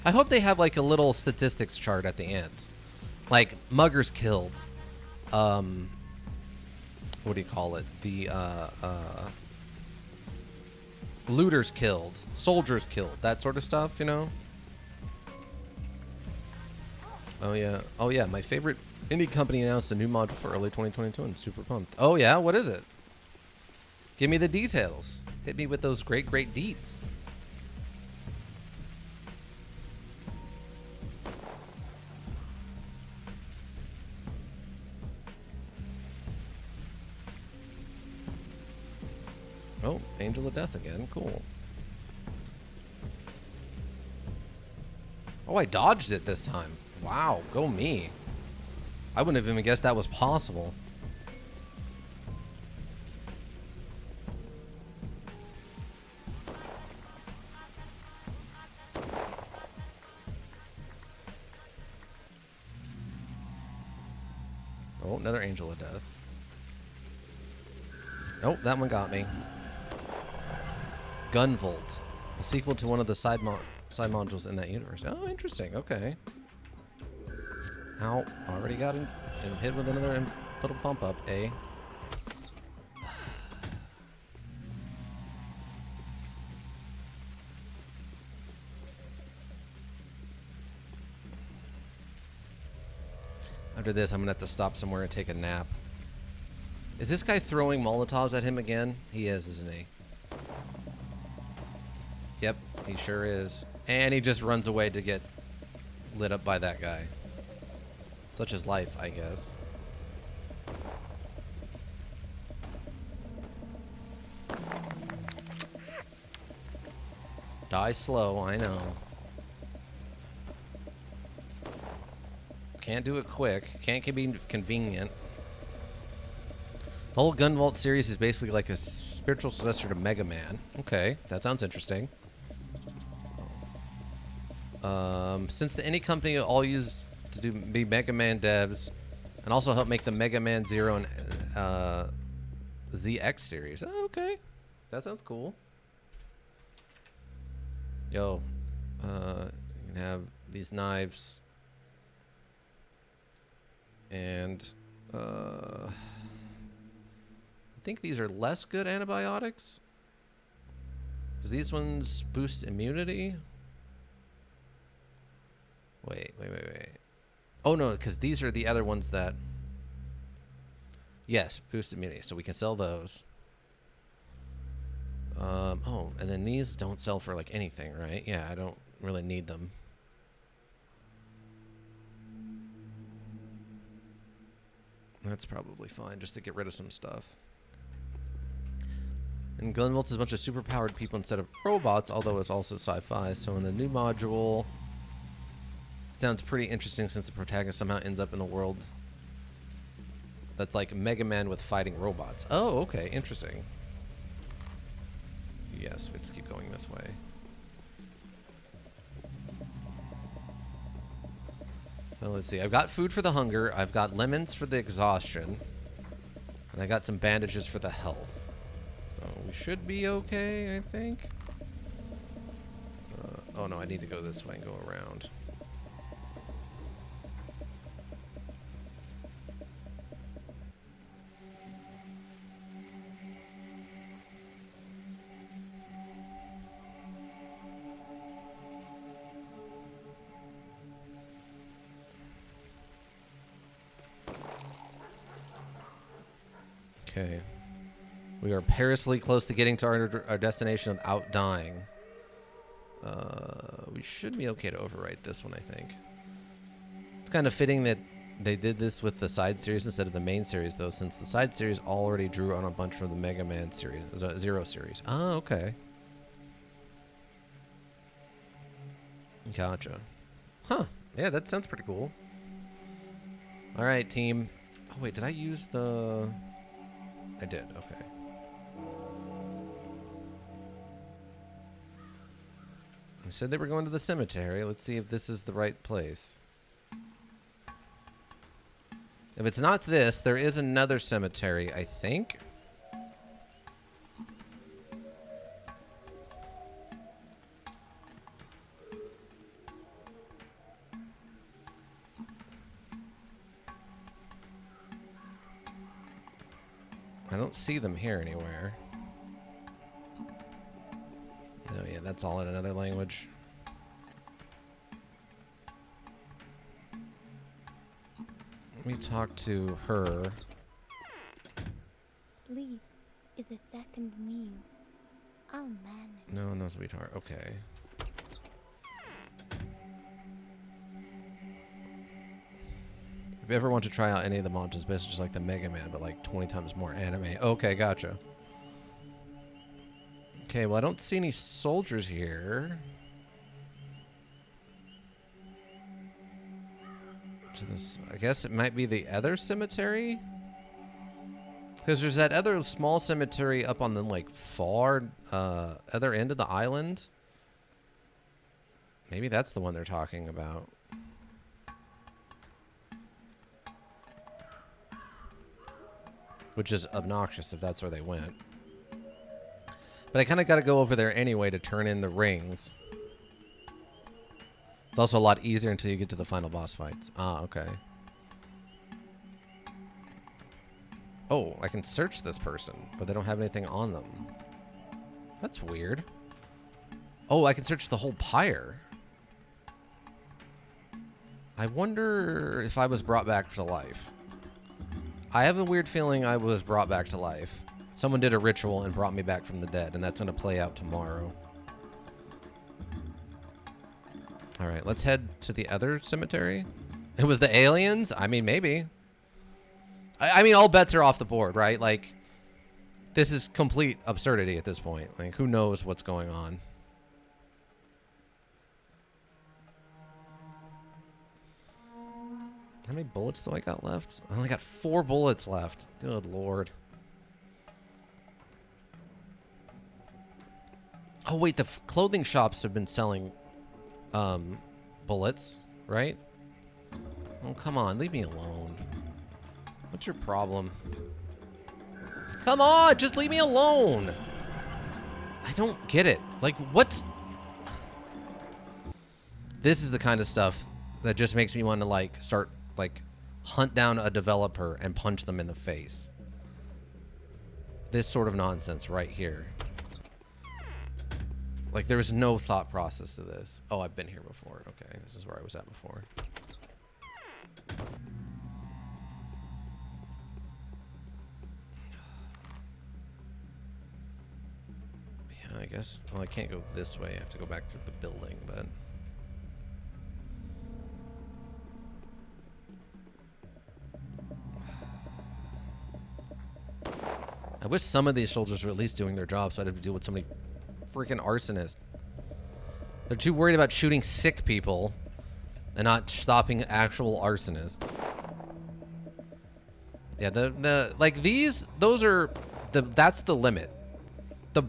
I hope they have like a little statistics chart at the end. Like, muggers killed. What do you call it? The, looters killed, soldiers killed, that sort of stuff, you know? Oh yeah. Oh yeah. My favorite indie company announced a new module for early 2022. I'm super pumped. Oh yeah. What is it? Give me the details. Hit me with those great deets. Oh, Angel of Death again. Cool. Oh, I dodged it this time. Wow, go me. I wouldn't have even guessed that was possible. Oh, another Angel of Death. Nope, that one got me. Gunvolt, a sequel to one of the side modules in that universe. Oh, interesting. Okay. Ow, already got him and hit with another little bump up, eh? After this, I'm gonna have to stop somewhere and take a nap. Is this guy throwing Molotovs at him again? He is, isn't he? Yep, he sure is. And he just runs away to get lit up by that guy. Such is life, I guess. Die slow, I know. Can't do it quick. Can't be convenient. The whole Gunvolt series is basically like a spiritual successor to Mega Man. Okay, that sounds interesting. Since the indie company all used to be Mega Man devs, and also help make the Mega Man Zero and ZX series. Oh, okay, that sounds cool. Yo, you can have these knives, and I think these are less good antibiotics. Does these ones boost immunity? Wait. Oh no, because these are the other ones that... Yes, boost immunity, so we can sell those. Oh, and then these don't sell for like anything, right? Yeah, I don't really need them. That's probably fine, just to get rid of some stuff. And Gunvolt is a bunch of superpowered people instead of robots, although it's also sci-fi. So in the new module... It sounds pretty interesting since the protagonist somehow ends up in a world that's like Mega Man with fighting robots. Oh, okay, interesting. Yes, let's keep going this way. So let's see. I've got food for the hunger. I've got lemons for the exhaustion. And I got some bandages for the health. So we should be okay, I think. Oh no, I need to go this way and go around. Okay. We are perilously close to getting to our destination without dying. We should be okay to overwrite this one, I think. It's kind of fitting that they did this with the side series instead of the main series, though, since the side series already drew on a bunch from the Mega Man series, Zero series. Ah, okay. Gotcha. Huh. Yeah, that sounds pretty cool. All right, team. Oh, wait, did I use the... I did, okay. I said they were going to the cemetery. Let's see if this is the right place. If it's not this, there is another cemetery, I think. I don't see them here anywhere. Oh yeah, that's all in another language. Let me talk to her. Sleep is a second meal. I'll manage. No, sweetheart. Okay. If you ever want to try out any of the mods, it's basically just like the Mega Man, but like 20 times more anime. Okay, gotcha. Okay, well, I don't see any soldiers here. To this, I guess it might be the other cemetery? Because there's that other small cemetery up on the, like, far other end of the island. Maybe that's the one they're talking about. Which is obnoxious if that's where they went. But I kind of got to go over there anyway to turn in the rings. It's also a lot easier until you get to the final boss fights. Ah, okay. Oh, I can search this person, but they don't have anything on them. That's weird. Oh, I can search the whole pyre. I wonder if I was brought back to life. I have a weird feeling I was brought back to life. Someone did a ritual and brought me back from the dead, and that's going to play out tomorrow. All right, let's head to the other cemetery. It was the aliens? I mean, maybe. I mean, all bets are off the board, right? Like, this is complete absurdity at this point. Like, who knows what's going on? How many bullets do I got left? I only got 4 bullets left. Good lord. Oh, wait, the clothing shops have been selling bullets, right? Oh, come on, leave me alone. What's your problem? Come on, just leave me alone. I don't get it. Like, what's... This is the kind of stuff that just makes me want to, like, start, like, hunt down a developer and punch them in the face. This sort of nonsense right here. Like, there was no thought process to this. Oh, I've been here before. Okay, this is where I was at before. Yeah, I guess. Well, I can't go this way. I have to go back to the building, but... I wish some of these soldiers were at least doing their job so I'd have to deal with so many freaking arsonists. They're too worried about shooting sick people and not stopping actual arsonists. Yeah, like those are that's the limit. The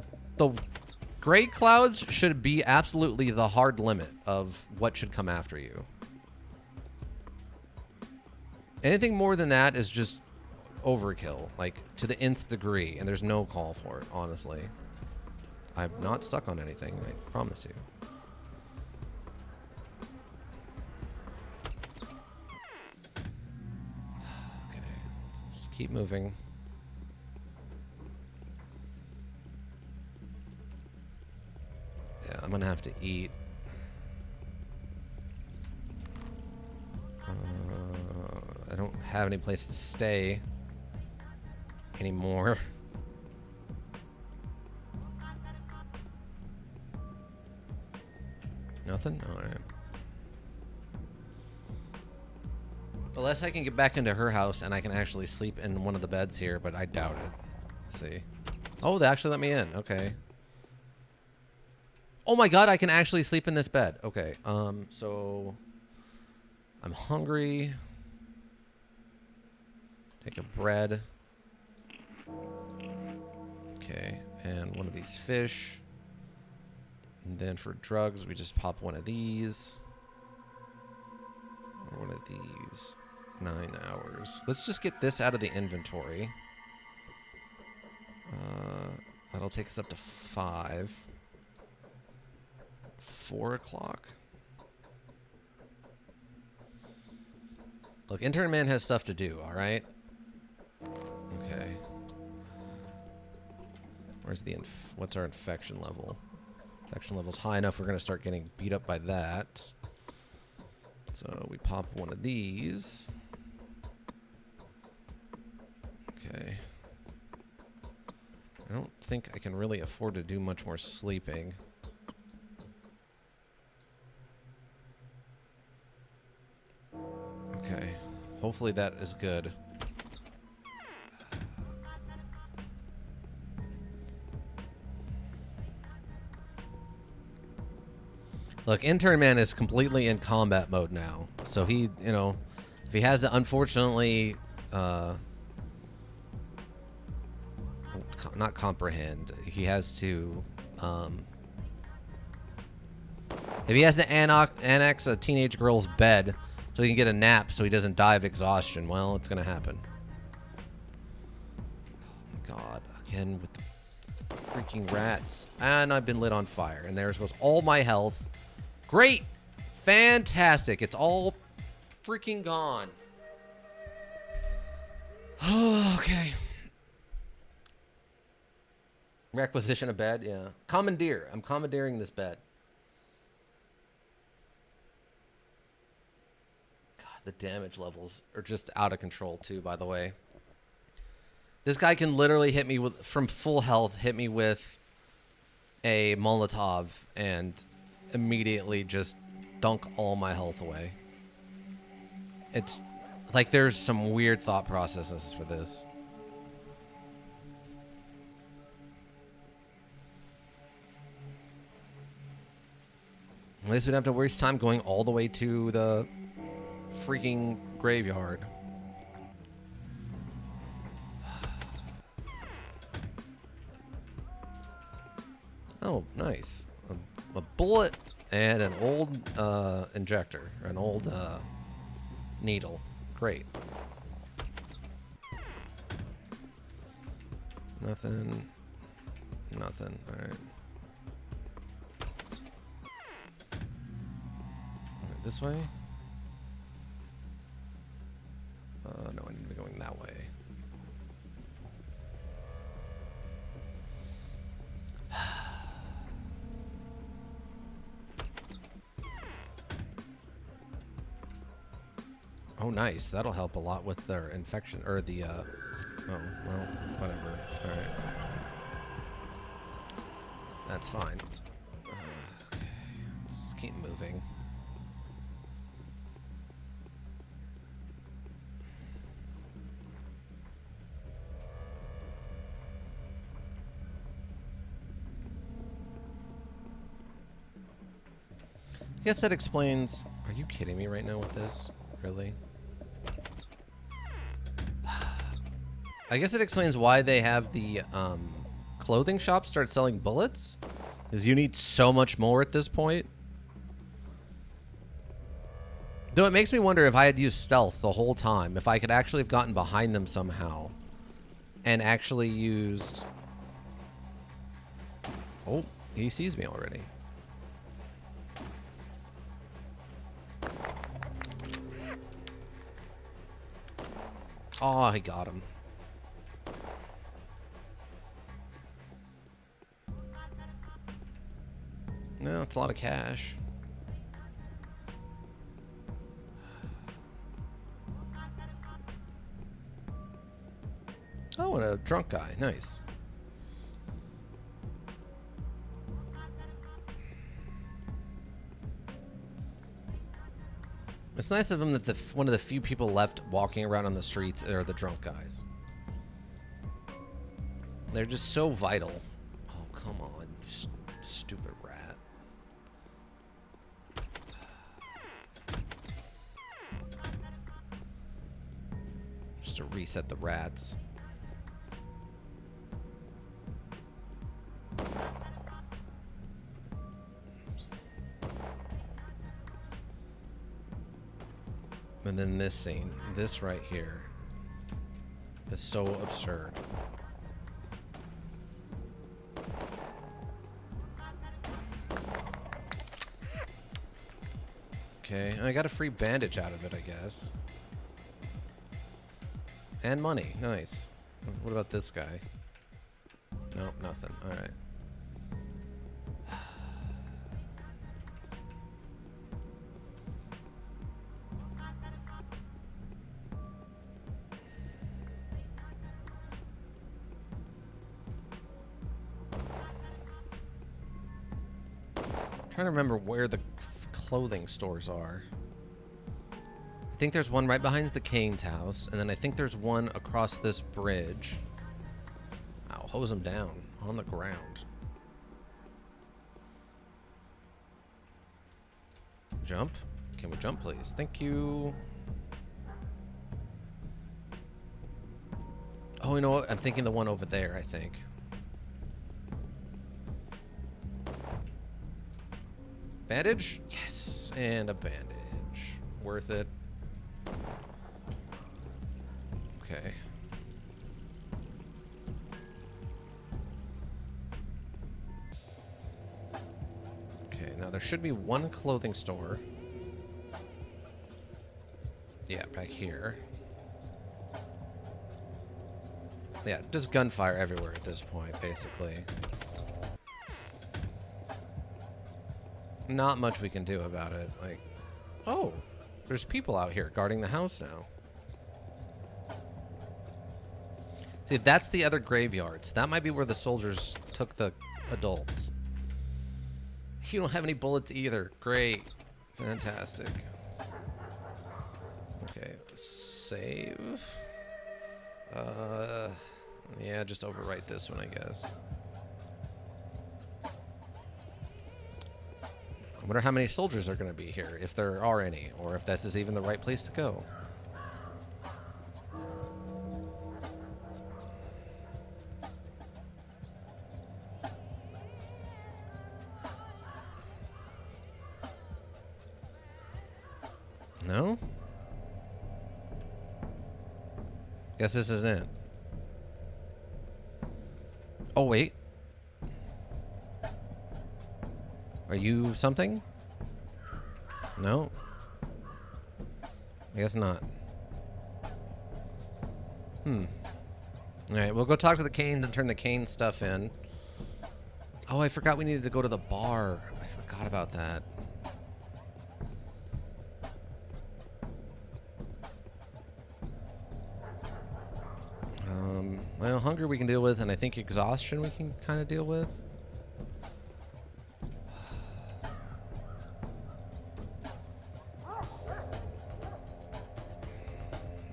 gray clouds should be absolutely the hard limit of what should come after you. Anything more than that is just overkill, like to the nth degree, and there's no call for it, honestly. I'm not stuck on anything, I promise you. Okay, let's keep moving. Yeah, I'm gonna have to eat. I don't have any place to stay anymore. Nothing? Alright. Unless I can get back into her house and I can actually sleep in one of the beds here, but I doubt it. Let's see. Oh, they actually let me in. Okay. Oh my god, I can actually sleep in this bed. Okay. So I'm hungry. Take a bread. Okay, and one of these fish. And then for drugs, we just pop one of these. Or one of these. 9 hours. Let's just get this out of the inventory. That'll take us up to 5. 4 o'clock. Look, Intern Man has stuff to do, alright? Okay. Where's the what's our infection level? Infection level's high enough we're gonna start getting beat up by that. So we pop one of these. Okay. I don't think I can really afford to do much more sleeping. Okay. Hopefully that is good. Look, Intern Man is completely in combat mode now. So he, you know, if he has to unfortunately not comprehend, he has to if he has to annex a teenage girl's bed so he can get a nap so he doesn't die of exhaustion, well, it's gonna happen. Oh my God, again with the freaking rats. And I've been lit on fire, and there goes all my health. Great! Fantastic! It's all freaking gone. Okay. Requisition a bed, yeah. Commandeer. I'm commandeering this bed. God, the damage levels are just out of control too, by the way. This guy can literally hit me with, from full health, hit me with a Molotov and immediately just dunk all my health away. It's like there's some weird thought processes for this. At least we don't have to waste time going all the way to the freaking graveyard. Oh, nice. A bullet and an old injector, or an old needle. Great. Nothing. Nothing. All right. This way? No, I need to be going that way. Oh, nice. That'll help a lot with their infection, or the, oh, well, whatever. All right. That's fine. Okay, let's keep moving. I guess that explains... Are you kidding me right now with this? Really? I guess it explains why they have the clothing shop start selling bullets. Because you need so much more at this point. Though it makes me wonder if I had used stealth the whole time. If I could actually have gotten behind them somehow. And actually used... Oh, he sees me already. Oh, I got him. No, it's a lot of cash. Oh, and a drunk guy. Nice. It's nice of him that one of the few people left walking around on the streets are the drunk guys. They're just so vital. Oh, come on, stupid rat. Just to reset the rats. And then this scene, this right here, is so absurd. Okay, and I got a free bandage out of it, I guess. And money, nice. What about this guy? Nope, nothing, alright. trying to remember where the clothing stores are. I think there's one right behind the Kane's house, and then I think there's one across this bridge. I'll hose him down on the ground. Jump. Can we jump, please? Thank you. Oh, you know what? I'm thinking the one over there, I think. Bandage? Yes. And a bandage. Worth it. Okay. Okay, now there should be one clothing store. Yeah, right here. Yeah, just gunfire everywhere at this point, basically. Not much we can do about it. Like, oh, there's people out here guarding the house now. See, that's the other graveyards. That might be where the soldiers took the adults. You don't have any bullets either. Great. Fantastic. Okay, save. Yeah, just overwrite this one, I guess. I wonder how many soldiers are going to be here, if there are any, or if this is even the right place to go. No? Guess this isn't it. Oh, wait. Are you something? No? I guess not. Alright, we'll go talk to the Canes and turn the Cane stuff in. Oh, I forgot we needed to go to the bar. I forgot about that. Well, hunger we can deal with, and I think exhaustion we can kind of deal with.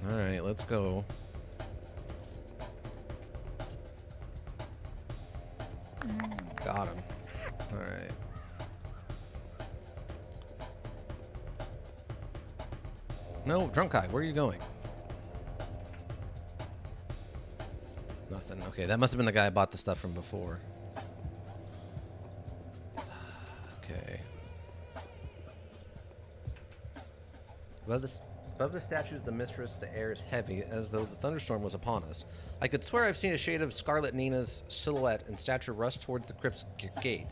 Alright, let's go. Got him. Alright. No, drunk guy, where are you going? Nothing. Okay, that must have been the guy I bought the stuff from before. Okay. Above the statue of the mistress, the air is heavy, as though the thunderstorm was upon us. I could swear I've seen a shade of Scarlet Nina's silhouette and stature rush towards the crypt's gate.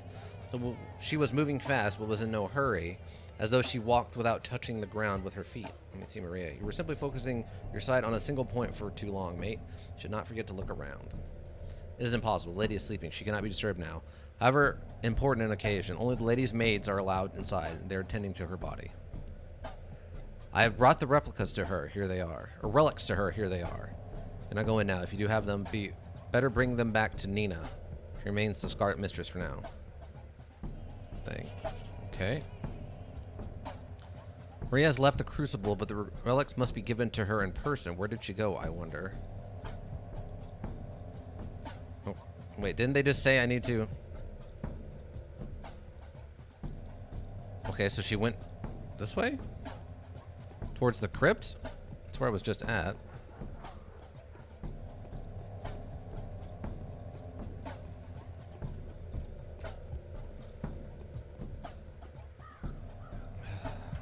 So she was moving fast, but was in no hurry, as though she walked without touching the ground with her feet. Let me see, Maria. You were simply focusing your sight on a single point for too long, mate. You should not forget to look around. It is impossible. The lady is sleeping. She cannot be disturbed now. However important an occasion, only the lady's maids are allowed inside. They are tending to her body. I have brought the replicas to her. Here they are. Or relics to her. Here they are. Can I go in now? If you do have them, better bring them back to Nina. She remains the Scarlet Mistress for now. Okay. Maria has left the crucible, but the relics must be given to her in person. Where did she go, I wonder? Oh, wait, didn't they just say I need to... Okay, so she went this way? Towards the crypt? That's where I was just at.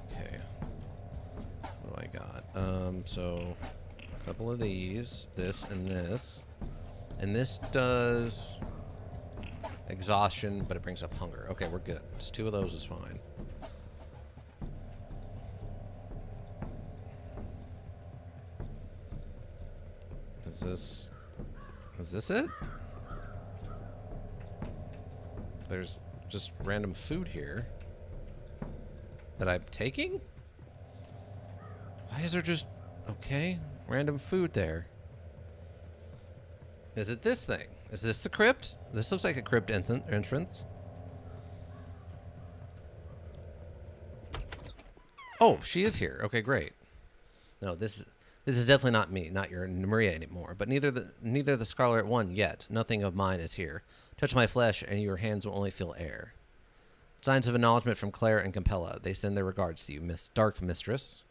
Okay. What do I got? So a couple of these, this and this. And this does exhaustion, but it brings up hunger. Okay, we're good. Just 2 of those is fine. Is this it? There's just random food here that I'm taking? Why is there just, okay, random food there? Is it this thing? Is this the crypt? This looks like a crypt entrance. Oh, she is here. Okay, great. No, this is definitely not me, not your Maria anymore. But neither the Scarlet One yet. Nothing of mine is here. Touch my flesh, and your hands will only feel air. Signs of acknowledgement from Claire and Campella. They send their regards to you, Miss Dark Mistress,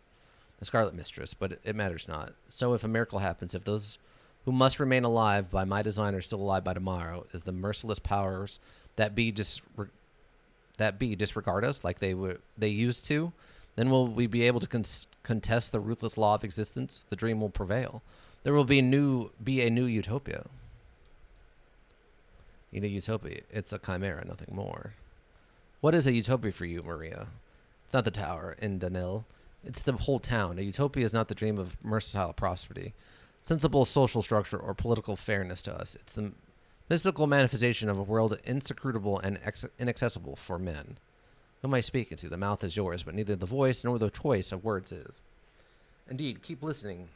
the Scarlet Mistress. But it matters not. So if a miracle happens, if those who must remain alive by my design are still alive by tomorrow, is the merciless powers that be disregard us like they used to, then will we be able to contest the ruthless law of existence? The dream will prevail. There will be a new utopia. In a utopia, it's a chimera, nothing more. What is a utopia for you, Maria? It's not the tower in Danil. It's the whole town. A utopia is not the dream of mercantile prosperity, sensible social structure, or political fairness to us. It's the mystical manifestation of a world inscrutable and inaccessible for men. Who am I speaking to? The mouth is yours, but neither the voice nor the choice of words is. Indeed, keep listening.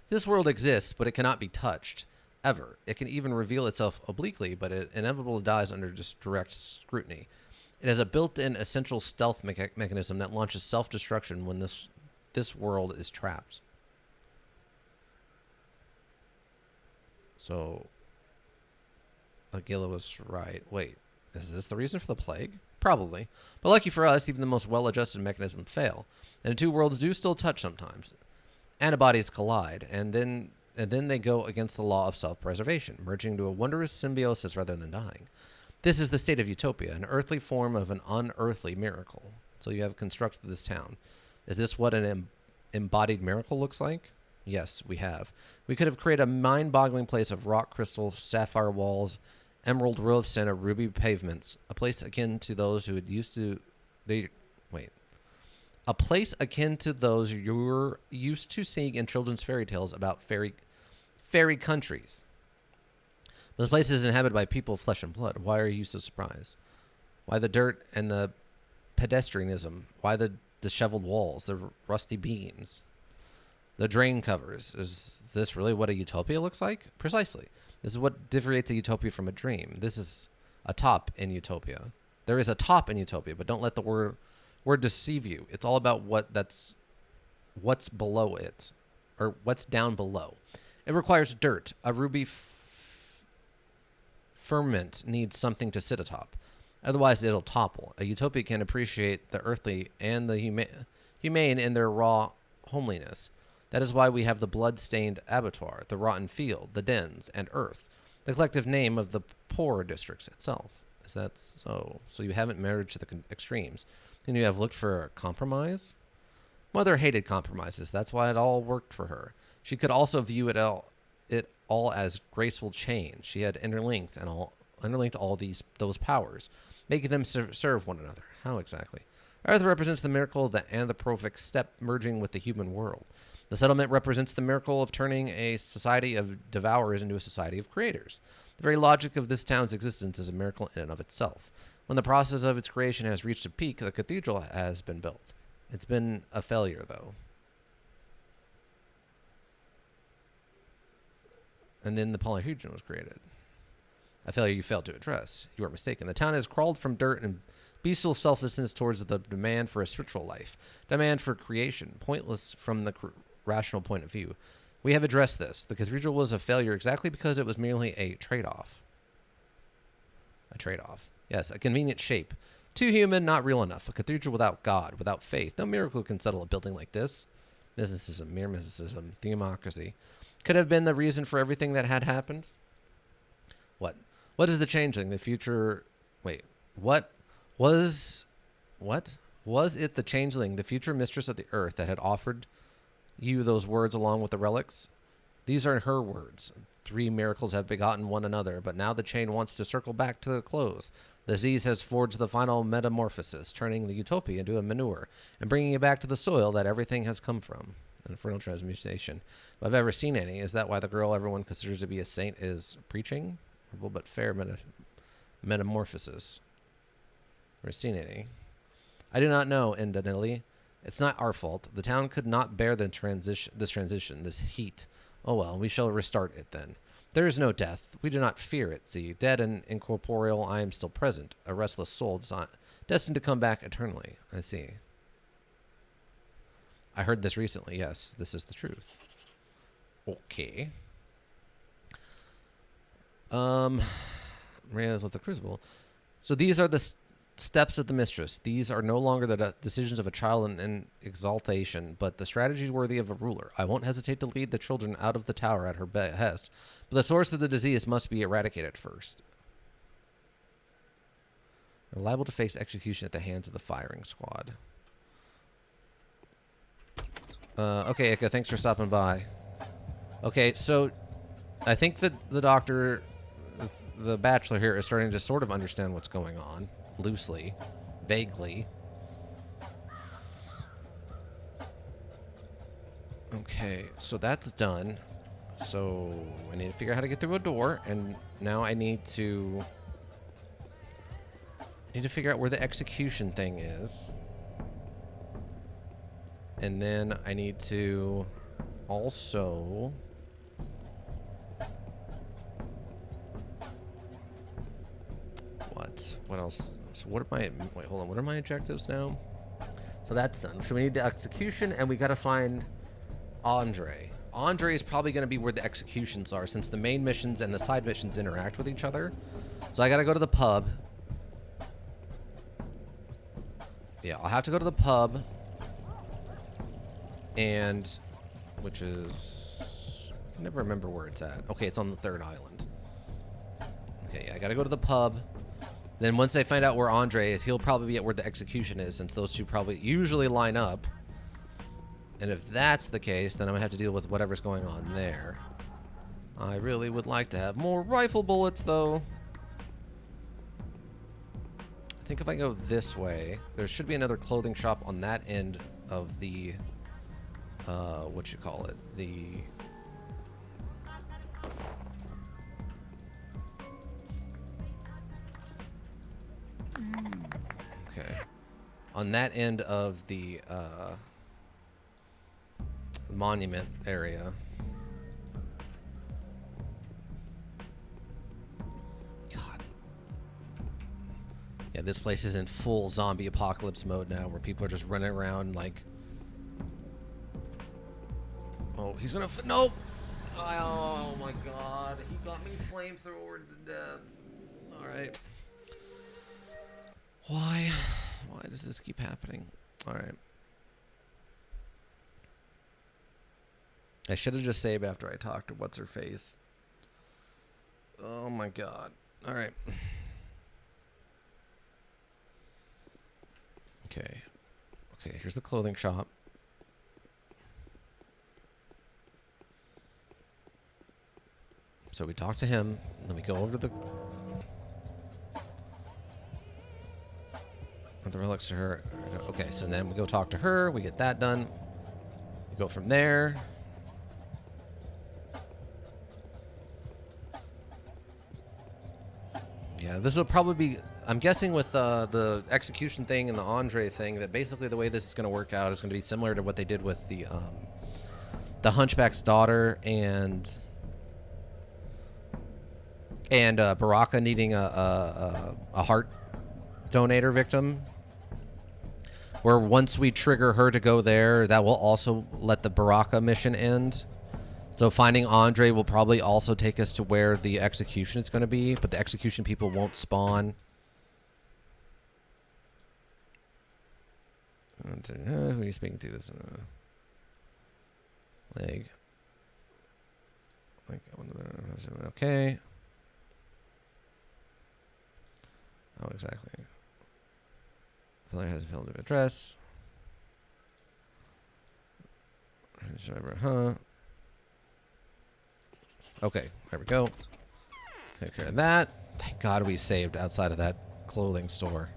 This world exists, but it cannot be touched, ever. It can even reveal itself obliquely, but it inevitably dies under just direct scrutiny. It has a built-in essential stealth mechanism that launches self-destruction when this world is trapped. So, Agila was right. Wait, is this the reason for the plague? Probably. But lucky for us, even the most well-adjusted mechanisms fail. And the two worlds do still touch sometimes. Antibodies collide, and then they go against the law of self-preservation, merging into a wondrous symbiosis rather than dying. This is the state of utopia, an earthly form of an unearthly miracle. So you have constructed this town. Is this what an embodied miracle looks like? Yes, we have. We could have created a mind-boggling place of rock crystal, sapphire walls, emerald roofs, and a ruby pavements. A place akin to those who had used to... A place akin to those you're used to seeing in children's fairy tales about fairy countries. This place is inhabited by people of flesh and blood. Why are you so surprised? Why the dirt and the pedestrianism? Why the disheveled walls, the rusty beams, the drain covers? Is this really what a utopia looks like? Precisely. This is what differentiates a utopia from a dream. This is a top in utopia. There is a top in utopia, but don't let the word deceive you. It's all about what's below it, or what's down below. It requires dirt. A ruby firmament needs something to sit atop. Otherwise, it'll topple. A utopia can appreciate the earthly and the humane in their raw homeliness. That is why we have the blood-stained abattoir, the rotten field, the dens, and earth, the collective name of the poorer districts itself. Is that so? So you haven't married to the extremes. And you have looked for a compromise? Mother hated compromises. That's why it all worked for her. She could also view it all as graceful chains. She had interlinked all those powers, making them serve one another. How exactly? Earth represents the miracle of the anthropomorphic step merging with the human world. The settlement represents the miracle of turning a society of devourers into a society of creators. The very logic of this town's existence is a miracle in and of itself. When the process of its creation has reached a peak, the cathedral has been built. It's been a failure, though. And then the polyhedron was created. A failure you failed to address. You are mistaken. The town has crawled from dirt and bestial selflessness towards the demand for a spiritual life, demand for creation, pointless from the rational point of view. We have addressed this. The cathedral was a failure exactly because it was merely a trade-off. A trade-off. Yes, a convenient shape. Too human, not real enough. A cathedral without God, without faith. No miracle can settle a building like this. Mysticism, mere mysticism, theocracy. Could have been the reason for everything that had happened. What? What is the changeling? The future... Wait. What? Was it the changeling, the future mistress of the earth, that had offered you those words along with the relics? These are her words. 3 miracles have begotten one another, but now the chain wants to circle back to the close. The disease has forged the final metamorphosis, turning the utopia into a manure and bringing it back to the soil that everything has come from. An infernal transmutation. If I've ever seen any, is that why the girl everyone considers to be a saint is preaching? Horrible but fair metamorphosis. Never seen any. I do not know, Indanili. It's not our fault. The town could not bear this transition, this heat. Oh well, we shall restart it then. There is no death. We do not fear it, see. Dead and incorporeal, I am still present. A restless soul destined to come back eternally. I see. I heard this recently. Yes, this is the truth. Okay. Maria's left the crucible. So these are the steps of the mistress. These are no longer the decisions of a child in exaltation, but the strategies worthy of a ruler. I won't hesitate to lead the children out of the tower at her behest, but the source of the disease must be eradicated first. They're liable to face execution at the hands of the firing squad. Okay, Ika, thanks for stopping by. Okay, so I think that the doctor, the bachelor here, is starting to sort of understand what's going on. Loosely. Vaguely. Okay, so that's done. So I need to figure out how to get through a door, and now I need to figure out where the execution thing is. And then I need to also... What else? So what are my... Wait, hold on. What are my objectives now? So that's done. So we need the execution, and we got to find Andre. Andre is probably going to be where the executions are, since the main missions and the side missions interact with each other. So I got to go to the pub. Yeah, I'll have to go to the pub. And... Which is... I can never remember where it's at. Okay, it's on the third island. Okay, yeah, I got to go to the pub. Then once I find out where Andre is, he'll probably be at where the execution is, since those two probably usually line up. And if that's the case, then I'm going to have to deal with whatever's going on there. I really would like to have more rifle bullets, though. I think if I go this way, there should be another clothing shop on that end of the... what you call it? The... Okay. On that end of the monument area. God. Yeah, this place is in full zombie apocalypse mode now, where people are just running around like... Oh, he's gonna... Nope! Oh my god. He got me flamethrowered to death. Alright. Why? Why does this keep happening? Alright. I should have just saved after I talked to what's-her-face. Oh my god. Alright. Okay. Okay, here's the clothing shop. So we talk to him, then we go over to the relics to her. Okay, so then we go talk to her, we get that done. We go from there. Yeah, this will probably be... I'm guessing with the execution thing and the Andre thing, that basically the way this is going to work out is going to be similar to what they did with the Hunchback's daughter and Baraka needing a heart donator victim. Where once we trigger her to go there, that will also let the Baraka mission end. So finding Andre will probably also take us to where the execution is going to be, but the execution people won't spawn. Who are you speaking to? This leg. Okay. Oh, exactly. Player has failed to address. Huh. Okay, there we go. Let's take care of that. Thank God we saved outside of that clothing store.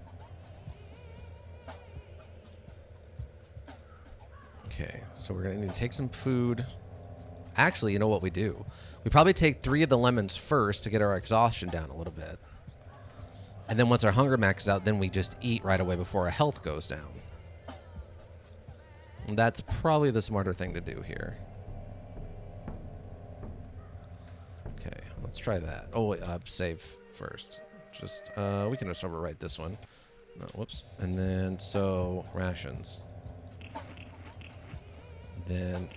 Okay, so we're gonna need to take some food. Actually, you know what we do? We probably take 3 of the lemons first to get our exhaustion down a little bit. And then once our hunger maxes out, then we just eat right away before our health goes down. And that's probably the smarter thing to do here. Okay, let's try that. Oh, wait, save first. Just, we can just overwrite this one. No, whoops. And then, so, rations. then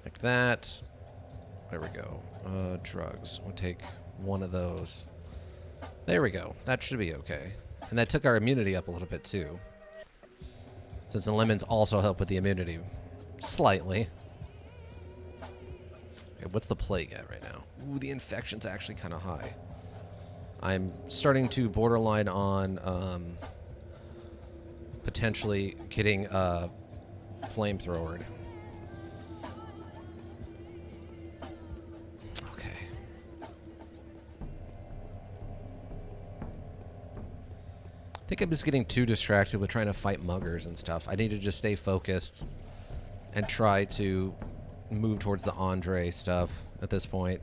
like that. There we go. Drugs. We'll take one of those. There we go. That should be okay. And that took our immunity up a little bit too. Since the lemons also help with the immunity slightly. Okay, what's the plague at right now? Ooh, the infection's actually kind of high. I'm starting to borderline on potentially getting flamethrowered. Okay. I think I'm just getting too distracted with trying to fight muggers and stuff. I need to just stay focused and try to move towards the Andre stuff at this point.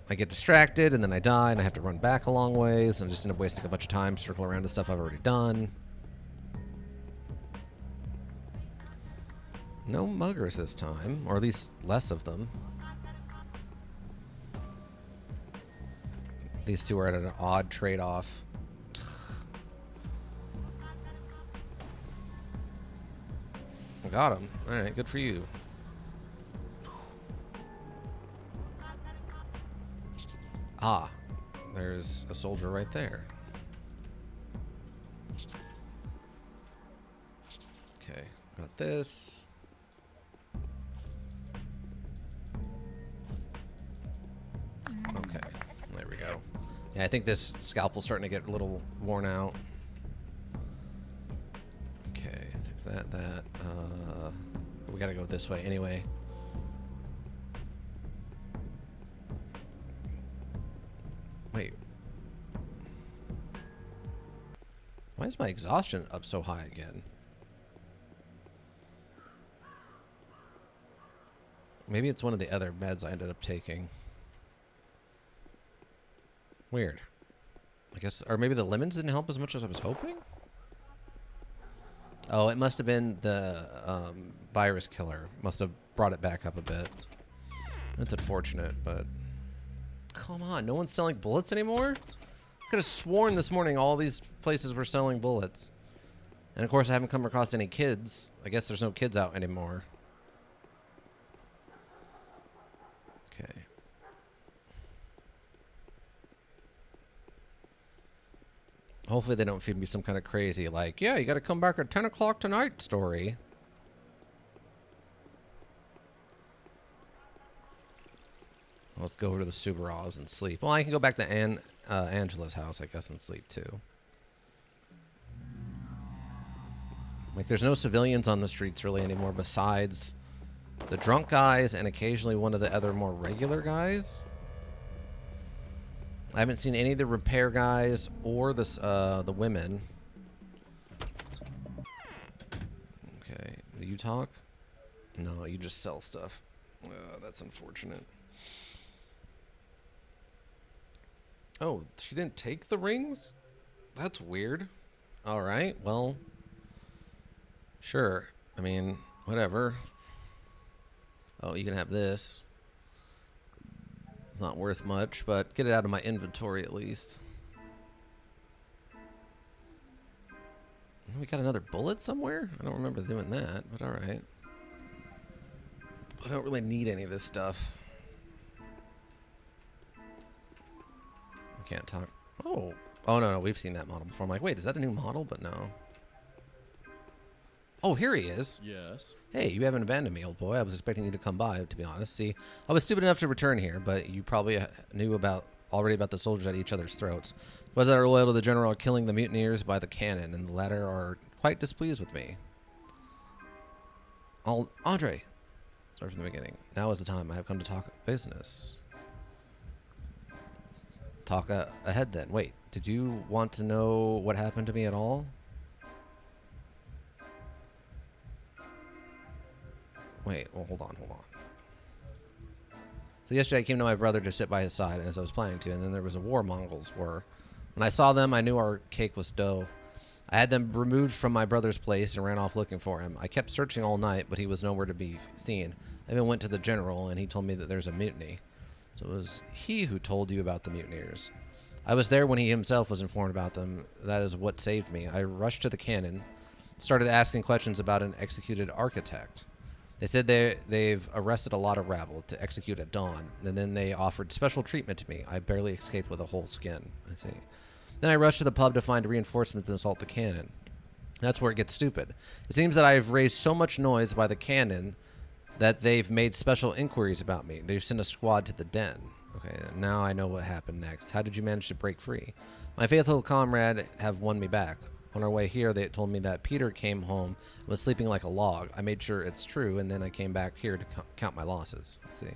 I get distracted and then I die and I have to run back a long ways and just end up wasting a bunch of time, circle around to stuff I've already done. No muggers this time, or at least less of them. These two are at an odd trade-off. Got him. Alright, good for you. Ah, there's a soldier right there. Okay, got this. Okay, there we go. Yeah, I think this scalpel's starting to get a little worn out. Okay, fix that. We gotta go this way anyway. Wait. Why is my exhaustion up so high again? Maybe it's one of the other meds I ended up taking. Weird. I guess, or maybe the lemons didn't help as much as I was hoping? Oh, it must have been the virus killer. Must have brought it back up a bit. That's unfortunate, but... Come on, no one's selling bullets anymore? I could have sworn this morning all these places were selling bullets. And of course I haven't come across any kids. I guess there's no kids out anymore. Okay. Hopefully they don't feed me some kind of crazy, like, yeah, you gotta come back at 10 o'clock tonight story. Let's go over to the Subarovs and sleep. Well, I can go back to Angela's house, I guess, and sleep too. Like, there's no civilians on the streets really anymore besides the drunk guys and occasionally one of the other more regular guys. I haven't seen any of the repair guys or the women. Okay, do you talk? No, you just sell stuff. That's unfortunate. Oh, she didn't take the rings? That's weird. Alright, well... Sure. I mean, whatever. Oh, you can have this. Not worth much, but get it out of my inventory at least. We got another bullet somewhere? I don't remember doing that, but alright. I don't really need any of this stuff. I can't talk. Oh. Oh, no, we've seen that model before. I'm like, wait, is that a new model? But no. Oh, here he is. Yes. Hey, you haven't abandoned me, old boy. I was expecting you to come by, to be honest. See, I was stupid enough to return here, but you probably knew already about the soldiers at each other's throats. Was that loyal to the general are killing the mutineers by the cannon, and the latter are quite displeased with me. Andre. Start from the beginning. Now is the time. I have come to talk business. Talk ahead then. Wait, did you want to know what happened to me at all? Wait, well, hold on. So yesterday I came to my brother to sit by his side, as I was planning to, and then there was a war Mongols were. When I saw them, I knew our cake was dough. I had them removed from my brother's place and ran off looking for him. I kept searching all night, but he was nowhere to be seen. I even went to the general, and he told me that there's a mutiny. So it was he who told you about the mutineers. I was there when he himself was informed about them. That is what saved me. I rushed to the cannon, started asking questions about an executed architect. They said they've arrested a lot of rabble to execute at dawn, and then they offered special treatment to me. I barely escaped with a whole skin. I see. Then I rushed to the pub to find reinforcements and assault the cannon. That's where it gets stupid. It seems that I've raised so much noise by the cannon that they've made special inquiries about me. They've sent a squad to the den. Okay, now I know what happened next. How did you manage to break free? My faithful comrade have won me back. On our way here, they told me that Peter came home and was sleeping like a log. I made sure it's true, and then I came back here to count my losses. Let's see.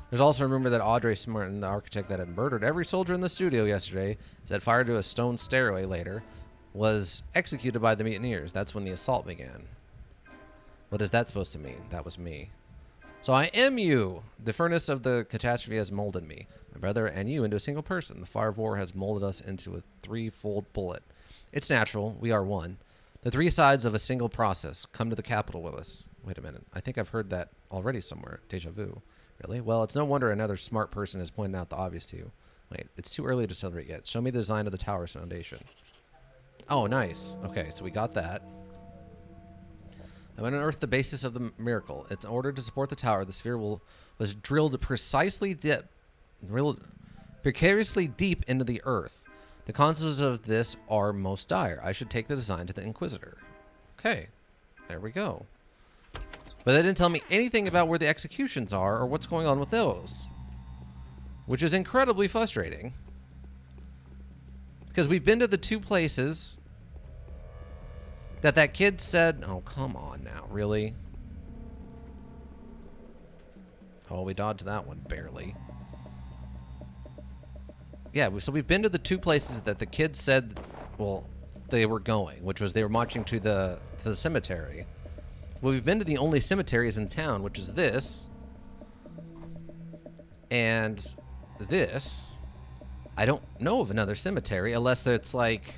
There's also a rumor that Audrey Smartin, the architect that had murdered every soldier in the studio yesterday, set fire to a stone stairway later, was executed by the mutineers. That's when the assault began. What is that supposed to mean? That was me. So I am you. The furnace of the catastrophe has molded me, my brother, and you into a single person. The fire of war has molded us into a threefold bullet. It's natural. We are one. The three sides of a single process. Come to the capital with us. Wait a minute. I think I've heard that already somewhere. Deja vu. Really? Well, it's no wonder another smart person has pointed out the obvious to you. Wait, it's too early to celebrate yet. Show me the design of the tower's foundation. Oh, nice. Okay, so we got that. I unearthed the basis of the miracle. It's in order to support the tower. The sphere was drilled precariously deep into the earth. The consequences of this are most dire. I should take the design to the Inquisitor. Okay, there we go. But they didn't tell me anything about where the executions are or what's going on with those, which is incredibly frustrating. Because we've been to the two places that kid said, oh, come on now, really? Oh, we dodged that one, barely. Yeah, so we've been to the two places that the kids said, well, they were going, which was they were marching to the cemetery. Well, we've been to the only cemeteries in town, which is this. And this. I don't know of another cemetery, unless it's like...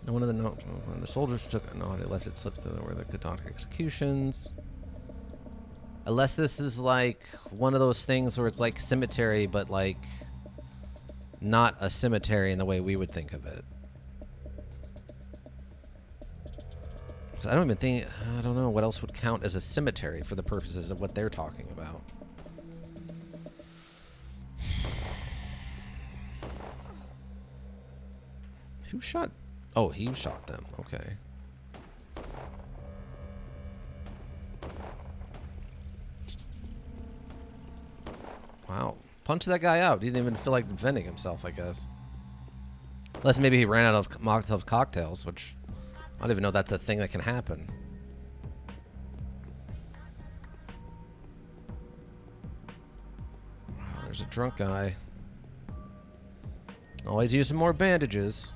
One of the soldiers took... No, they left it slipped to where they could not executions. Unless this is like one of those things where it's like cemetery, but like not a cemetery in the way we would think of it. I don't even think, I don't know what else would count as a cemetery for the purposes of what they're talking about. Who shot? Oh, he shot them. Okay. Wow. Punch that guy out. He didn't even feel like defending himself, I guess. Unless maybe he ran out of Molotov cocktails, which I don't even know that's a thing that can happen. Wow, there's a drunk guy. Always use some more bandages.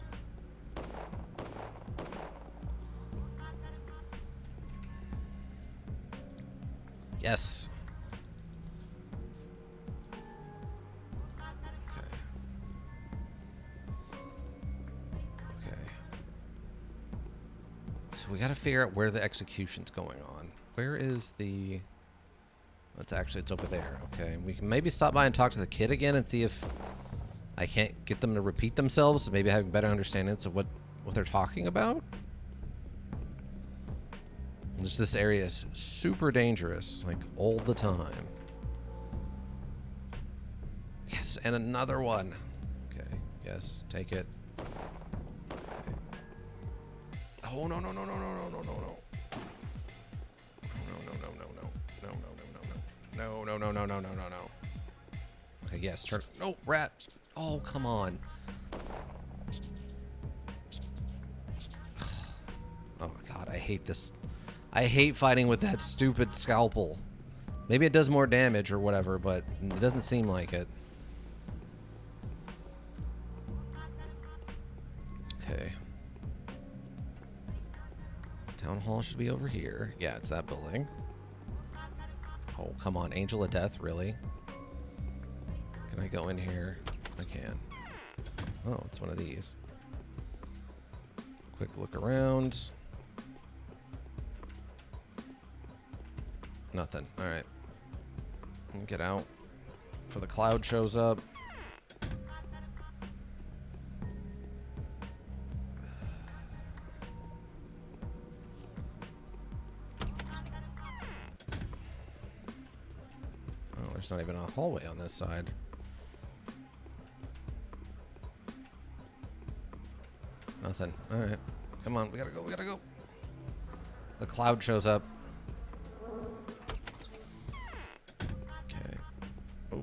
Yes. So we got to figure out where the execution's going on. Where is the... It's over there. Okay, we can maybe stop by and talk to the kid again and see if I can't get them to repeat themselves. So maybe have a better understanding of what they're talking about. This area is super dangerous, like all the time. Yes, and another one. Okay, yes, take it. Oh, no, no, no, no, no, no, no, no, no. No, no, no, no, no. No, no, no, no, no. No, no, no, no, no, no, no, no. Okay, yes, turn. No, rat. Oh, come on. Oh, God, I hate this. I hate fighting with that stupid scalpel. Maybe it does more damage or whatever, but it doesn't seem like it. Okay. Town hall should be over here. Yeah, it's that building. Oh, come on. Angel of Death, really? Can I go in here? I can. Oh, it's one of these. Quick look around. Nothing. All right. Get out before the cloud shows up. there's not even a hallway on this side. Nothing. Alright. Come on, we gotta go, we gotta go. The cloud shows up. Okay. Oh.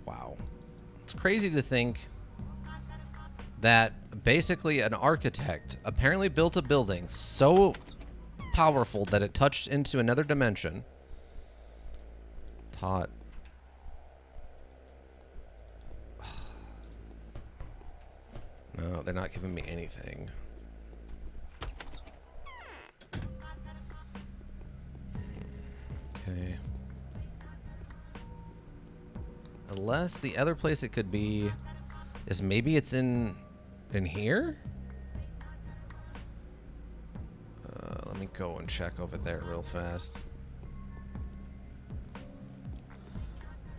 Wow. It's crazy to think that basically an architect apparently built a building so powerful that it touched into another dimension. Taught. No, they're not giving me anything. Okay. Unless the other place it could be is maybe it's in here? Let me go and check over there real fast.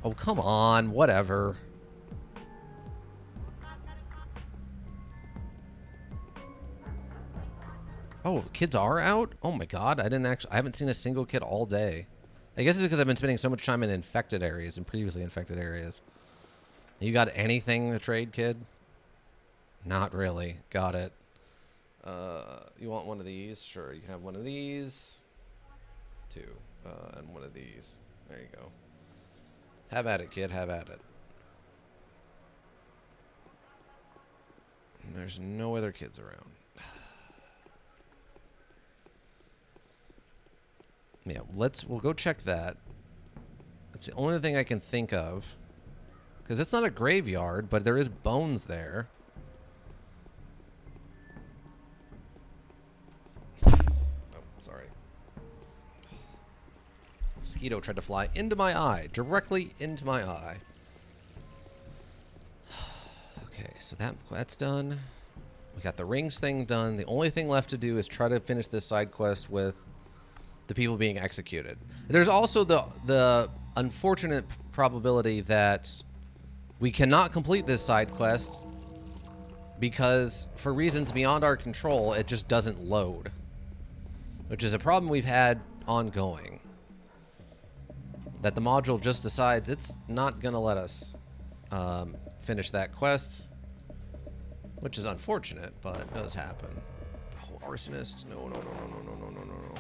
Oh, come on, whatever. Oh, kids are out? Oh my god, I haven't seen a single kid all day. I guess it's because I've been spending so much time in infected areas and previously infected areas. You got anything to trade, kid? Not really. Got it. You want one of these? Sure, you can have one of these. Two. And one of these. There you go. Have at it, kid. Have at it. And there's no other kids around. Yeah, we'll go check that. That's the only thing I can think of. Because it's not a graveyard, but there is bones there. Oh, sorry. Mosquito tried to fly into my eye. Directly into my eye. Okay, so that's done. We got the rings thing done. The only thing left to do is try to finish this side quest with the people being executed. There's also the unfortunate probability that we cannot complete this side quest because for reasons beyond our control, it just doesn't load, which is a problem we've had ongoing. That the module just decides it's not gonna let us finish that quest, which is unfortunate, but it does happen. Oh, arsonist! No, no, no, no, no, no, no, no, no.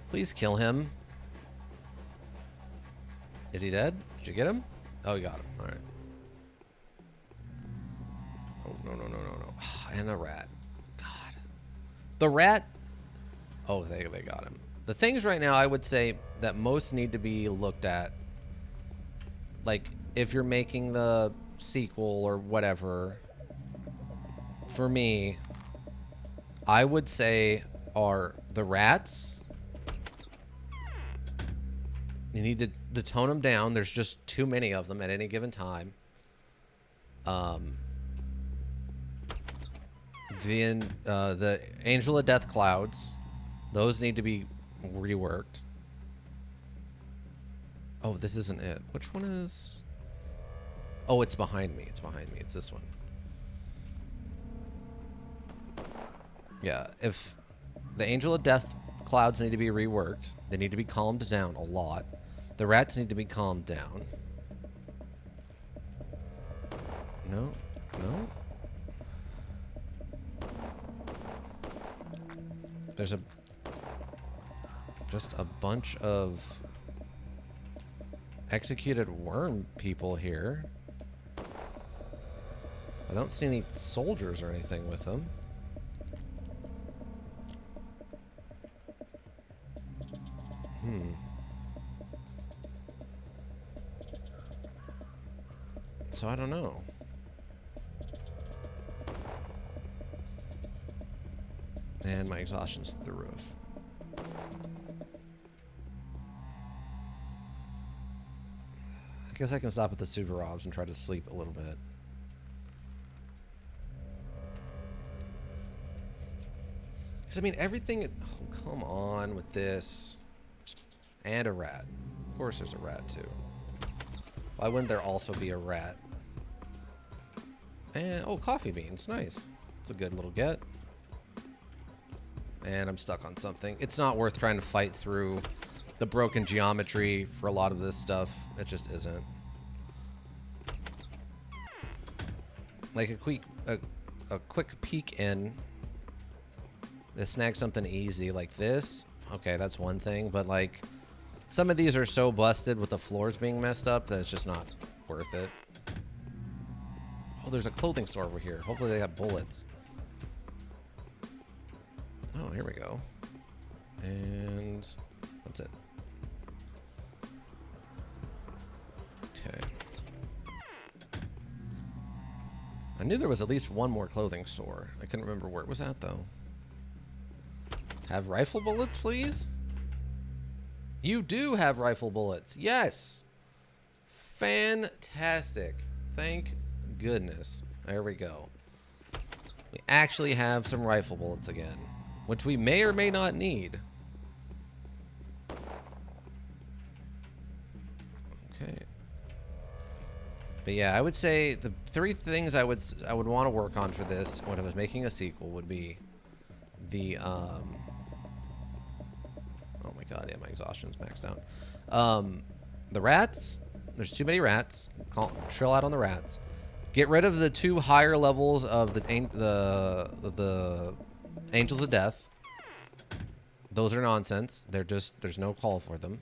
Please kill him. Is he dead? Did you get him? Oh, you got him. All right. Oh, no, no, no, no, no. And a rat. God. The rat. Oh, they got him. The things right now I would say that most need to be looked at, like if you're making the sequel or whatever, for me, I would say are the rats. You need to tone them down. There's just too many of them at any given time. Then the Angel of Death clouds, those need to be reworked. Oh, this isn't it. Which one is? Oh, it's behind me. It's behind me. It's this one. Yeah, if the Angel of Death clouds need to be reworked, they need to be calmed down a lot. The rats need to be calmed down. No, no. There's just a bunch of executed worm people here. I don't see any soldiers or anything with them. So I don't know. And my exhaustion's through the roof. I guess I can stop at the Suvarobs and try to sleep a little bit. Because, I mean, everything... Oh, come on with this. And a rat. Of course there's a rat, too. Why wouldn't there also be a rat? And, oh, coffee beans. Nice. It's a good little get. And I'm stuck on something. It's not worth trying to fight through the broken geometry for a lot of this stuff. It just isn't. Like a quick peek in. To snag something easy like this. Okay, that's one thing, but like some of these are so busted with the floors being messed up that it's just not worth it. Oh, there's a clothing store over here. Hopefully they got bullets. Oh, here we go. And that's it. Okay. I knew there was at least one more clothing store. I couldn't remember where it was at, though. Have rifle bullets, please? You do have rifle bullets. Yes. Fantastic. Thank goodness. There we go. We actually have some rifle bullets again, which we may or may not need. Okay. But yeah, I would say the three things I would want to work on for this when I was making a sequel would be the oh my god, yeah, my exhaustion's maxed out. The rats. There's too many rats. Chill out on the rats. Get rid of the 2 higher levels of the Angels of Death. Those are nonsense. They're just, there's no call for them.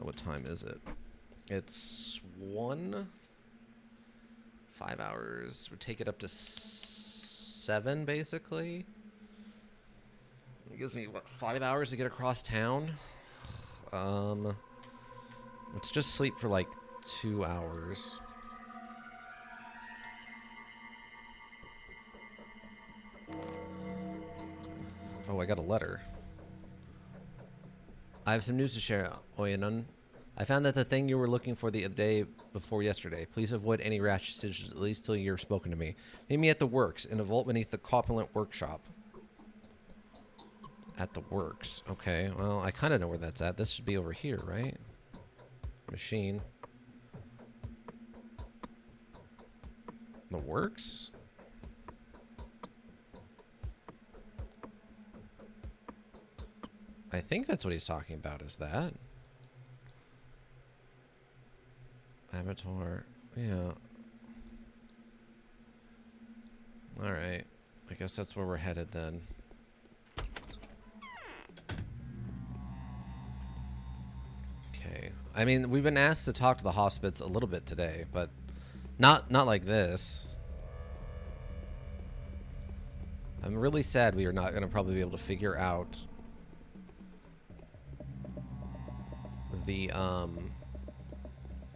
What time is it? It's 5 hours would take it up to 7, basically. It gives me, what, 5 hours to get across town? Let's just sleep for like 2 hours. Oh, I got a letter. I have some news to share, Oyanon. I found that the thing you were looking for the day before yesterday. Please avoid any rash decisions, at least till you're spoken to me. Meet me at the works, in a vault beneath the corpulent workshop. At the works. Okay, well, I kind of know where that's at. This should be over here, right? Machine. The works? I think that's what he's talking about, is that? Avatar. Yeah. Alright. I guess that's where we're headed then. Okay. I mean, we've been asked to talk to the hospice a little bit today, but not like this. I'm really sad we are not going to probably be able to figure out the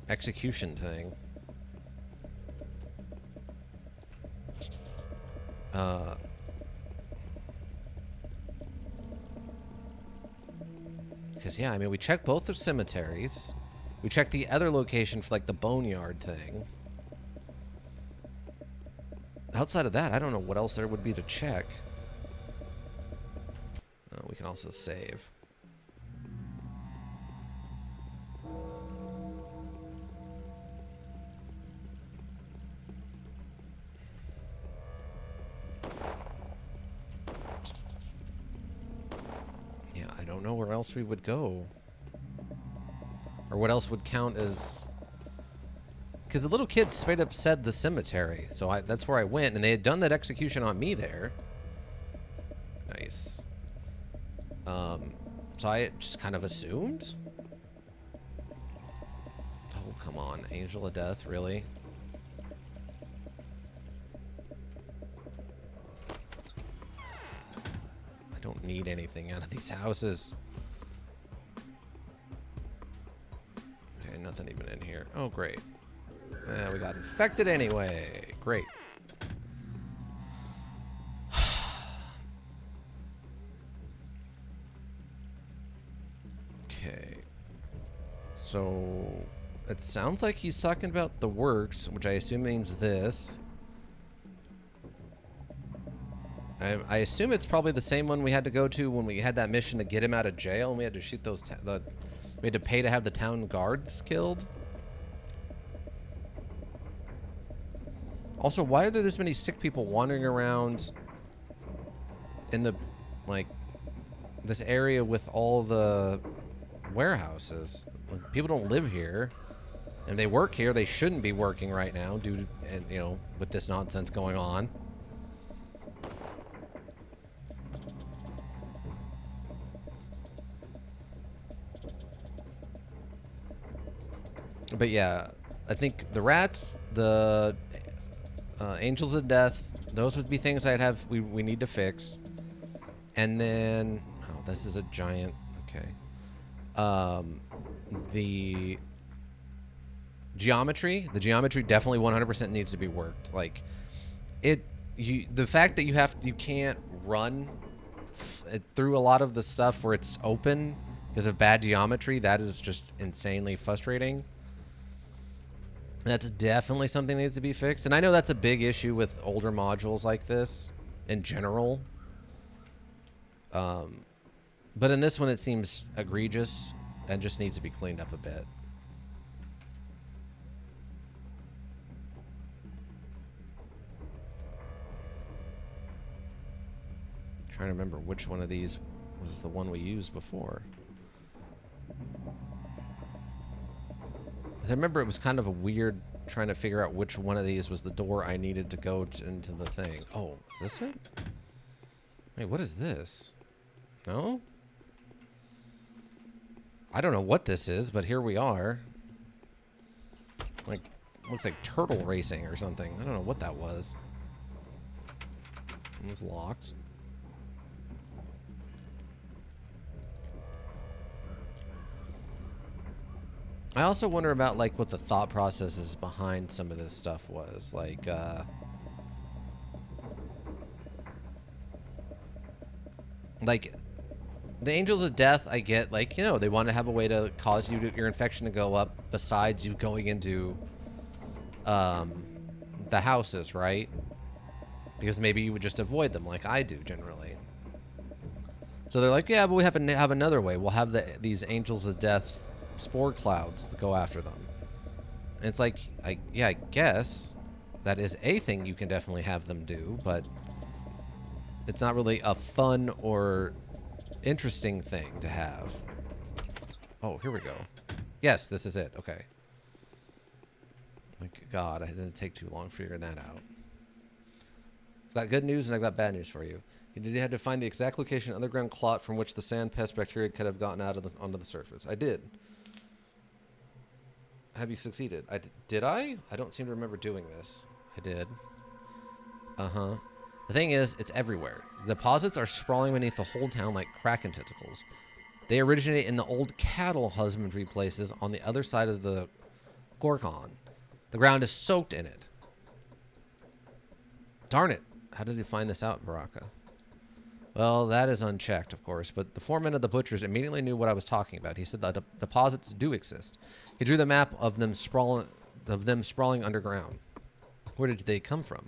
execution thing. Because yeah, I mean, we checked both the cemeteries. We checked the other location for like the boneyard thing. Outside of that, I don't know what else there would be to check. We can also save. Yeah, I don't know where else we would go. Or what else would count as... Because the little kid straight up said the cemetery. So that's where I went, and they had done that execution on me there. Nice. So I just kind of assumed? Oh, come on. Angel of Death, really? I don't need anything out of these houses. Okay, nothing even in here. Oh, great. We got infected anyway. Great. Okay. So it sounds like he's talking about the works, which I assume means this. I assume it's probably the same one we had to go to when we had that mission to get him out of jail, and we had to shoot those. We had to pay to have the town guards killed. Also, why are there this many sick people wandering around in the, like, this area with all the warehouses. Like, people don't live here. And if they work here, they shouldn't be working right now due to, and, you know, with this nonsense going on. But yeah, I think the rats, the angels of death, those would be things I'd have, we need to fix. And then, oh, this is a giant, okay. The geometry definitely 100% needs to be worked. Like, the fact that you can't run through a lot of the stuff where it's open because of bad geometry, that is just insanely frustrating. That's definitely something that needs to be fixed. And I know that's a big issue with older modules like this in general. But in this one, it seems egregious and just needs to be cleaned up a bit. Trying to remember which one of these was the one we used before. I remember it was kind of a weird trying to figure out which one of these was the door I needed to go into the thing. Oh, is this it? Wait, what is this? No? I don't know what this is, but here we are. Like, looks like turtle racing or something. I don't know what that was. It was locked. I also wonder about, like, what the thought processes behind some of this stuff was. Like, the Angels of Death, I get, like, you know, they want to have a way to cause your infection to go up besides you going into, the houses, right? Because maybe you would just avoid them like I do generally. So they're like, yeah, but we have another way. We'll have these Angels of Death spore clouds to go after them. And it's like, yeah, I guess that is a thing you can definitely have them do, but it's not really a fun or interesting thing to have. Oh, here we go. Yes, this is it. Okay. Like, God, I didn't take too long figuring that out. I've got good news and I've got bad news for you. You had to find the exact location of the underground clot from which the sand pest bacteria could have gotten out of onto the surface. I did. Have you succeeded? Did I? I don't seem to remember doing this. I did. Uh-huh. The thing is, it's everywhere. The deposits are sprawling beneath the whole town like kraken tentacles. They originate in the old cattle husbandry places on the other side of the Gorkon. The ground is soaked in it. Darn it. How did you find this out, Baraka? Well, that is unchecked, of course, but the foreman of the butchers immediately knew what I was talking about. He said that deposits do exist. He drew the map of them sprawling underground. Where did they come from?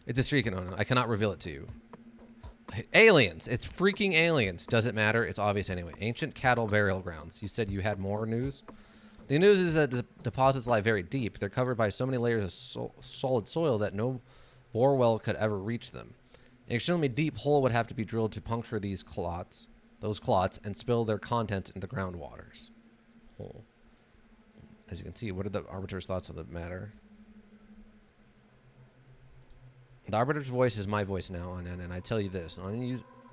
It's a streak, and I cannot reveal it to you. Aliens! It's freaking aliens. Does it matter? It's obvious anyway. Ancient cattle burial grounds. You said you had more news? The news is that the deposits lie very deep. They're covered by so many layers of solid soil that no bore well could ever reach them. An extremely deep hole would have to be drilled to puncture those clots, and spill their contents into the groundwaters. Oh. As you can see, what are the Arbiter's thoughts on the matter? The Arbiter's voice is my voice now, and I tell you this.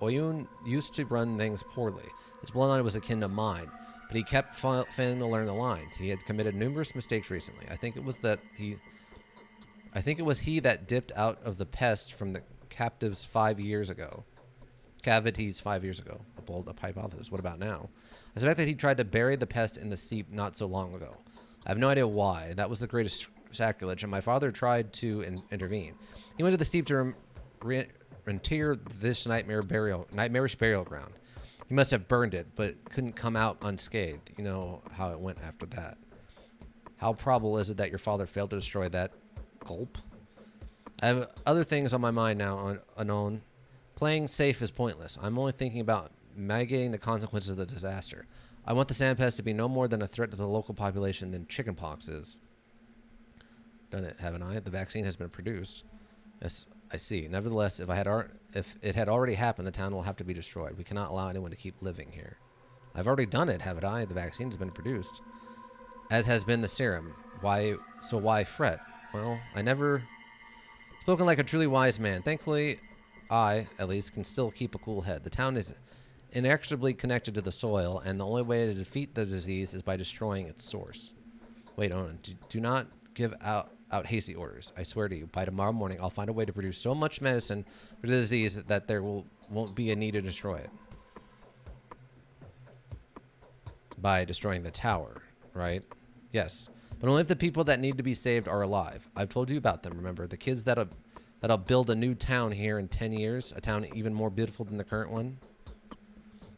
Oyun used to run things poorly. His bloodline was akin to mine, but he kept failing to learn the lines. He had committed numerous mistakes recently. I think it was he that dipped out of the pest from the captives 5 years ago. Cavities 5 years ago. A bold hypothesis. What about now? I suspect that he tried to bury the pest in the steep not so long ago. I have no idea why. That was the greatest sacrilege, and my father tried to intervene. He went to the steep to reinter this nightmarish burial ground. He must have burned it, but couldn't come out unscathed. You know how it went after that. How probable is it that your father failed to destroy that? Gulp. I have other things on my mind now, unknown. Playing safe is pointless. I'm only thinking about mitigating the consequences of the disaster. I want the sandpest to be no more than a threat to the local population than chickenpox is. Done it, haven't I? The vaccine has been produced. Yes, I see. Nevertheless, if it had already happened, the town will have to be destroyed. We cannot allow anyone to keep living here. I've already done it, haven't I? The vaccine has been produced, as has been the serum. Why fret? Well, I never spoken like a truly wise man. Thankfully, I, at least, can still keep a cool head. The town is inexorably connected to the soil, and the only way to defeat the disease is by destroying its source. Wait, hold on. Do not give out hasty orders. I swear to you, by tomorrow morning, I'll find a way to produce so much medicine for the disease that there won't be a need to destroy it. By destroying the tower, right? Yes. But only if the people that need to be saved are alive. I've told you about them, remember? The kids that'll build a new town here in 10 years. A town even more beautiful than the current one.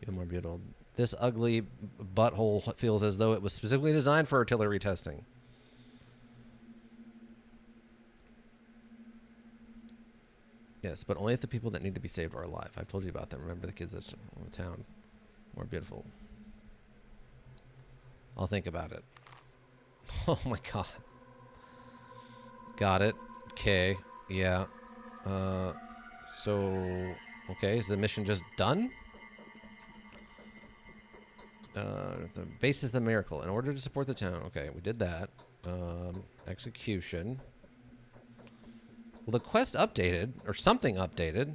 Even more beautiful. This ugly butthole feels as though it was specifically designed for artillery testing. Yes, but only if the people that need to be saved are alive. I've told you about them. Remember the kids that's in the town. More beautiful. I'll think about it. Oh my god. Got it. Okay. Yeah. So... Okay, is the mission just done? The base is the miracle. In order to support the town. Okay, we did that. Execution. Well, the quest updated, or something updated.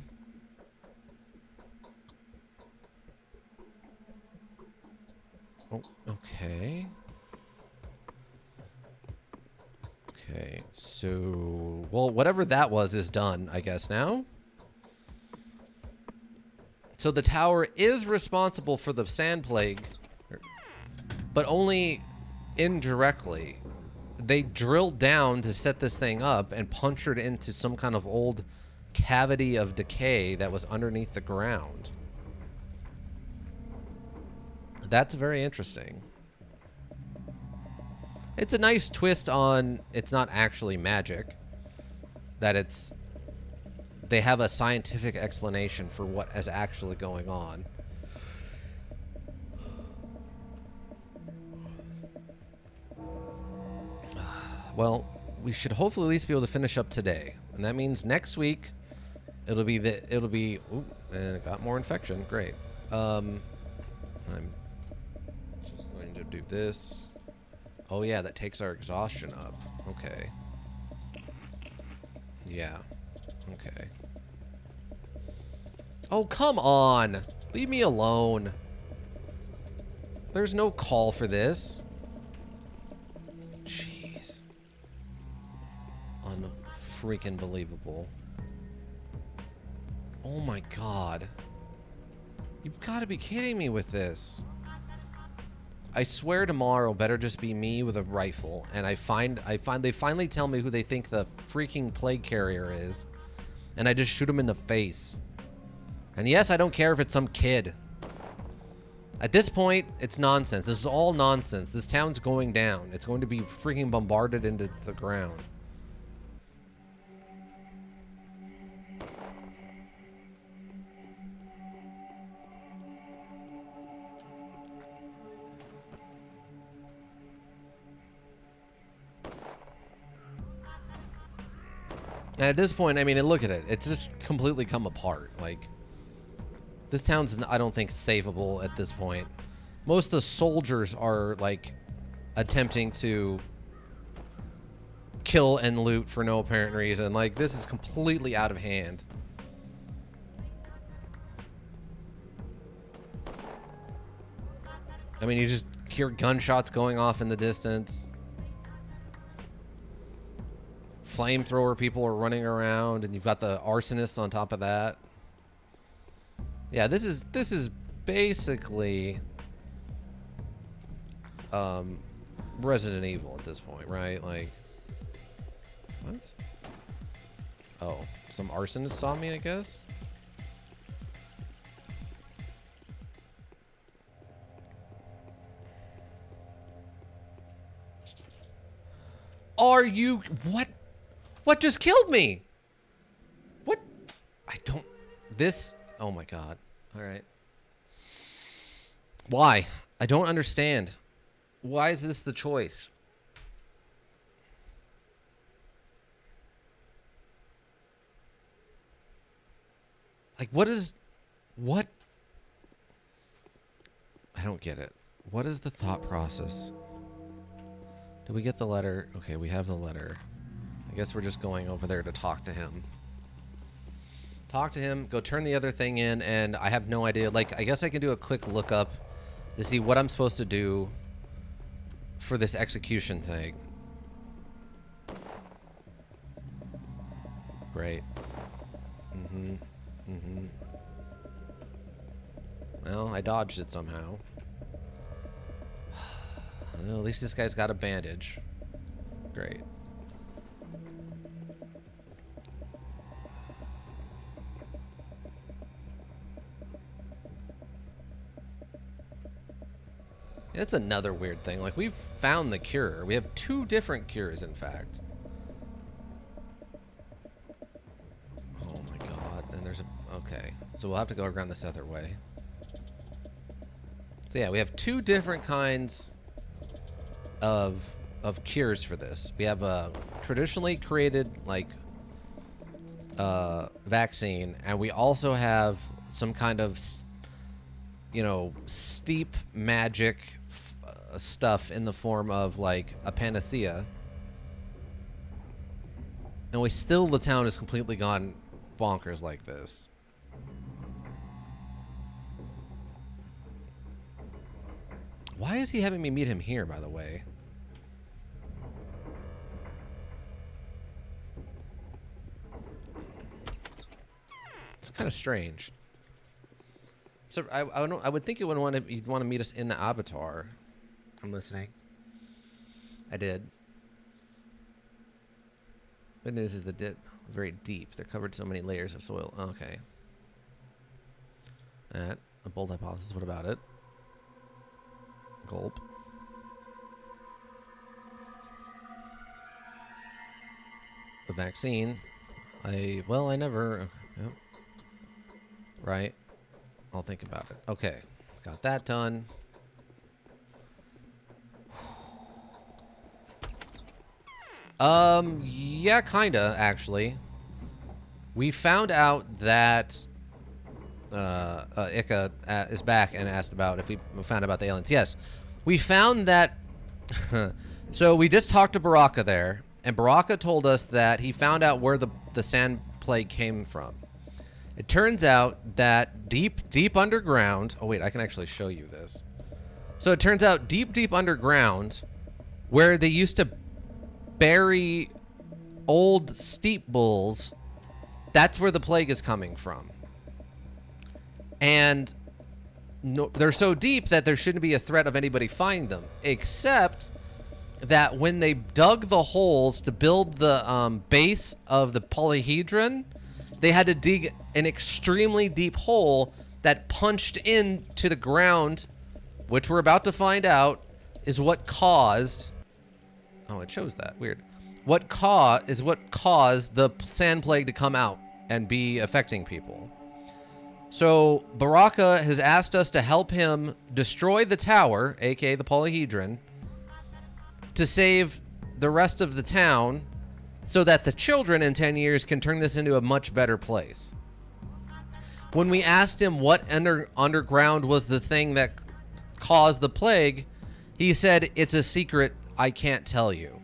Oh, okay. Okay, so... Well, whatever that was is done, I guess, now? So the tower is responsible for the sand plague, but only indirectly. They drilled down to set this thing up and punctured into some kind of old cavity of decay that was underneath the ground. That's very interesting. It's a nice twist on it's not actually magic. That it's... They have a scientific explanation for what is actually going on. Well, we should hopefully at least be able to finish up today. And that means next week it'll be ooh, and it got more infection. Great. I'm just going to do this. Oh yeah, that takes our exhaustion up. Okay. Yeah. Okay. Oh, come on. Leave me alone. There's no call for this. Jeez. Unfreaking believable. Oh my god. You've got to be kidding me with this. I swear tomorrow better just be me with a rifle, and they finally tell me who they think the freaking plague carrier is, and I just shoot him in the face. And yes, I don't care if it's some kid. At this point, it's nonsense. This is all nonsense. This town's going down. It's going to be freaking bombarded into the ground. And at this point, I mean, look at it. It's just completely come apart. Like, this town's, I don't think, savable at this point. Most of the soldiers are, like, attempting to kill and loot for no apparent reason. Like, this is completely out of hand. I mean, you just hear gunshots going off in the distance. Flamethrower people are running around, and you've got the arsonists on top of that. Yeah, this is basically Resident Evil at this point, right? Like, what? Oh, some arsonist saw me, I guess. Are you what? What just killed me? What? I don't... This... Oh my god. Alright. Why? I don't understand. Why is this the choice? Like, what? I don't get it. What is the thought process? Did we get the letter? Okay, we have the letter. I guess we're just going over there to talk to him. Talk to him, go turn the other thing in, and I have no idea. Like, I guess I can do a quick lookup to see what I'm supposed to do for this execution thing. Great. Well, I dodged it somehow. Well, at least this guy's got a bandage. Great. That's another weird thing. Like, we've found the cure. We have 2 different cures, in fact. Oh my god. And there's a... Okay. So we'll have to go around this other way. So yeah, we have 2 different kinds of cures for this. We have a traditionally created, like, vaccine, and we also have some kind of, you know, steep magic stuff in the form of, like, a panacea. And the town has completely gone bonkers like this. Why is he having me meet him here, by the way? It's kind of strange. So I would think you'd want to meet us in the Avatar. I'm listening. I did. Good news is the dip very deep. They're covered so many layers of soil. Okay. That a bold hypothesis. What about it? Gulp. The vaccine. I never. Yep. Right. I'll think about it. Okay. Got that done. Yeah, kinda, actually. We found out that Ika is back and asked about if we found out about the aliens. Yes. We found that... So we just talked to Baraka there, and Baraka told us that he found out where the sand plague came from. It turns out that deep underground... Oh, wait, I can actually show you this. So it turns out deep underground, where they used to bury old steep bulls, that's where the plague is coming from. And no, they're so deep that there shouldn't be a threat of anybody finding them, except that when they dug the holes to build the base of the polyhedron, they had to dig an extremely deep hole that punched into the ground, which we're about to find out is what caused... Oh, it shows that. Weird. What caused the sand plague to come out and be affecting people. So Baraka has asked us to help him destroy the tower, aka the polyhedron, to save the rest of the town so that the children in 10 years can turn this into a much better place. When we asked him what underground was the thing that caused the plague, he said, it's a secret, I can't tell you.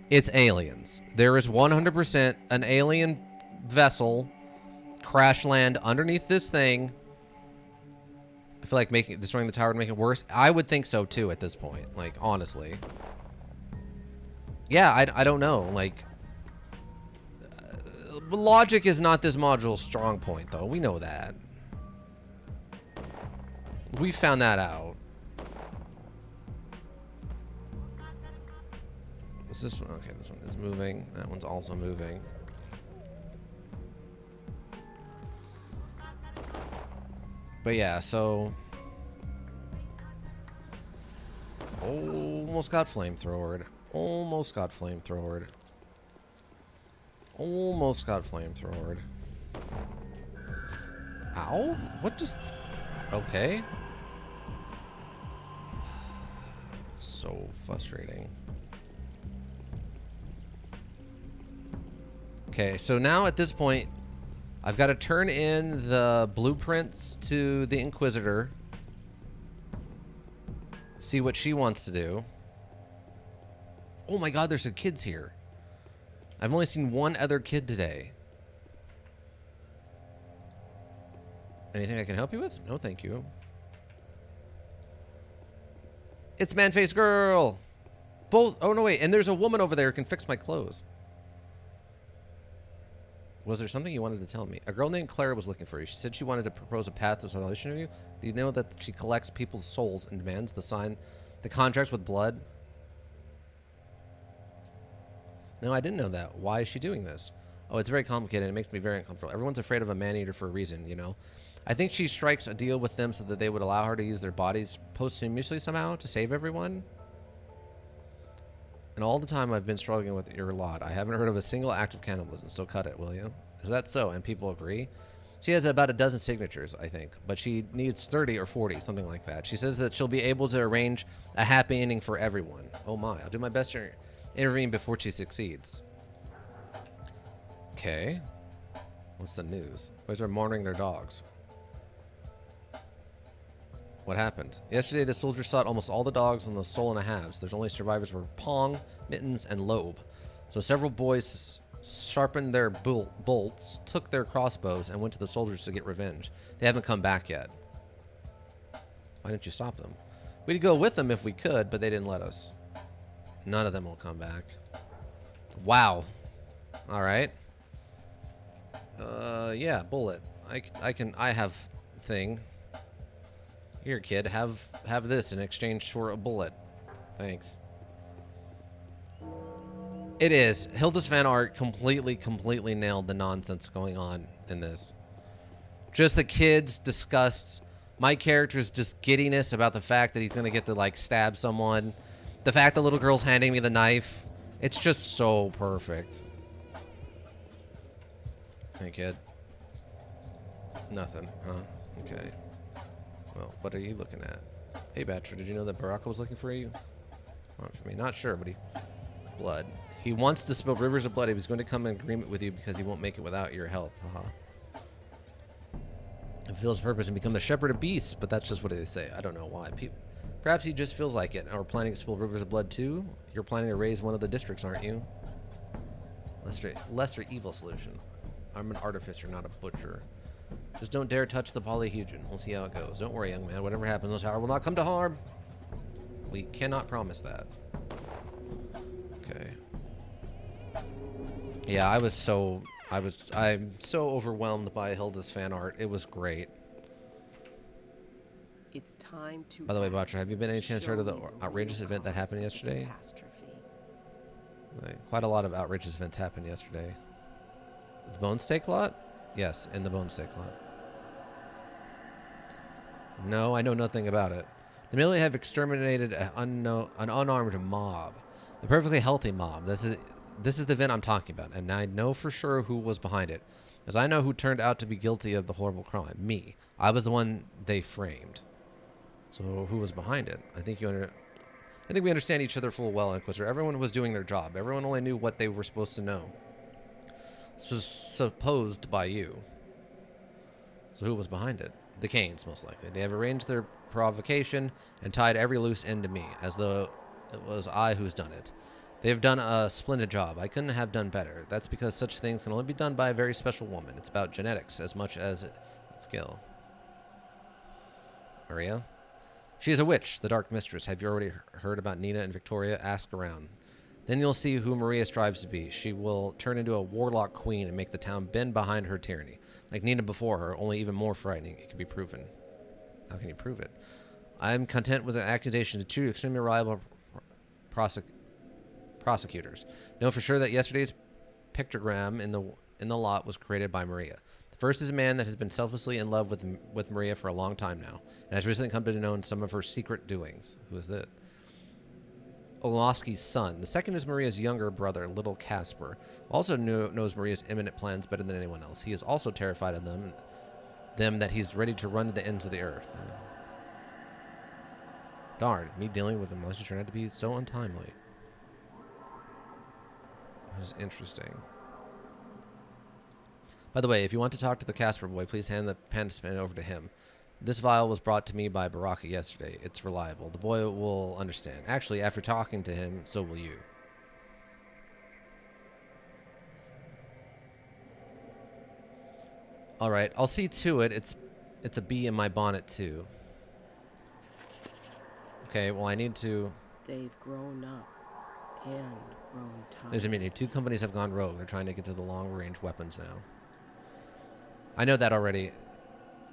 It's aliens. There is 100% an alien vessel crash land underneath this thing. I feel like destroying the tower would make it worse. I would think so too at this point, like, honestly. Yeah, I don't know, like, logic is not this module's strong point, though. We know that. We found that out. Is this one? Okay, this one is moving. That one's also moving. But yeah, so... Almost got flamethrowered. Almost got flamethrowered. Almost got flamethrowered. Ow? What just... Okay. It's so frustrating. Okay, so now at this point, I've got to turn in the blueprints to the Inquisitor. See what she wants to do. Oh my god, there's some kids here. I've only seen one other kid today. Anything I can help you with? No, thank you. It's Man-Face Girl. Both. Oh, no, wait. And there's a woman over there who can fix my clothes. Was there something you wanted to tell me? A girl named Clara was looking for you. She said she wanted to propose a path to salvation to you. Do you know that she collects people's souls and demands the contracts with blood? No, I didn't know that. Why is she doing this? Oh, it's very complicated. It makes me very uncomfortable. Everyone's afraid of a man-eater for a reason, you know. I think she strikes a deal with them so that they would allow her to use their bodies posthumously somehow to save everyone. And all the time I've been struggling with your lot, I haven't heard of a single act of cannibalism, so cut it, will you? Is that so? And people agree? She has about a dozen signatures, I think, but she needs 30 or 40, something like that. She says that she'll be able to arrange a happy ending for everyone. Oh my, I'll do my best to intervene before she succeeds. Okay. What's the news? Boys are mourning their dogs. What happened? Yesterday, the soldiers sought almost all the dogs on the Soul and a Halves. There's only survivors were Pong, Mittens, and Loeb. So several boys sharpened their bolts, took their crossbows, and went to the soldiers to get revenge. They haven't come back yet. Why didn't you stop them? We'd go with them if we could, but they didn't let us. None of them will come back. Wow. All right. Yeah, bullet. I have thing. Here, kid, have this in exchange for a bullet. Thanks. It is. Hilda's fan art completely nailed the nonsense going on in this. Just the kids' disgust. My character's just giddiness about the fact that he's going to get to, like, stab someone. The fact the little girl's handing me the knife. It's just so perfect. Hey, kid. Nothing, huh? Okay. Well, what are you looking at? Hey, Batcher, did you know that Baraka was looking for you? Not for me. Not sure, but blood. He wants to spill rivers of blood. He was going to come in agreement with you because he won't make it without your help. Fulfill his purpose and become the shepherd of beasts, but that's just what they say. I don't know why. Perhaps he just feels like it. Or planning to spill rivers of blood too? You're planning to raise one of the districts, aren't you? Lesser evil solution. I'm an artificer, not a butcher. Just don't dare touch the polyhedron. We'll see how it goes. Don't worry, young man. Whatever happens, this tower will not come to harm. We cannot promise that. Okay. Yeah, I'm so overwhelmed by Hilda's fan art. It was great. It's time to. By the way, Botcher, have you been any chance heard of the outrageous event that happened yesterday? Quite a lot of outrageous events happened yesterday. The Bone Steak lot? Yes, in the Bone Steak lot. No, I know nothing about it. The military have exterminated an unarmed mob. A perfectly healthy mob. This is the event I'm talking about, and I know for sure who was behind it. As I know who turned out to be guilty of the horrible crime. Me. I was the one they framed. So who was behind it? I think we understand each other full well, Inquisitor. Everyone was doing their job. Everyone only knew what they were supposed to know. Supposed by you. So who was behind it? The Canes, most likely. They have arranged their provocation and tied every loose end to me, as though it was I who's done it. They have done a splendid job. I couldn't have done better. That's because such things can only be done by a very special woman. It's about genetics as much as skill. Maria? She is a witch, the Dark Mistress. Have you already heard about Nina and Victoria? Ask around. Then you'll see who Maria strives to be. She will turn into a warlock queen and make the town bend behind her tyranny. Like Nina before her, only even more frightening. It can be proven. How can you prove it? I'm content with the accusation of two extremely reliable prosecutors. Know for sure that yesterday's pictogram in the lot was created by Maria. The first is a man that has been selflessly in love with Maria for a long time now, and has recently come to know some of her secret doings. Who is that? Olowski's son. The second is Maria's younger brother, little Casper. Also knows Maria's imminent plans better than anyone else. He is also terrified of them that he's ready to run to the ends of the earth. Darn, me dealing with him must turn out to be so untimely. That is interesting. By the way, if you want to talk to the Casper boy, please hand the panda spin over to him. This vial was brought to me by Baraka yesterday. It's reliable. The boy will understand. Actually, after talking to him, so will you. All right, I'll see to it. It's a bee in my bonnet too. Okay, well I need to. They've grown up and grown tired. There's a meaning. 2 companies have gone rogue. They're trying to get to the long-range weapons now. I know that already.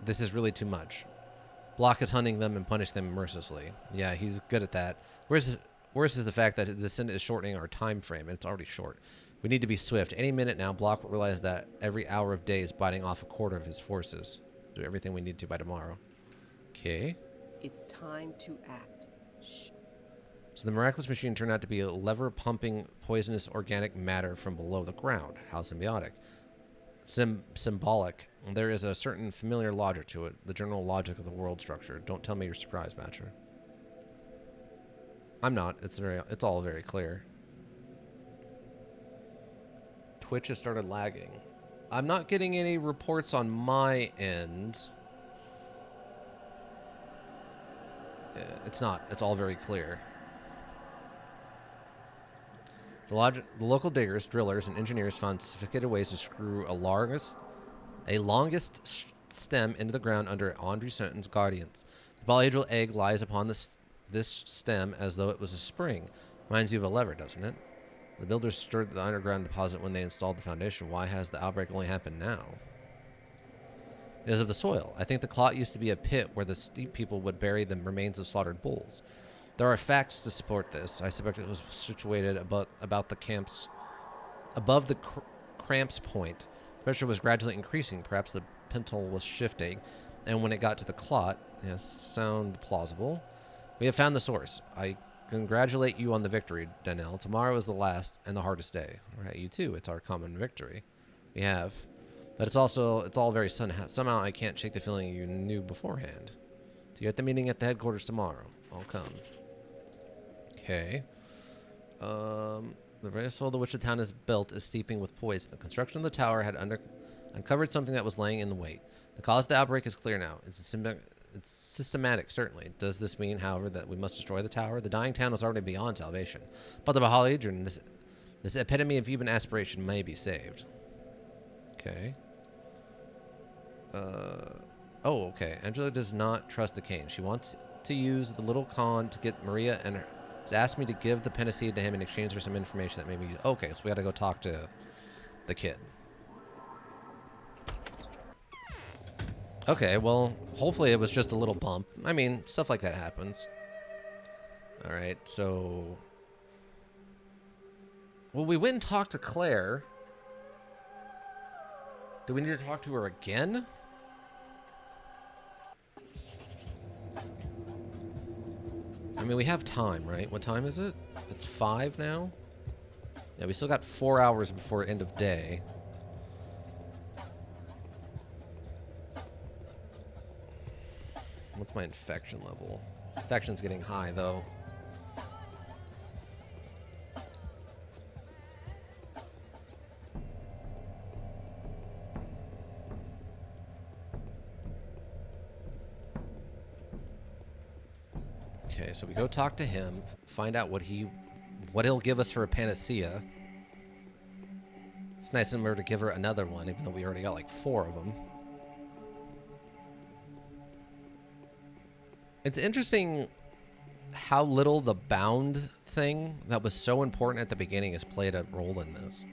This is really too much. Block is hunting them and punishing them mercilessly. Yeah, he's good at that. Worse is the fact that the Senate is shortening our time frame, and it's already short. We need to be swift. Any minute now, Block will realize that every hour of day is biting off a quarter of his forces. Do everything we need to by tomorrow. Okay. It's time to act. Shh. So the miraculous machine turned out to be a lever pumping poisonous organic matter from below the ground. How symbiotic. Symbolic. There is a certain familiar logic to it. The general logic of the world structure. Don't tell me you're surprised, Matcher. I'm not. It's all very clear. Twitch has started lagging. I'm not getting any reports on my end. It's not. It's all very clear. The local diggers, drillers, and engineers found sophisticated ways to screw a longest stem into the ground under Andre Sutton's guardians. The polyhedral egg lies upon this stem as though it was a spring. Reminds you of a lever, doesn't it? The builders stirred the underground deposit when they installed the foundation. Why has the outbreak only happened now? It is of the soil. I think the clot used to be a pit where the steep people would bury the remains of slaughtered bulls. There are facts to support this. I suspect it was situated about the camps, above the cramps point. The pressure was gradually increasing. Perhaps the pintle was shifting, and when it got to the clot, yes, sound plausible. We have found the source. I congratulate you on the victory, Danelle. Tomorrow is the last and the hardest day. All right, you too. It's our common victory. We have. But it's all very somehow I can't shake the feeling you knew beforehand. So you're at the meeting at the headquarters tomorrow. I'll come. Okay. The very soil to which the town is built is steeping with poison. The construction of the tower had uncovered something that was laying in the wait. The cause of the outbreak is clear now. It's systematic, certainly. Does this mean, however, that we must destroy the tower? The dying town is already beyond salvation. But the Bahaliadran, this epitome of human aspiration, may be saved. Okay. Oh, okay. Angela does not trust the cane. She wants to use the little con to get Maria and her. Has asked me to give the panacea to him in exchange for some information that maybe. Okay, so we got to go talk to the kid. Okay, well, hopefully it was just a little bump. I mean, stuff like that happens. All right, so. Well, we went and talked to Claire. Do we need to talk to her again? I mean, we have time, right? What time is it? It's 5 now? Yeah, we still got 4 hours before end of day. What's my infection level? Infection's getting high, though. Okay, so we go talk to him, find out what he'll give us for a panacea. It's nice of her to give her another one, even though we already got like 4 of them. It's interesting how little the bound thing that was so important at the beginning has played a role in this.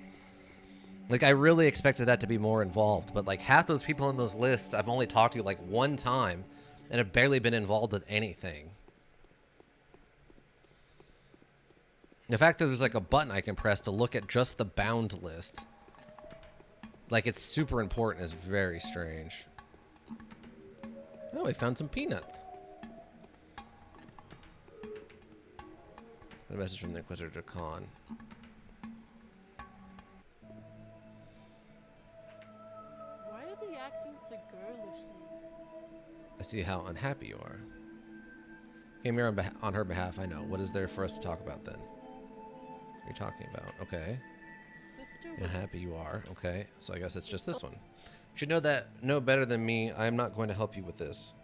Like, I really expected that to be more involved, but like half those people in those lists I've only talked to like 1 time and have barely been involved with anything. The fact that there's like a button I can press to look at just the bound list, like it's super important, is very strange. Oh, I found some peanuts. The message from the Inquisitor Khan. Why are they acting so girlishly? I see how unhappy you are. Came here on her behalf, I know. What is there for us to talk about then? What are you talking about? Okay. Sister sister Yeah, would happy you are. Okay, so I guess it's just this one. You should know better than me. I am not going to help you with this.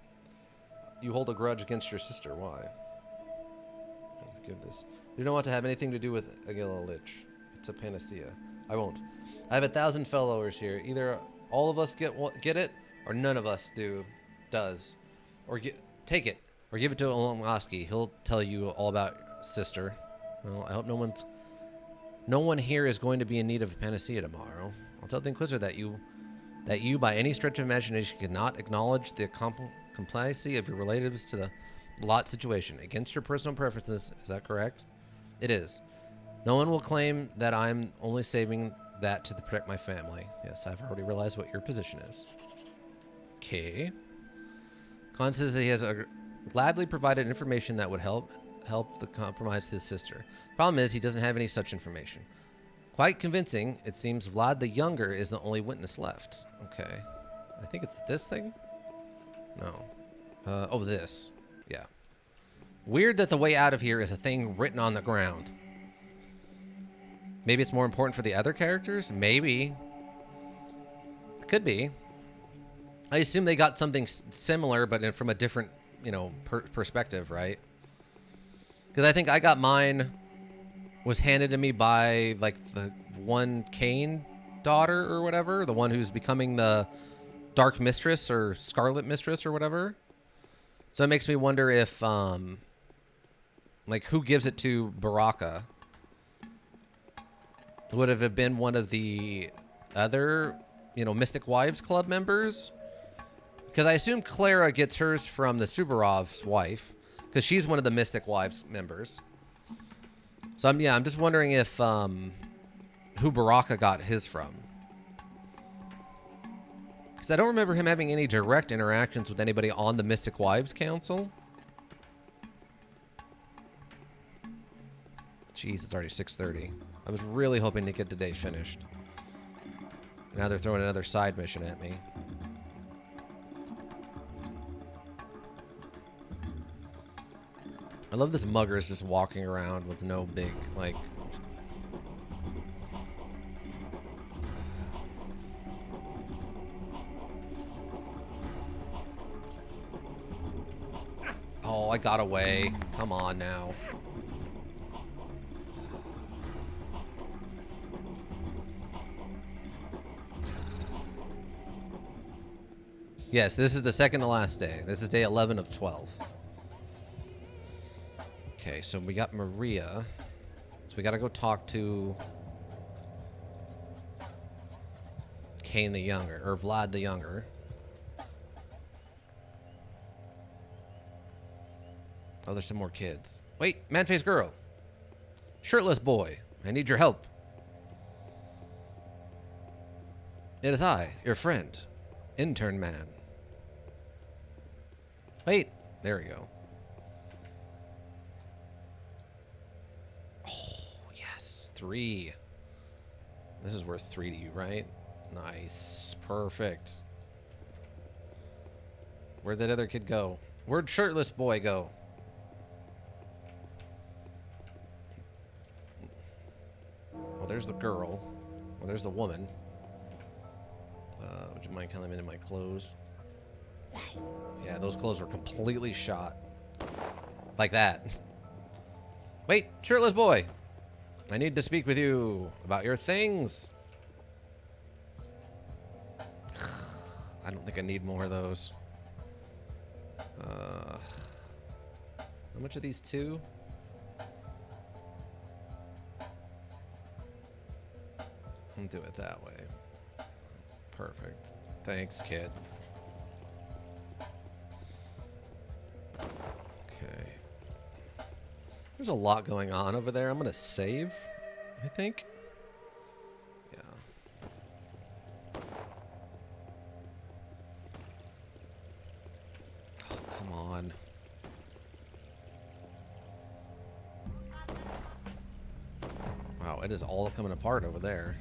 You hold a grudge against your sister. Why? I'll give this. You don't want to have anything to do with Aguila Lich. It's a panacea. I won't. I have 1,000 followers here. Either all of us get it, or none of us does. Or take it, or give it to Olomowski. He'll tell you all about sister. Well, I hope no one here is going to be in need of a panacea tomorrow. I'll tell the Inquisitor that you by any stretch of imagination cannot acknowledge the complacency of your relatives to the lot situation against your personal preferences. Is that correct? It is. No one will claim that I'm only saving that to protect my family. Yes, I've already realized what your position is. Okay. Khan says that he has gladly provided information that would help the compromise his sister. Problem is, he doesn't have any such information. Quite convincing, it seems Vlad the Younger is the only witness left. Okay. I think it's this thing? No. Oh, this. Yeah. Weird that the way out of here is a thing written on the ground. Maybe it's more important for the other characters? Maybe. It could be. I assume they got something similar, but from a different, perspective, right? Because I think I got mine was handed to me by, like, the one Cain daughter or whatever. The one who's becoming the Dark Mistress or Scarlet Mistress or whatever. So it makes me wonder if, like, who gives it to Baraka? Would it have been one of the other, Mystic Wives Club members? Because I assume Clara gets hers from the Subarov's wife, because she's one of the Mystic Wives members. So I'm just wondering if who Baraka got his from. Because I don't remember him having any direct interactions with anybody on the Mystic Wives Council. Jeez, it's already 6:30. I was really hoping to get the day finished. Now they're throwing another side mission at me. I love this muggers just walking around with no big, like... Oh, I got away. Come on now. Yes, this is the second to last day. This is day 11 of 12. Okay, so we got Maria. So we gotta go talk to Cain the Younger, or Vlad the Younger. Oh, there's some more kids. Wait, man-faced girl. Shirtless boy. I need your help. It is I, your friend. Intern man. Wait. There we go. Oh, yes. 3. This is worth 3 to you, right? Nice. Perfect. Where'd that other kid go? Where'd shirtless boy go? Well, there's the girl. Well, there's the woman. Would you mind coming into my clothes? Yeah, those clothes were completely shot. Like that. Wait, shirtless boy. I need to speak with you about your things. I don't think I need more of those. How much are these two? I'll do it that way. Perfect. Thanks, kid. Okay. There's a lot going on over there. I'm going to save, I think. Yeah. Oh, come on. Wow, it is all coming apart over there.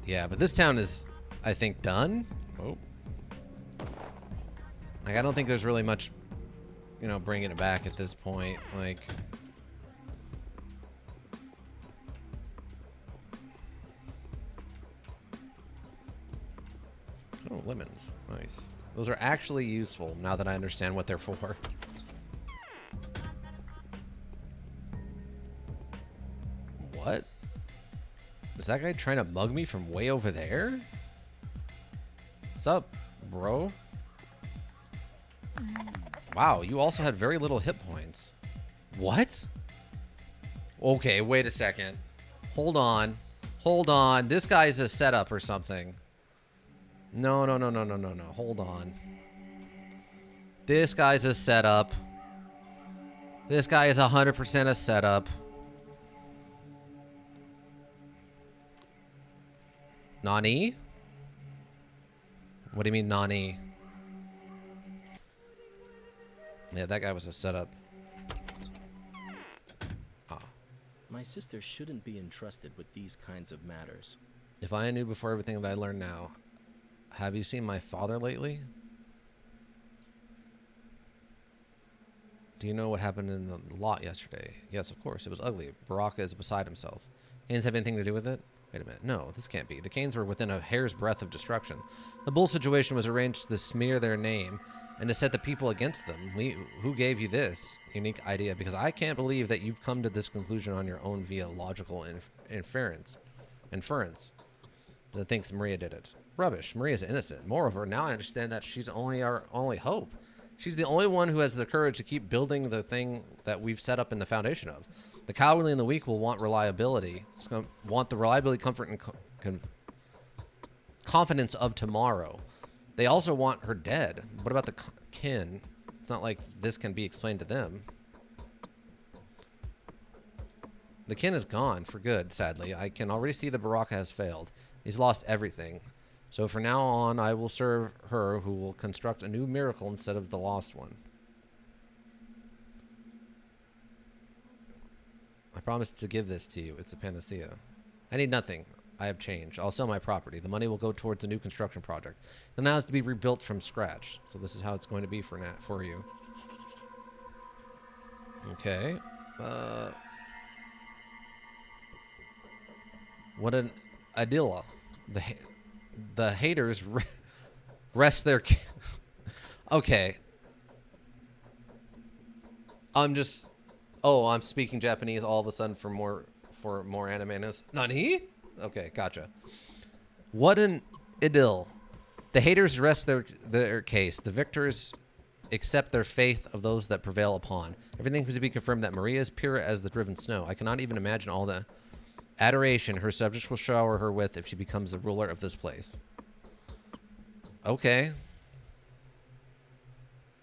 Yeah, but this town is, I think, done. Oh. Like, I don't think there's really much, you know, bringing it back at this point. Like, oh, lemons. Nice. Those are actually useful now that I understand what they're for. What? Is that guy trying to mug me from way over there? What's up, bro? Wow, you also had very little hit points. What? Okay, wait a second. Hold on. Hold on. This guy's a setup or something. No. Hold on. This guy's a setup. This guy is 100% a setup. Nani? What do you mean, Nani? Yeah, that guy was a setup. Ah. My sister shouldn't be entrusted with these kinds of matters. If I knew before everything that I learned now, have you seen my father lately? Do you know what happened in the lot yesterday? Yes, of course. It was ugly. Baraka is beside himself. Canes have anything to do with it? Wait a minute. No, this can't be. The Canes were within a hair's breadth of destruction. The bull situation was arranged to smear their name and to set the people against them. Who gave you this unique idea? Because I can't believe that you've come to this conclusion on your own via logical inference. That thinks Maria did it. Rubbish. Maria's innocent. Moreover, now I understand that she's only our only hope. She's the only one who has the courage to keep building the thing that we've set up in the foundation of. The cowardly and the weak will want reliability. Want the reliability, comfort, and confidence of tomorrow. They also want her dead. What about the kin? It's not like this can be explained to them. The kin is gone for good, sadly. I can already see the Baraka has failed. He's lost everything. So from now on, I will serve her who will construct a new miracle instead of the lost one. I promise to give this to you. It's a panacea. I need nothing. I have change. I'll sell my property. The money will go towards a new construction project. The now is to be rebuilt from scratch. So this is how it's going to be for you. Okay. What an Adilla. The haters rest their... Okay. I'm speaking Japanese all of a sudden for more anime-ness. Nani? Okay, gotcha. What an idyll. The haters rest their case. The victors accept their faith of those that prevail upon. Everything is to be confirmed that Maria is pure as the driven snow. I cannot even imagine all the adoration her subjects will shower her with if she becomes the ruler of this place. Okay.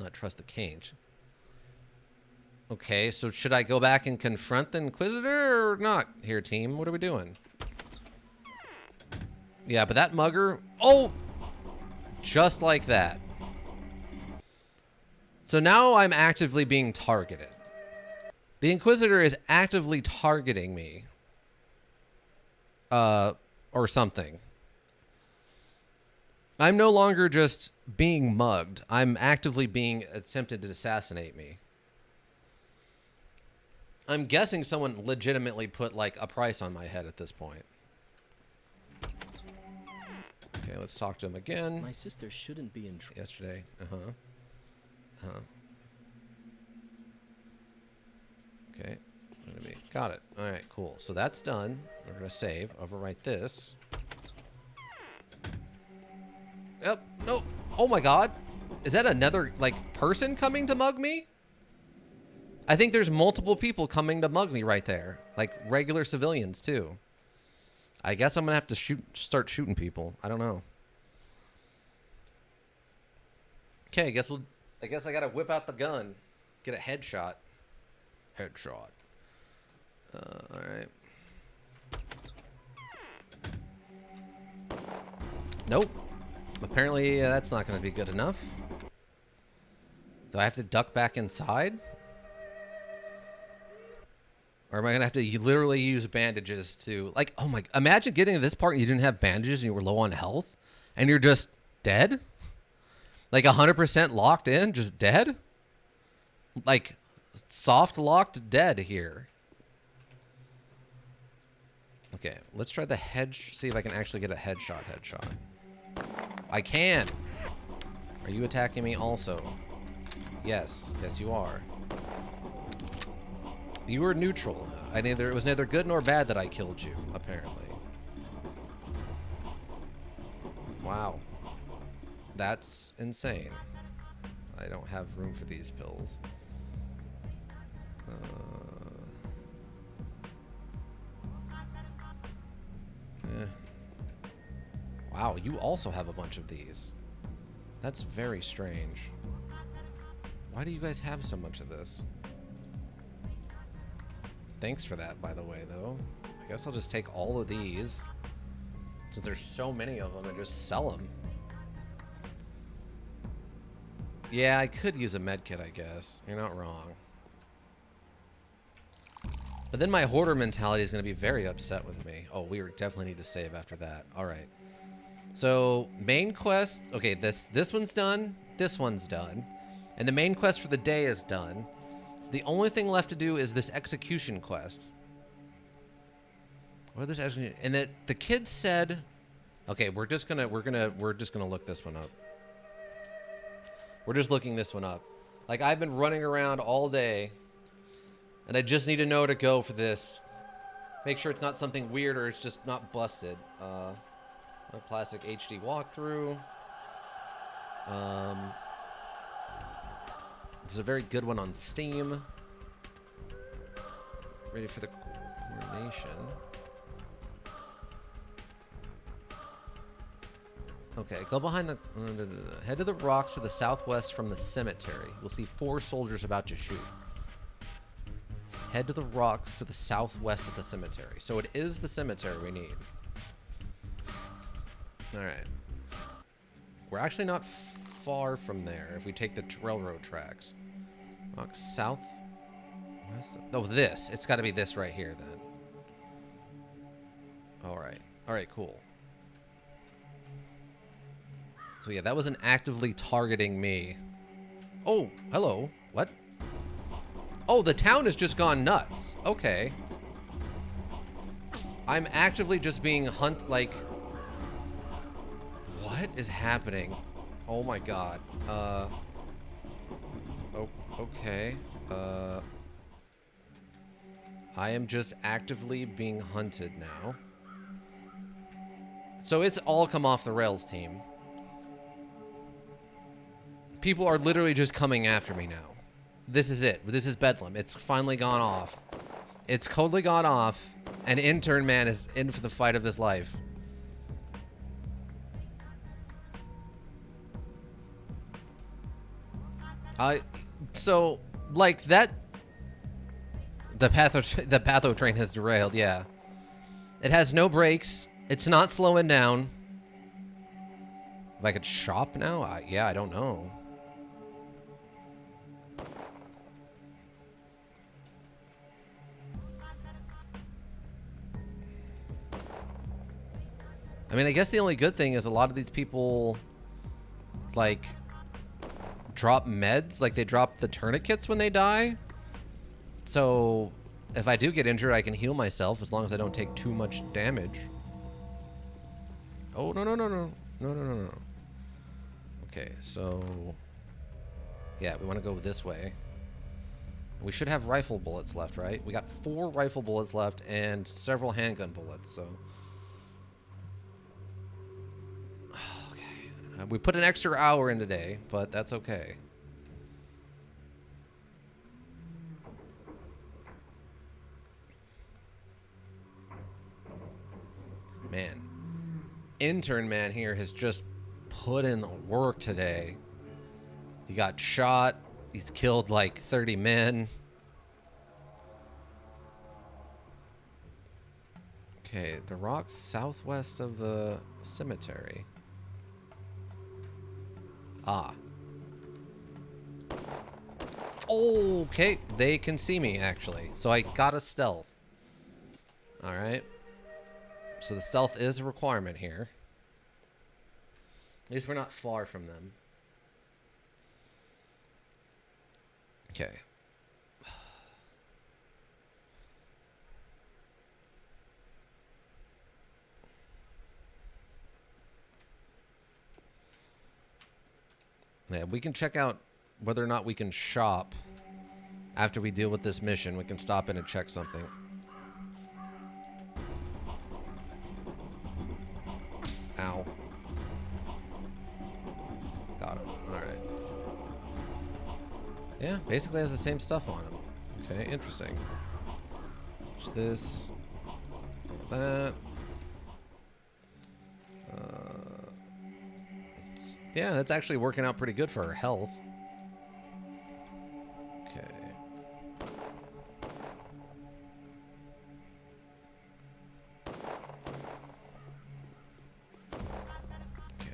Not trust the cage. Okay, so should I go back and confront the Inquisitor or not? Here, team, what are we doing? Yeah, but that mugger... Oh! Just like that. So now I'm actively being targeted. The Inquisitor is actively targeting me. Or something. I'm no longer just being mugged. I'm actively being attempted to assassinate me. I'm guessing someone legitimately put, like, a price on my head at this point. Okay, let's talk to him again. My sister shouldn't be in yesterday. Okay. Got it. All right, cool. So that's done. We're going to save. Overwrite this. Yep. No. Oh, my God. Is that another, like, person coming to mug me? I think there's multiple people coming to mug me right there. Like, regular civilians, too. I guess I'm going to have to start shooting people. I don't know. Okay, I guess I got to whip out the gun. Get a headshot. Headshot. All right. Nope. Apparently, that's not going to be good enough. Do I have to duck back inside? Or am I going to have to literally use bandages to... Like, oh my... Imagine getting to this part and you didn't have bandages and you were low on health. And you're just dead? Like 100% locked in, just dead? Like soft locked dead here. Okay, let's try the head. See if I can actually get a headshot. I can. Are you attacking me also? Yes. Yes, you are. You were neutral. It was neither good nor bad that I killed you, apparently. Wow. That's insane. I don't have room for these pills. Wow, you also have a bunch of these. That's very strange. Why do you guys have so much of this? Thanks for that, by the way, though. I guess I'll just take all of these, since there's so many of them, and just sell them. Yeah, I could use a med kit, I guess. You're not wrong. But then my hoarder mentality is going to be very upset with me. Oh, we definitely need to save after that. All right. So, main quest. Okay, this one's done. This one's done. And the main quest for the day is done. So the only thing left to do is this execution quest. What this execution? And the kid said, okay, we're just gonna look this one up. We're just looking this one up. Like, I've been running around all day, and I just need to know to go for this. Make sure it's not something weird or it's just not busted. A classic HD walkthrough. There's a very good one on Steam. Ready for the coordination. Okay, go behind the... head to the rocks to the southwest from the cemetery. You'll see 4 soldiers about to shoot. Head to the rocks to the southwest of the cemetery. So it is the cemetery we need. Alright. We're actually not far from there if we take the railroad tracks. Rocks south... west... oh, this. It's got to be this right here, then. Alright. Alright, cool. So yeah, that wasn't actively targeting me. Oh, hello. What? Oh, the town has just gone nuts. Okay. I'm actively just being like... what is happening? Oh my god. Oh, okay. I am just actively being hunted now. So it's all come off the rails, team. People are literally just coming after me now. This is it. This is Bedlam. It's finally gone off. It's totally gone off. And Intern Man is in for the fight of his life. So, like, that... The patho train has derailed, yeah. It has no brakes. It's not slowing down. If I could shop now? Yeah, I don't know. I mean, I guess the only good thing is a lot of these people, like, drop meds. Like, they drop the tourniquets when they die. So, if I do get injured, I can heal myself as long as I don't take too much damage. Oh, no, no, no, no. No, no, no, no. Okay, so... yeah, we want to go this way. We should have rifle bullets left, right? We got 4 rifle bullets left and several handgun bullets, so... okay. We put an extra hour in today, but that's okay. Man. Intern Man here has just put in the work today. He got shot. He's killed like 30 men. Okay, the rocks southwest of the cemetery. Ah. Okay, they can see me actually. So I got a stealth. Alright. So the stealth is a requirement here. At least we're not far from them. Okay. Yeah, we can check out whether or not we can shop after we deal with this mission. We can stop in and check something. Ow. Got him. Alright. Yeah, basically has the same stuff on him. Okay, interesting. There's this. That. Yeah, that's actually working out pretty good for her health. Okay. Okay.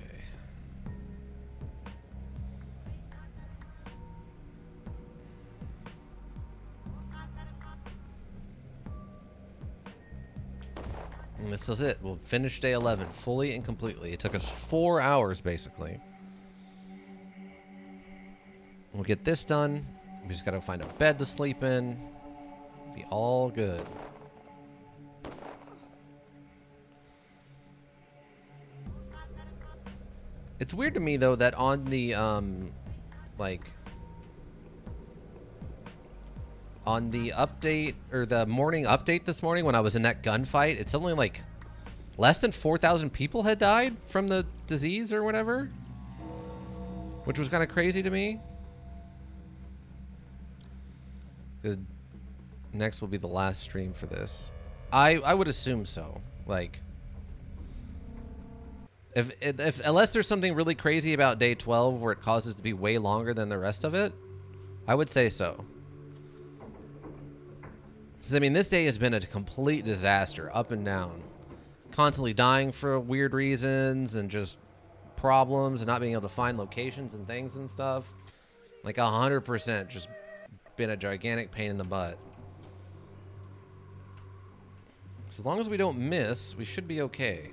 And this is it. We'll finish day 11 fully and completely. It took us 4 hours, basically. We'll get this done. We just gotta find a bed to sleep in. Be all good. It's weird to me, though, that on the, like... on the update, or the morning update this morning when I was in that gunfight, it's only like less than 4,000 people had died from the disease or whatever. Which was kind of crazy to me. Because next will be the last stream for this. I would assume so. Like, if unless there's something really crazy about day 12 where it causes it to be way longer than the rest of it, I would say so. Because, I mean, this day has been a complete disaster, up and down. Constantly dying for weird reasons and just problems and not being able to find locations and things and stuff. Like, 100% just been a gigantic pain in the butt. So as long as we don't miss, we should be okay.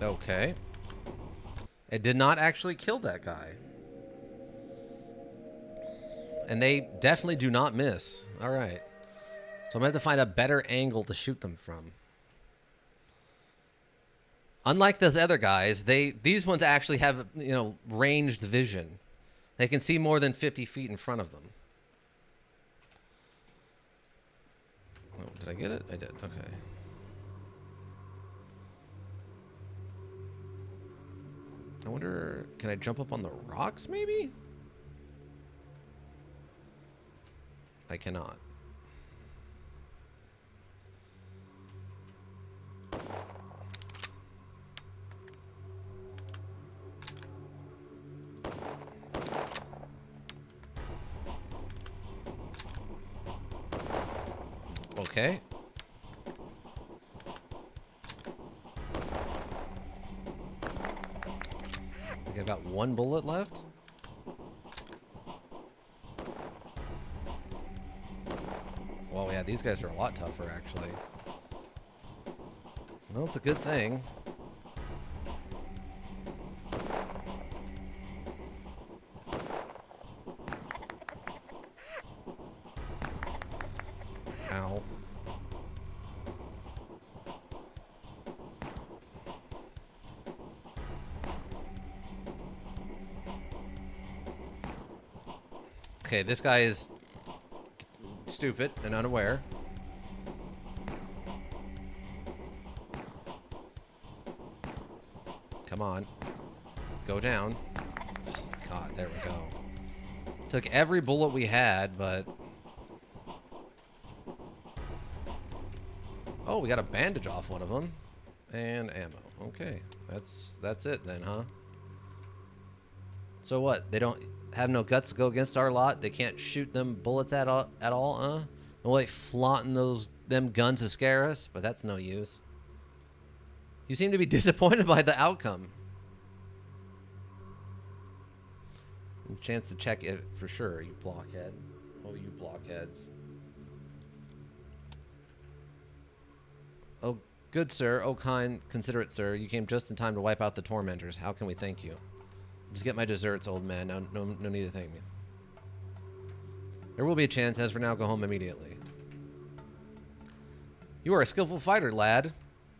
Okay. It did not actually kill that guy. And they definitely do not miss. All right. So I'm going to have to find a better angle to shoot them from. Unlike those other guys, these ones actually have, you know, ranged vision. They can see more than 50 feet in front of them. Oh, did I get it? I did. Okay. I wonder, can I jump up on the rocks maybe? I cannot. Okay. I think I've got one bullet left. Well, yeah, these guys are a lot tougher, actually. Well, it's a good thing. Ow. Okay, this guy is stupid and unaware. Come on. Go down. Oh my god, there we go. Took every bullet we had, but... Oh, we got a bandage off one of them. And ammo. Okay. That's it then, huh? So what? They don't have no guts to go against our lot? They can't shoot them bullets at all, huh? No, like flaunting them guns to scare us? But that's no use. You seem to be disappointed by the outcome. Chance to check it for sure, you blockhead. Oh, you blockheads. Oh, good sir. Oh, kind, considerate sir. You came just in time to wipe out the tormentors. How can we thank you? Just get my desserts, old man. No need to thank me. There will be a chance. As for now, go home immediately. You are a skillful fighter, lad.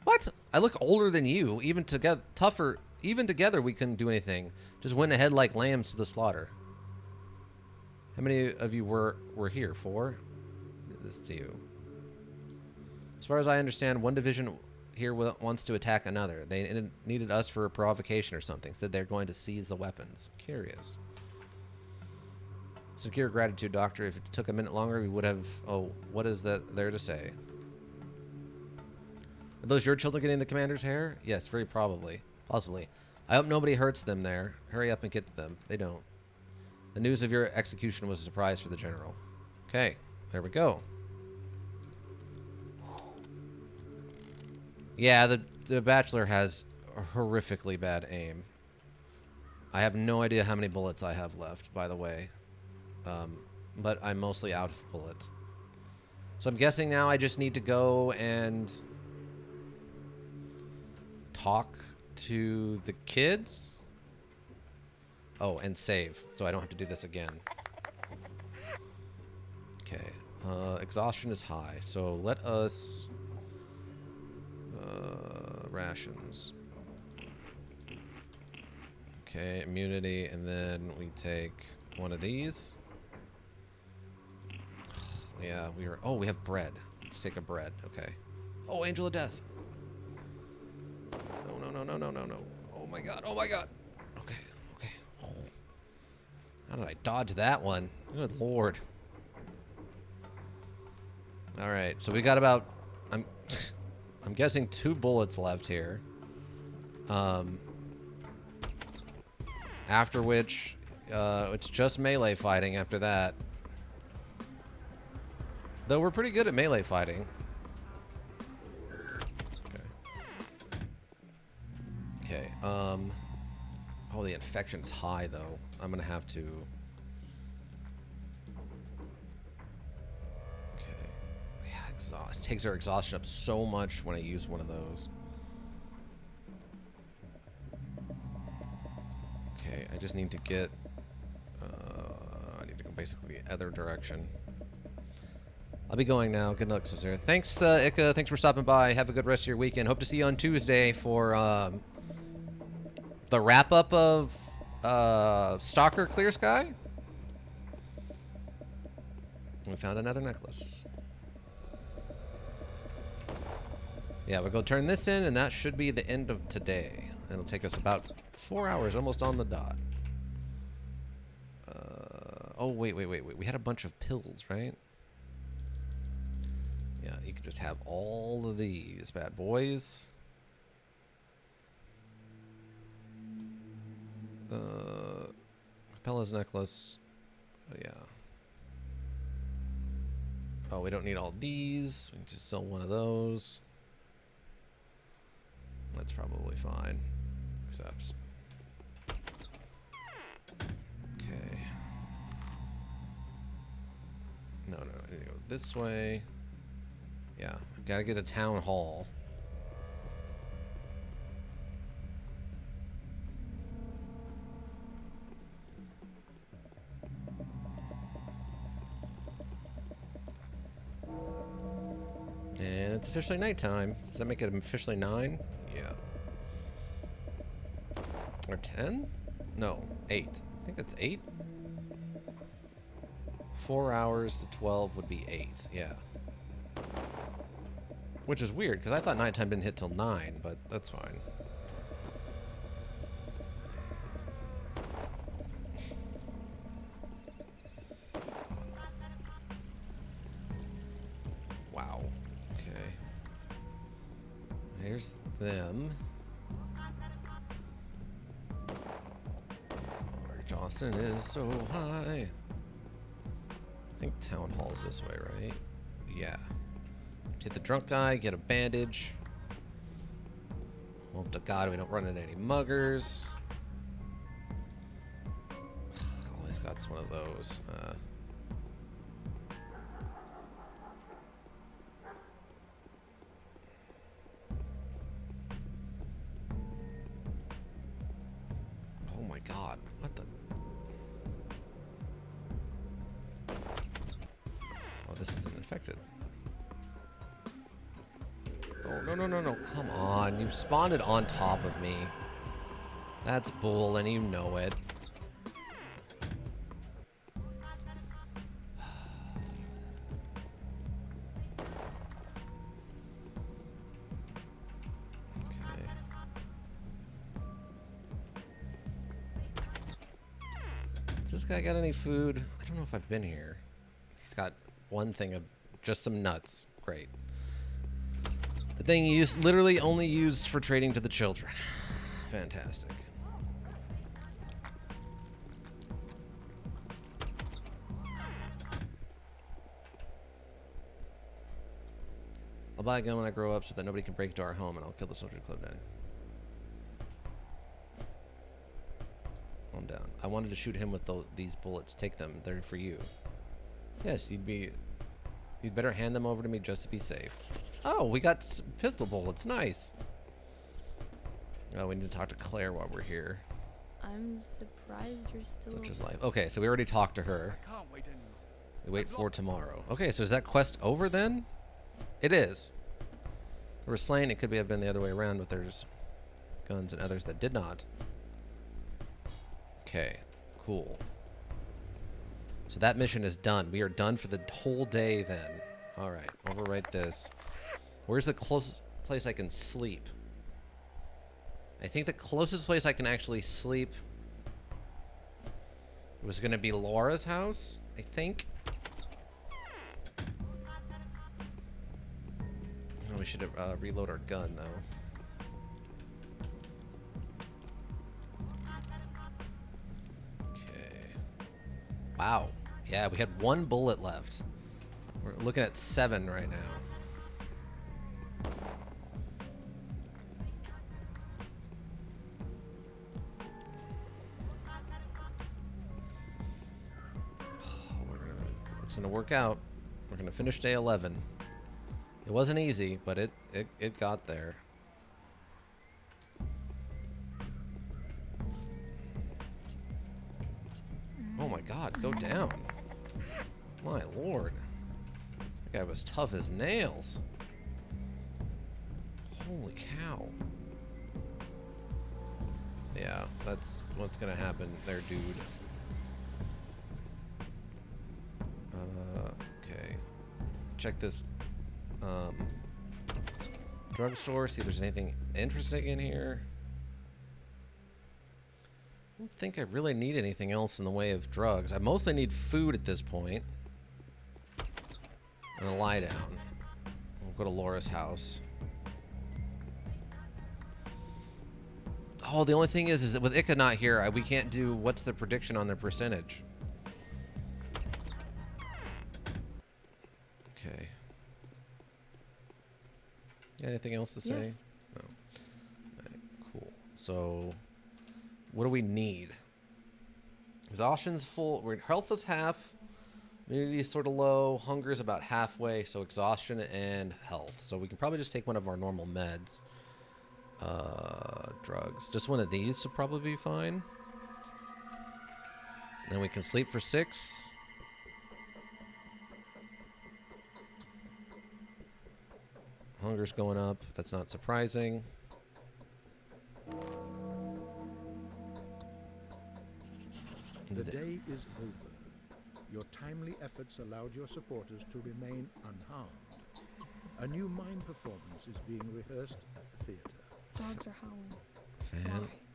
What? I look older than you. Even together, tougher. Even together, we couldn't do anything. Just went ahead like lambs to the slaughter. How many of you were here? 4? This to you. As far as I understand, one division here wants to attack another. They needed us for a provocation or something. Said they're going to seize the weapons. Curious. Secure gratitude, Doctor. If it took a minute longer, we would have... Oh, what is that there to say? Are those your children getting the commander's hair? Yes, very probably. Possibly. I hope nobody hurts them there. Hurry up and get to them. They don't. The news of your execution was a surprise for the general. Okay, there we go. Yeah, the Bachelor has horrifically bad aim. I have no idea how many bullets I have left, by the way. But I'm mostly out of bullets. So I'm guessing now I just need to go and talk to the kids. Oh, and save, so I don't have to do this again. Okay, exhaustion is high, so let us... rations. Okay, immunity, and then we take one of these. Yeah, we are... Oh, we have bread. Let's take a bread, okay. Oh, Angel of Death. No. Oh my god, oh my god. Okay. Oh. How did I dodge that one? Good lord. Alright, so we got about... I'm guessing 2 bullets left here. After which, it's just melee fighting after that. Though we're pretty good at melee fighting. Okay, oh, the infection's high, though. I'm gonna have to... Okay. Yeah, it takes our exhaustion up so much when I use one of those. Okay, I just need to get... I need to go basically the other direction. I'll be going now. Good luck, sister. Thanks, Ika. Thanks for stopping by. Have a good rest of your weekend. Hope to see you on Tuesday for the wrap-up of Stalker Clear Sky. We found another necklace. Yeah, we'll go turn this in, and that should be the end of today. It'll take us about 4 hours, almost on the dot. Oh, wait. We had a bunch of pills, right? Yeah, you can just have all of these bad boys. Capella's necklace. Oh, yeah. Oh, we don't need all these. We can just sell one of those. That's probably fine. Accepts. Okay. No. I need to go this way. Yeah. Gotta get a town hall. And it's officially nighttime. Does that make it officially 9? Yeah. Or 10? No, 8. I think that's 8. 4 hours to 12 would be 8. Yeah. Which is weird, because I thought nighttime didn't hit till 9, but that's fine. Wow. Okay. Here's them. Our Johnson is so high. I think town hall's this way, right? Yeah. Hit the drunk guy, get a bandage. Hope to God we don't run into any muggers. All he's got is one of those. What the? Oh, this isn't infected. Oh, no, no, no, no. Come on. You spawned it on top of me. That's bull, and you know it. Okay. Does this guy got any food? I don't know if I've been here. He's got one thing of just some nuts. Great. The thing used literally only used for trading to the children. Fantastic. I'll buy a gun when I grow up so that nobody can break into our home, and I'll kill the soldier club daddy. I'm down. I wanted to shoot him with these bullets. Take them. They're for you. Yes, you'd better hand them over to me just to be safe. Oh, we got pistol bullets. Nice. Oh, we need to talk to Claire while we're here. I'm surprised you're still. Such is life. Okay, so we already talked to her. I can't wait anymore. We wait for tomorrow. Okay, so is that quest over then? It is. We were slain. It could have been the other way around, but there's guns and others that did not. Okay, cool. So that mission is done. We are done for the whole day then. All right, overwrite this. Where's the closest place I can sleep? I think the closest place I can actually sleep was going to be Laura's house, I think. Oh, we should reload our gun, though. Okay. Wow. Yeah, we had 1 bullet left. We're looking at 7 right now. It's gonna work out. We're gonna finish day 11. It wasn't easy, but it got there. Oh my God, go down. My lord. That guy was tough as nails. Holy cow. Yeah, that's what's gonna happen there, dude. Okay. Check this drugstore, see if there's anything interesting in here. I don't think I really need anything else in the way of drugs. I mostly need food at this point. And a lie down. We'll go to Laura's house. Oh, the only thing is that with Ika not here, we can't do what's the prediction on their percentage. Okay. Anything else to say? Yes. No. Alright, cool. So, what do we need? Exhaustion's full. Health is half. Immunity is sort of low. Hunger is about halfway. So exhaustion and health. So we can probably just take one of our normal meds. Drugs. Just one of these should probably be fine. Then we can sleep for 6. Hunger's going up. That's not surprising. The day is over. Your timely efforts allowed your supporters to remain unharmed. A new mime performance is being rehearsed at the theater. Dogs are howling.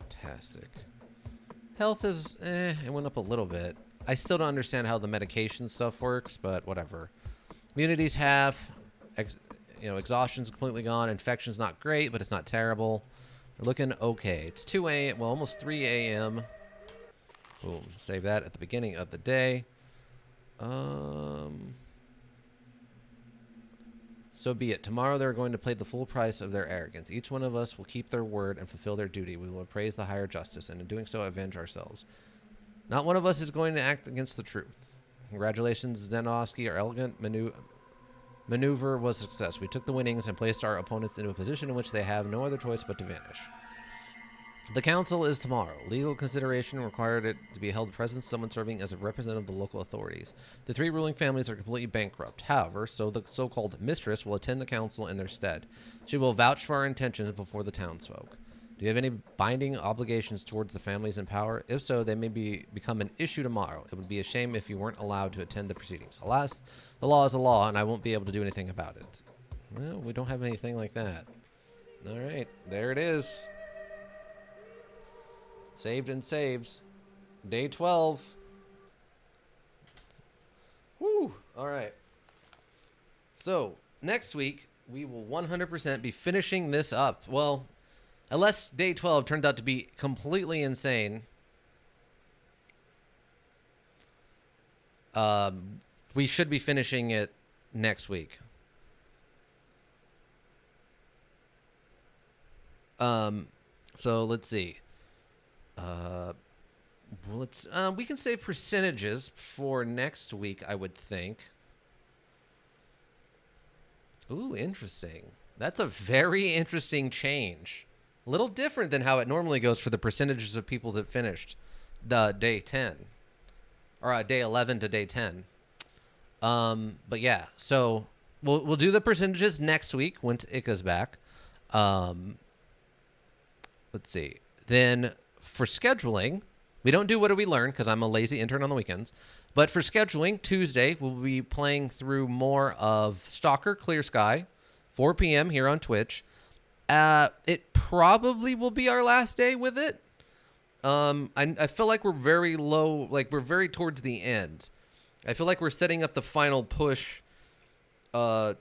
Fantastic. Health is, it went up a little bit. I still don't understand how the medication stuff works, but whatever. Immunity's half. Exhaustion's completely gone. Infection's not great, but it's not terrible. We're looking okay. It's 2 a.m. Well, almost 3 a.m. Boom. Save that at the beginning of the day. So be it. Tomorrow they're going to pay the full price of their arrogance. Each one of us will keep their word and fulfill their duty. We will appraise the higher justice, and in doing so, avenge ourselves. Not one of us is going to act against the truth. Congratulations, Zdenovsky. Our elegant maneuver was a success. We took the winnings and placed our opponents into a position in which they have no other choice but to vanish. The council is tomorrow. Legal consideration required it to be held present someone serving as a representative of the local authorities. The 3 ruling families are completely bankrupt. However, so the so-called mistress will attend the council in their stead. She will vouch for our intentions before the townsfolk. Do you have any binding obligations towards the families in power? If so, they may become an issue tomorrow. It would be a shame if you weren't allowed to attend the proceedings. Alas, the law is a law, and I won't be able to do anything about it. Well, we don't have anything like that. All right, there it is. Saved and saves. Day 12. Woo! All right. So, next week, we will 100% be finishing this up. Well, unless day 12 turns out to be completely insane. We should be finishing it next week. So let's see. We can say percentages for next week, I would think. Ooh, interesting. That's a very interesting change. A little different than how it normally goes for the percentages of people that finished the day 10 or day 11 to day 10. But yeah, so we'll do the percentages next week when Ika's back. Let's see. Then for scheduling, we don't do what do we learn because I'm a lazy intern on the weekends. But for scheduling, Tuesday, we'll be playing through more of Stalker Clear Sky, 4 p.m. here on Twitch. It probably will be our last day with it. I feel like we're very low, like we're very towards the end. I feel like we're setting up the final push that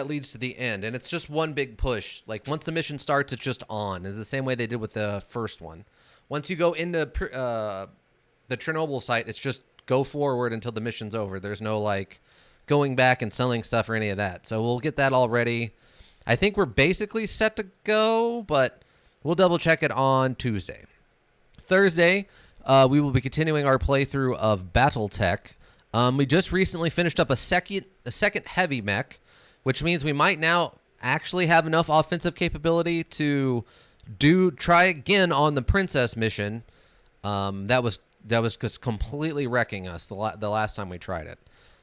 leads to the end, and it's just one big push. Like once the mission starts, it's just on. It's the same way they did with the first one. Once you go into the Chernobyl site, it's just go forward until the mission's over. There's no like going back and selling stuff or any of that. So we'll get that all ready. I think we're basically set to go, but we'll double check it on Tuesday. Thursday, we will be continuing our playthrough of BattleTech. We just recently finished up a second heavy mech, which means we might now actually have enough offensive capability to try again on the Princess mission. That was just completely wrecking us the last time we tried it.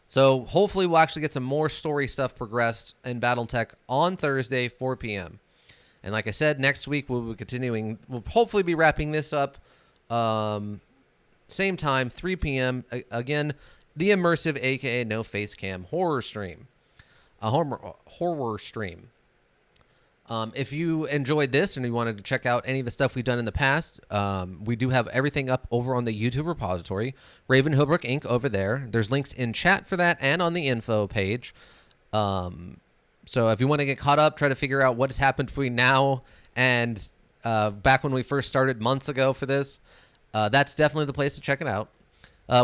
So hopefully we'll actually get some more story stuff progressed in BattleTech on Thursday, 4 p.m. And like I said, next week we'll be continuing. We'll hopefully be wrapping this up same time, 3 p.m. Again, the immersive, aka no face cam horror stream. A horror stream. If you enjoyed this and you wanted to check out any of the stuff we've done in the past, we do have everything up over on the YouTube repository, Raven Hillbrook Inc. over there. There's links in chat for that and on the info page. So if you want to get caught up, try to figure out what has happened between now and back when we first started months ago for this, that's definitely the place to check it out.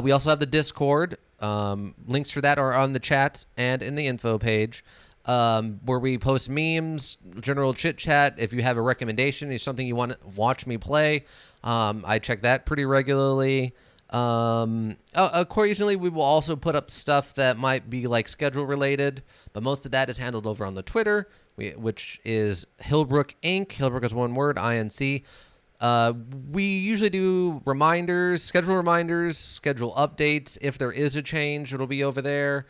We also have the Discord. Links for that are on the chat and in the info page, where we post memes, general chit chat. If you have a recommendation or something you want to watch me play, I check that pretty regularly. Occasionally we will also put up stuff that might be like schedule related, but most of that is handled over on the Twitter, which is Hillbrook Inc. Hillbrook is one word, INC. We usually do reminders, schedule updates. If there is a change, it'll be over there.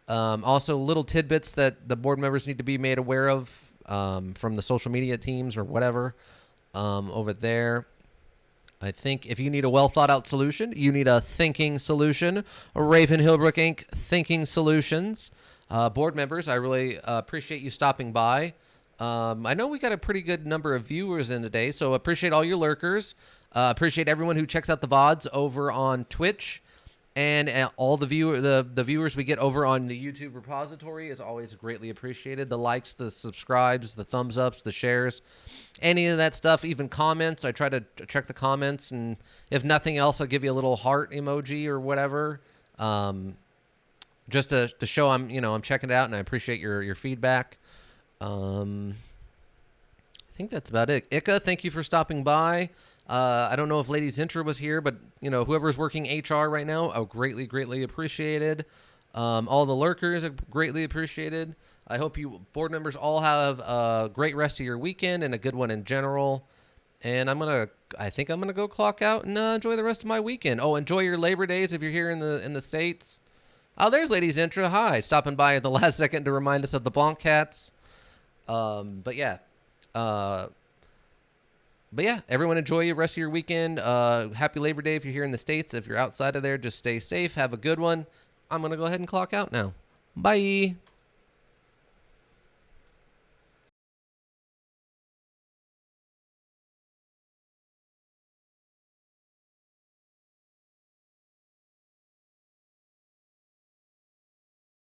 Also little tidbits that the board members need to be made aware of, from the social media teams or whatever, over there. I think if you need a well thought out solution, you need a thinking solution. Raven Hillbrook Inc. Thinking Solutions. Board members, I really appreciate you stopping by. I know we got a pretty good number of viewers in today, so appreciate all your lurkers. Appreciate everyone who checks out the VODs over on Twitch, and all the viewers we get over on the YouTube repository is always greatly appreciated. The likes, the subscribes, the thumbs ups, the shares, any of that stuff, even comments. I try to check the comments, and if nothing else, I'll give you a little heart emoji or whatever, just to show I'm checking it out, and I appreciate your feedback. I think that's about it. Ika, thank you for stopping by. I don't know if Lady Zintra was here, but whoever's working HR right now, greatly appreciated. All the lurkers are greatly appreciated. I hope you board members all have a great rest of your weekend and a good one in general. And I think I'm gonna go clock out and enjoy the rest of my weekend. Oh, enjoy your Labor Days if you're here in the States. Oh, there's Ladies Intra. Hi, stopping by at the last second to remind us of the Blanc Cats. But yeah, everyone enjoy the rest of your weekend. Happy Labor Day if you're here in the States. If you're outside of there, just stay safe. Have a good one. I'm gonna go ahead and clock out now. Bye.